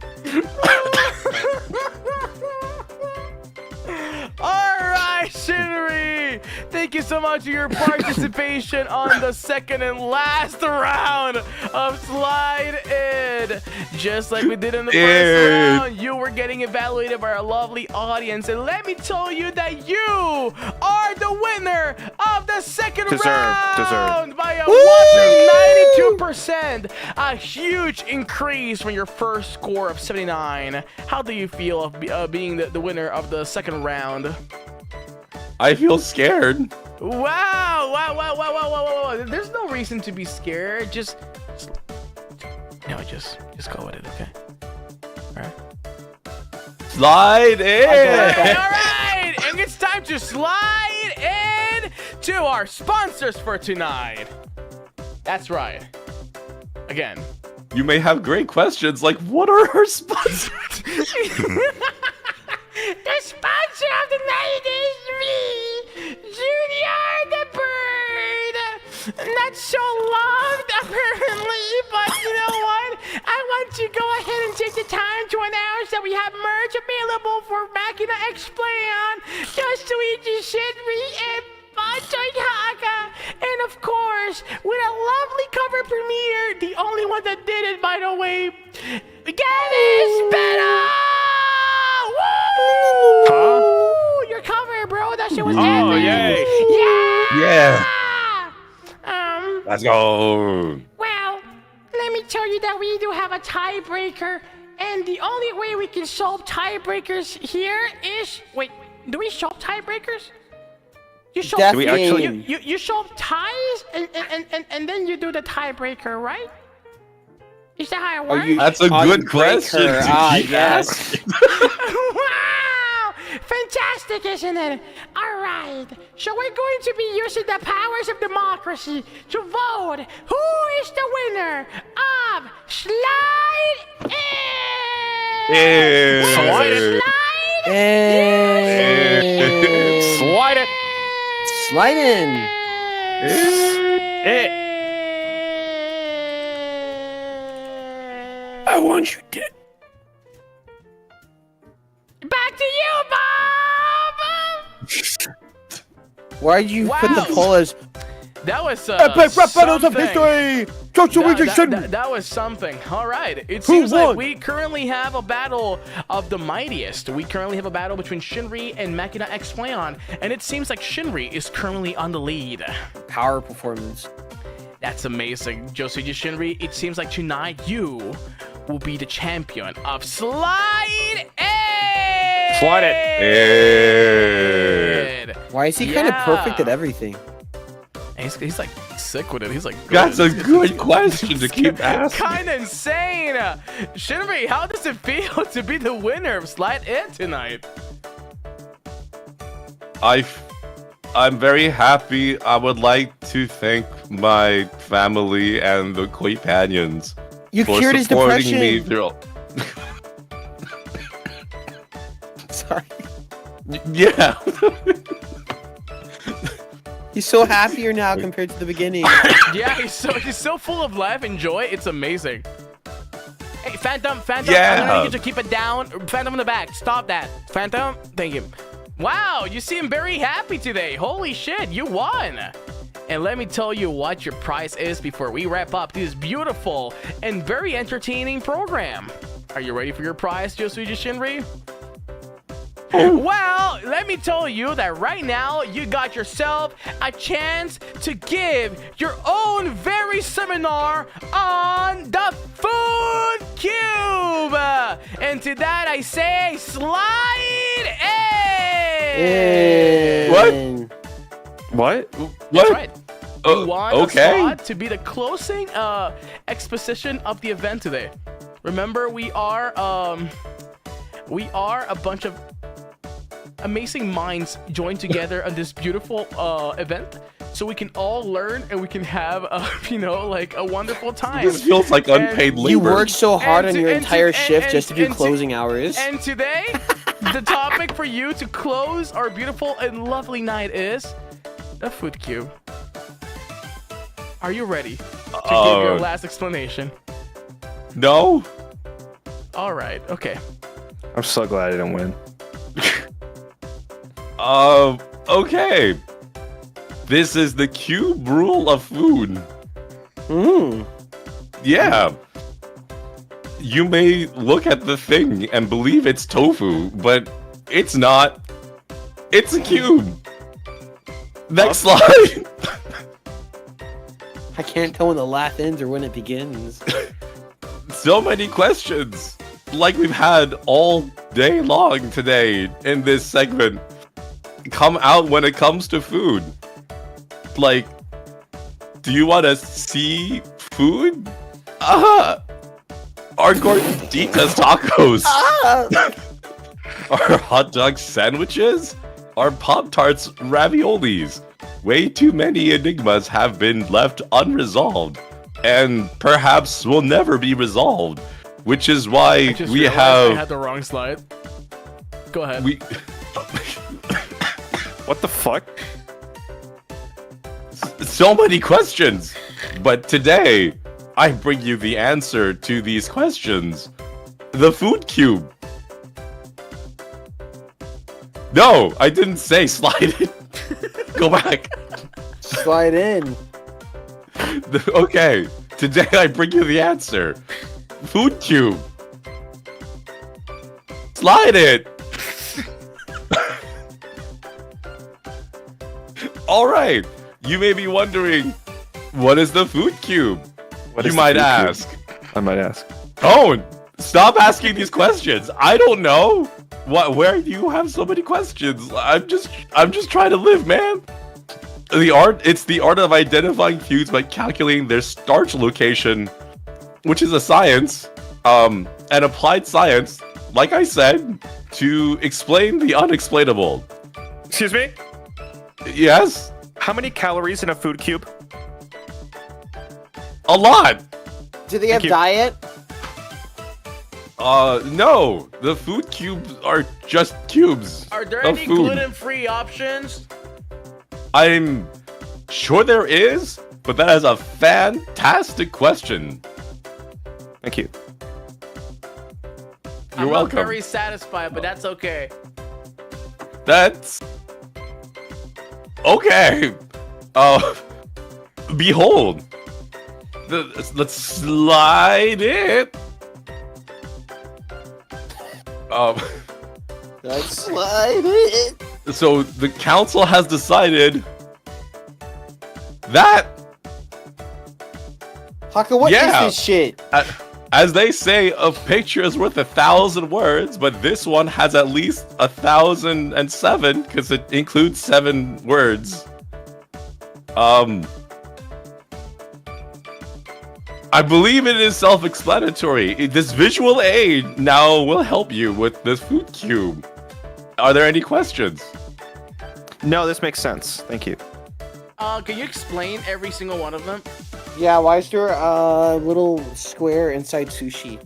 All right, Shinry. Thank you so much for your participation on the second and last round of Slide In. Just like we did in the first round, you were getting evaluated by our lovely audience. And let me tell you that you are the winner of the second round by a whopping 92%. A huge increase from your first score of 79. How do you feel of being the winner of the second round? I feel scared. Wow. There's no reason to be scared. Just go with it, okay? All right. Slide in. All right, and it's time to slide in to our sponsors for tonight. That's right. Again. You may have great questions like, what are our sponsors? The sponsor of the night is me, Junior the Bird. Not so loved, apparently, but you know what? I want to go ahead and take the time to announce that we have merch available for Machina Explain, Just Luigi Shinry, and Banzoin Hakka. And of course, with a lovely cover premiere, the only one that did it, by the way, Gavin Spinner! Woo! Huh? Your cover, bro. That shit was Oh, epic. yay. Yeah. Yeah. Let's go. Well, let me tell you that we do have a tiebreaker, and the only way we can solve tiebreakers here is do we solve tiebreakers? You solve Do we actually- you solve ties and then you do the tiebreaker, right? Is that how it works? That's a good question to keep asking. Wow! Fantastic, isn't it? All right. So we're going to be using the powers of democracy to vote who is the winner of Slide In. Slide it. Slide it. Slide in. I want you dead. Back to you, Bob! Why'd you put the Wow. poll as That was Epic Rap Battles of something. History? Joshua That was something. All right. It seems like we currently have a battle of the mightiest. We currently have a battle between Shinry and Machina X Flayon, and it seems like Shinry is currently on the lead. power performance? That's amazing, Josuji Shinry. It seems like tonight you will be the champion of Slide In. Slide it. Hey. good. Why is he kind of perfect at everything? He's like sick with it. He's like, That's a good question to keep asking. Kind of insane. Shinry, how does it feel to be the winner of Slide-In tonight? I'm very happy. I would like to thank my family and the companions You for cured his supporting depression. me through. Sorry. Yeah. He's so happier now compared to the beginning. Yeah, he's so full of life and joy. It's amazing. Hey, Phantom, Yeah. I'm gonna need you to keep it down. Phantom in the back, stop that. Phantom, thank you. Wow, you seem very happy today. Holy shit, you won. And let me tell you what your prize is before we wrap up this beautiful and very entertaining program. Are you ready for your prize, Josuji Shinry? Well, let me tell you that right now you got yourself a chance to give your own very seminar on the food cube. And to that I say, slide in. What? That's right. Oh, You want okay. a slot to be the closing exposition of the event today. Remember, we are a bunch of amazing minds joined together on this beautiful event, so we can all learn and we can have like a wonderful time. This feels like unpaid labor. You worked so hard And on to- your and to- entire and- shift and- just to do and to- closing hours. And today, the topic for you to close our beautiful and lovely night is the food cube. Are you ready to give your last explanation? No. All right. Okay. I'm so glad I didn't win. Okay. This is the cube rule of food. Yeah. You may look at the thing and believe it's tofu, but it's not. It's a cube. Next slide. I can't tell when the laugh ends or when it begins. So many questions, like we've had all day long today in this segment, come out when it comes to food. Like, do you want to see food? Are gorditas tacos? Are hot dog sandwiches? Are Pop-Tarts raviolis? Way too many enigmas have been left unresolved, and perhaps will never be resolved, which is why I just we realized have... I had the wrong slide. Go ahead. What the fuck? So many questions, but today I bring you the answer to these questions. The food cube. No, I didn't say slide it. Go back. Slide in. Okay, today I bring you the answer. Food cube. Slide it. Alright, you may be wondering, what is the food cube? What You is the might food cube? ask. I might ask. Oh, stop asking these questions. I don't know. Where do you have so many questions? I'm just trying to live, man. It's the art of identifying foods by calculating their starch location, which is a science, an applied science, like I said, to explain the unexplainable. Excuse me? Yes? How many calories in a food cube? A lot. Do they have you. diet? No. The food cubes are just cubes Are there of any food. gluten-free options? I'm sure there is, but that is a fantastic question. Thank you. You're I'm welcome. not very satisfied, but that's okay. That's okay. Behold. Let's slide it. Let's slide it. So the council has decided that Hakka, what is Yeah. this shit? at As they say, a picture is worth 1,000 words, but this one has at least 1,007 because it includes 7 words. I believe it is self-explanatory. This visual aid now will help you with this food cube. Are there any questions? No, this makes sense. Thank you. Can you explain every single one of them? Yeah, why is there a little square inside sushi?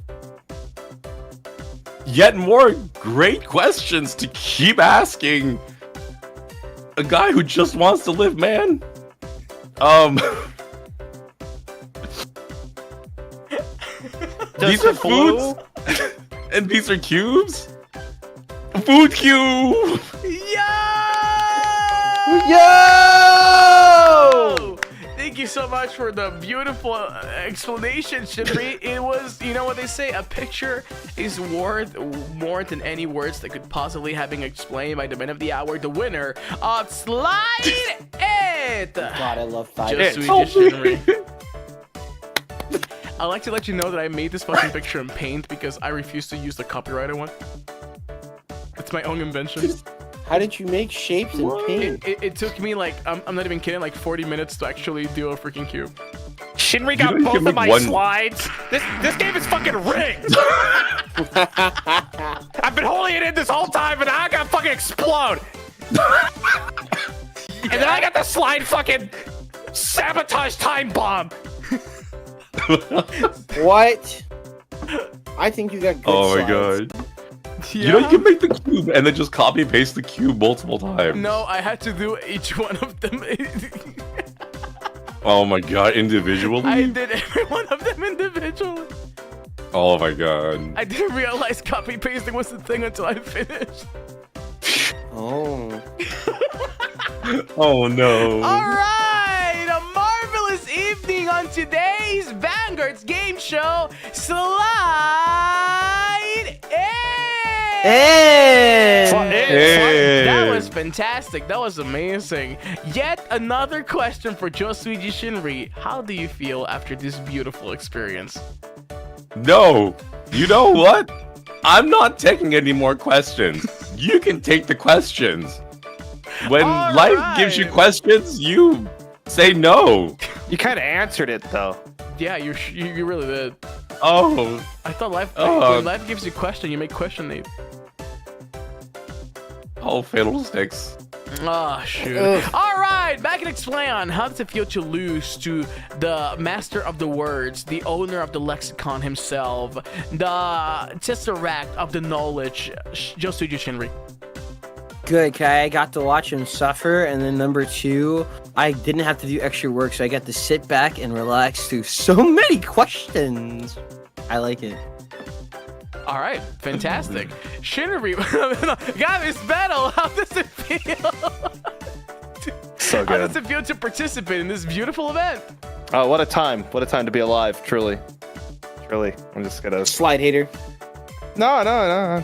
Yet more great questions to keep asking a guy who just wants to live, man. These are foods, and these are cubes. Food cube. Yo! Thank you so much for the beautiful explanation, Shinry. It was, you know what they say, a picture is worth more than any words that could possibly have been explained by the man of the hour, the winner of Slide It! God, I love Just Fire. sweet, just Shinry. I'd like to let you know that I made this fucking picture in paint because I refuse to use the copyrighted one. It's my own invention. How did you make shapes in paint? It took me like, I'm not even kidding, like 40 minutes to actually do a freaking cube. Shinry got didn't both give of me my one- slides. This game is fucking rigged. I've been holding it in this whole time, and I got fucking explode. And then I got the slide fucking sabotage time bomb. What? I think you got good Oh my slides. god. You know, you can make the cube and then just copy and paste the cube multiple times. No, I had to do each one of them. Oh my god, individually? I did every one of them individually. Oh my god. I didn't realize copy pasting was the thing until I finished. Oh. Oh no. All right, a marvelous evening on today's Vanguard's game show, Slide In. Hey. That was fantastic. That was amazing. Yet another question for Josuiji Shinry. How do you feel after this beautiful experience? No. You know what? I'm not taking any more questions. You can take the questions. When All life gives you right. questions, you say no. You kind of answered it though. Yeah, you really did. Oh. I thought life, Oh. when life gives you a question, you make question it. Oh, fiddlesticks. Oh, shoot. Ugh. All right, back in Flayon. How does it feel to lose to the master of the words, the owner of the lexicon himself, the tesseract of the knowledge, Josuiji Shinry? Good, okay? I got to watch him suffer, and then number 2, I didn't have to do extra work, so I got to sit back and relax through so many questions. I like it. All right, fantastic. Shinry, Gavin's battle, how does it feel? So How does good. it feel to participate in this beautiful event? Oh, what a time! What a time to be alive. Truly, truly. I'm just gonna. Slide hater. No.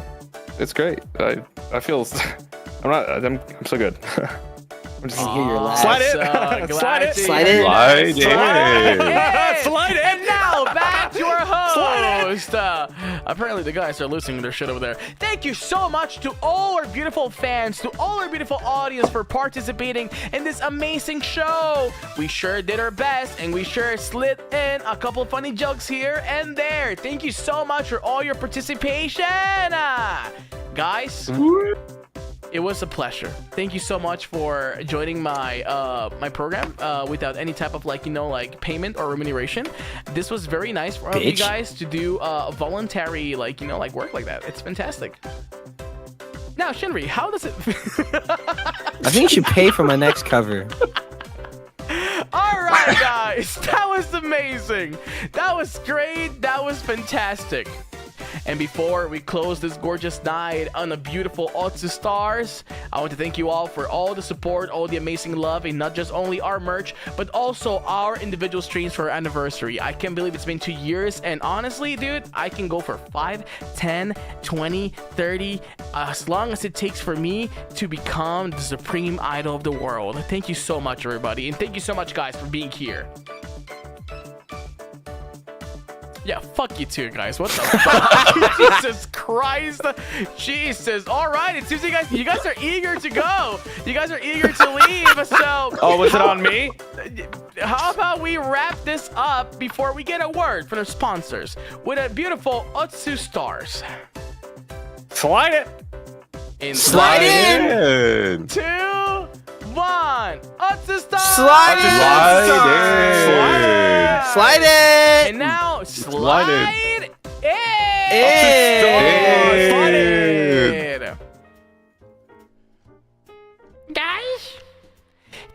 It's great. I feel. I'm so good. I'm just. I hear your laugh. Slide it. Glad Slide it. to Slide hear it. that. Slide it. it. Slide it. And now back to our Slide host. Apparently the guys are losing their shit over there. Thank you so much to all our beautiful fans, to all our beautiful audience for participating in this amazing show. We sure did our best, and we sure slid in a couple of funny jokes here and there. Thank you so much for all your participation. Guys, it was a pleasure. Thank you so much for joining my my program without any type of payment or remuneration. This was very nice for you Bitch. guys to do voluntary work like that. It's fantastic. Now, Shinry, how does it? I think you should pay for my next cover. All right, guys, that was amazing. That was great. That was fantastic. And before we close this gorgeous night on a beautiful Otsu Stars, I want to thank you all for all the support, all the amazing love, and not just only our merch, but also our individual streams for our anniversary. I can't believe it's been 2 years, and honestly, dude, I can go for 5, 10, 20, 30, as long as it takes for me to become the supreme idol of the world. Thank you so much, everybody, and thank you so much, guys, for being here. Yeah, fuck you too, guys. What the fuck? Jesus Christ. Jesus. All right, it seems you guys are eager to go. You guys are eager to leave. So. Oh, was it on me? How about we wrap this up before we get a word from our sponsors with a beautiful Otsu Stars. Slide it. Slide in. 2, 1. Otsu Stars. Slide in. Slide in. And now slide in. Slide in. Guys,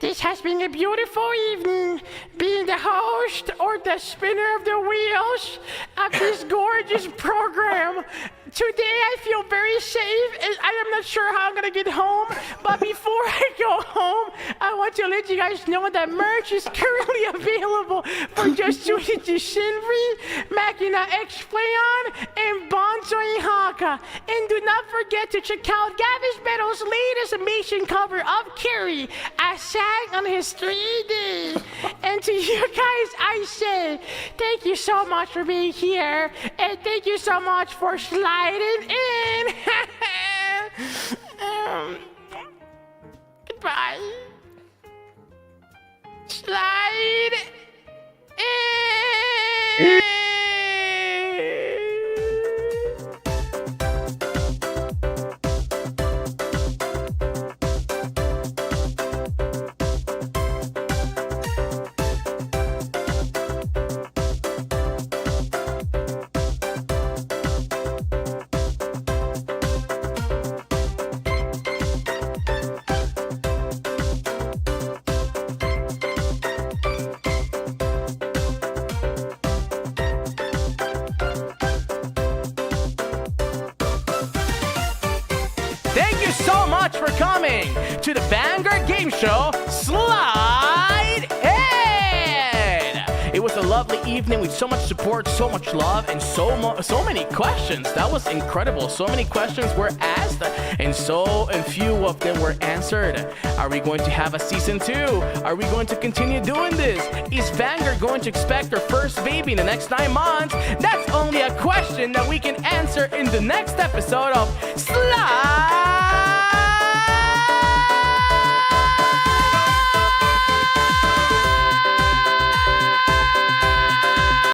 this has been a beautiful evening, being the host or the spinner of the wheels of this gorgeous program. Today I feel very safe, and I am not sure how I'm gonna get home, but before I go home, I want to let you guys know that merch is currently available for just switching to Shinry, Machina X Flayon, and Banzoin Hakka. And do not forget to check out Gavin Metal's latest amazing cover of Carrie, as sang on his 3D. And to you guys, I say, thank you so much for being here, and thank you so much for sliding in. Goodbye. Slide in. Thank you so much for coming to the Vanguard game show, Slide In! It was a lovely evening with so much support, so much love, and so many questions. That was incredible. So many questions were asked, and few of them were answered. Are we going to have a season 2? Are we going to continue doing this? Is Vanguard going to expect their first baby in the next 9 months? That's only a question that we can answer in the next episode of Slide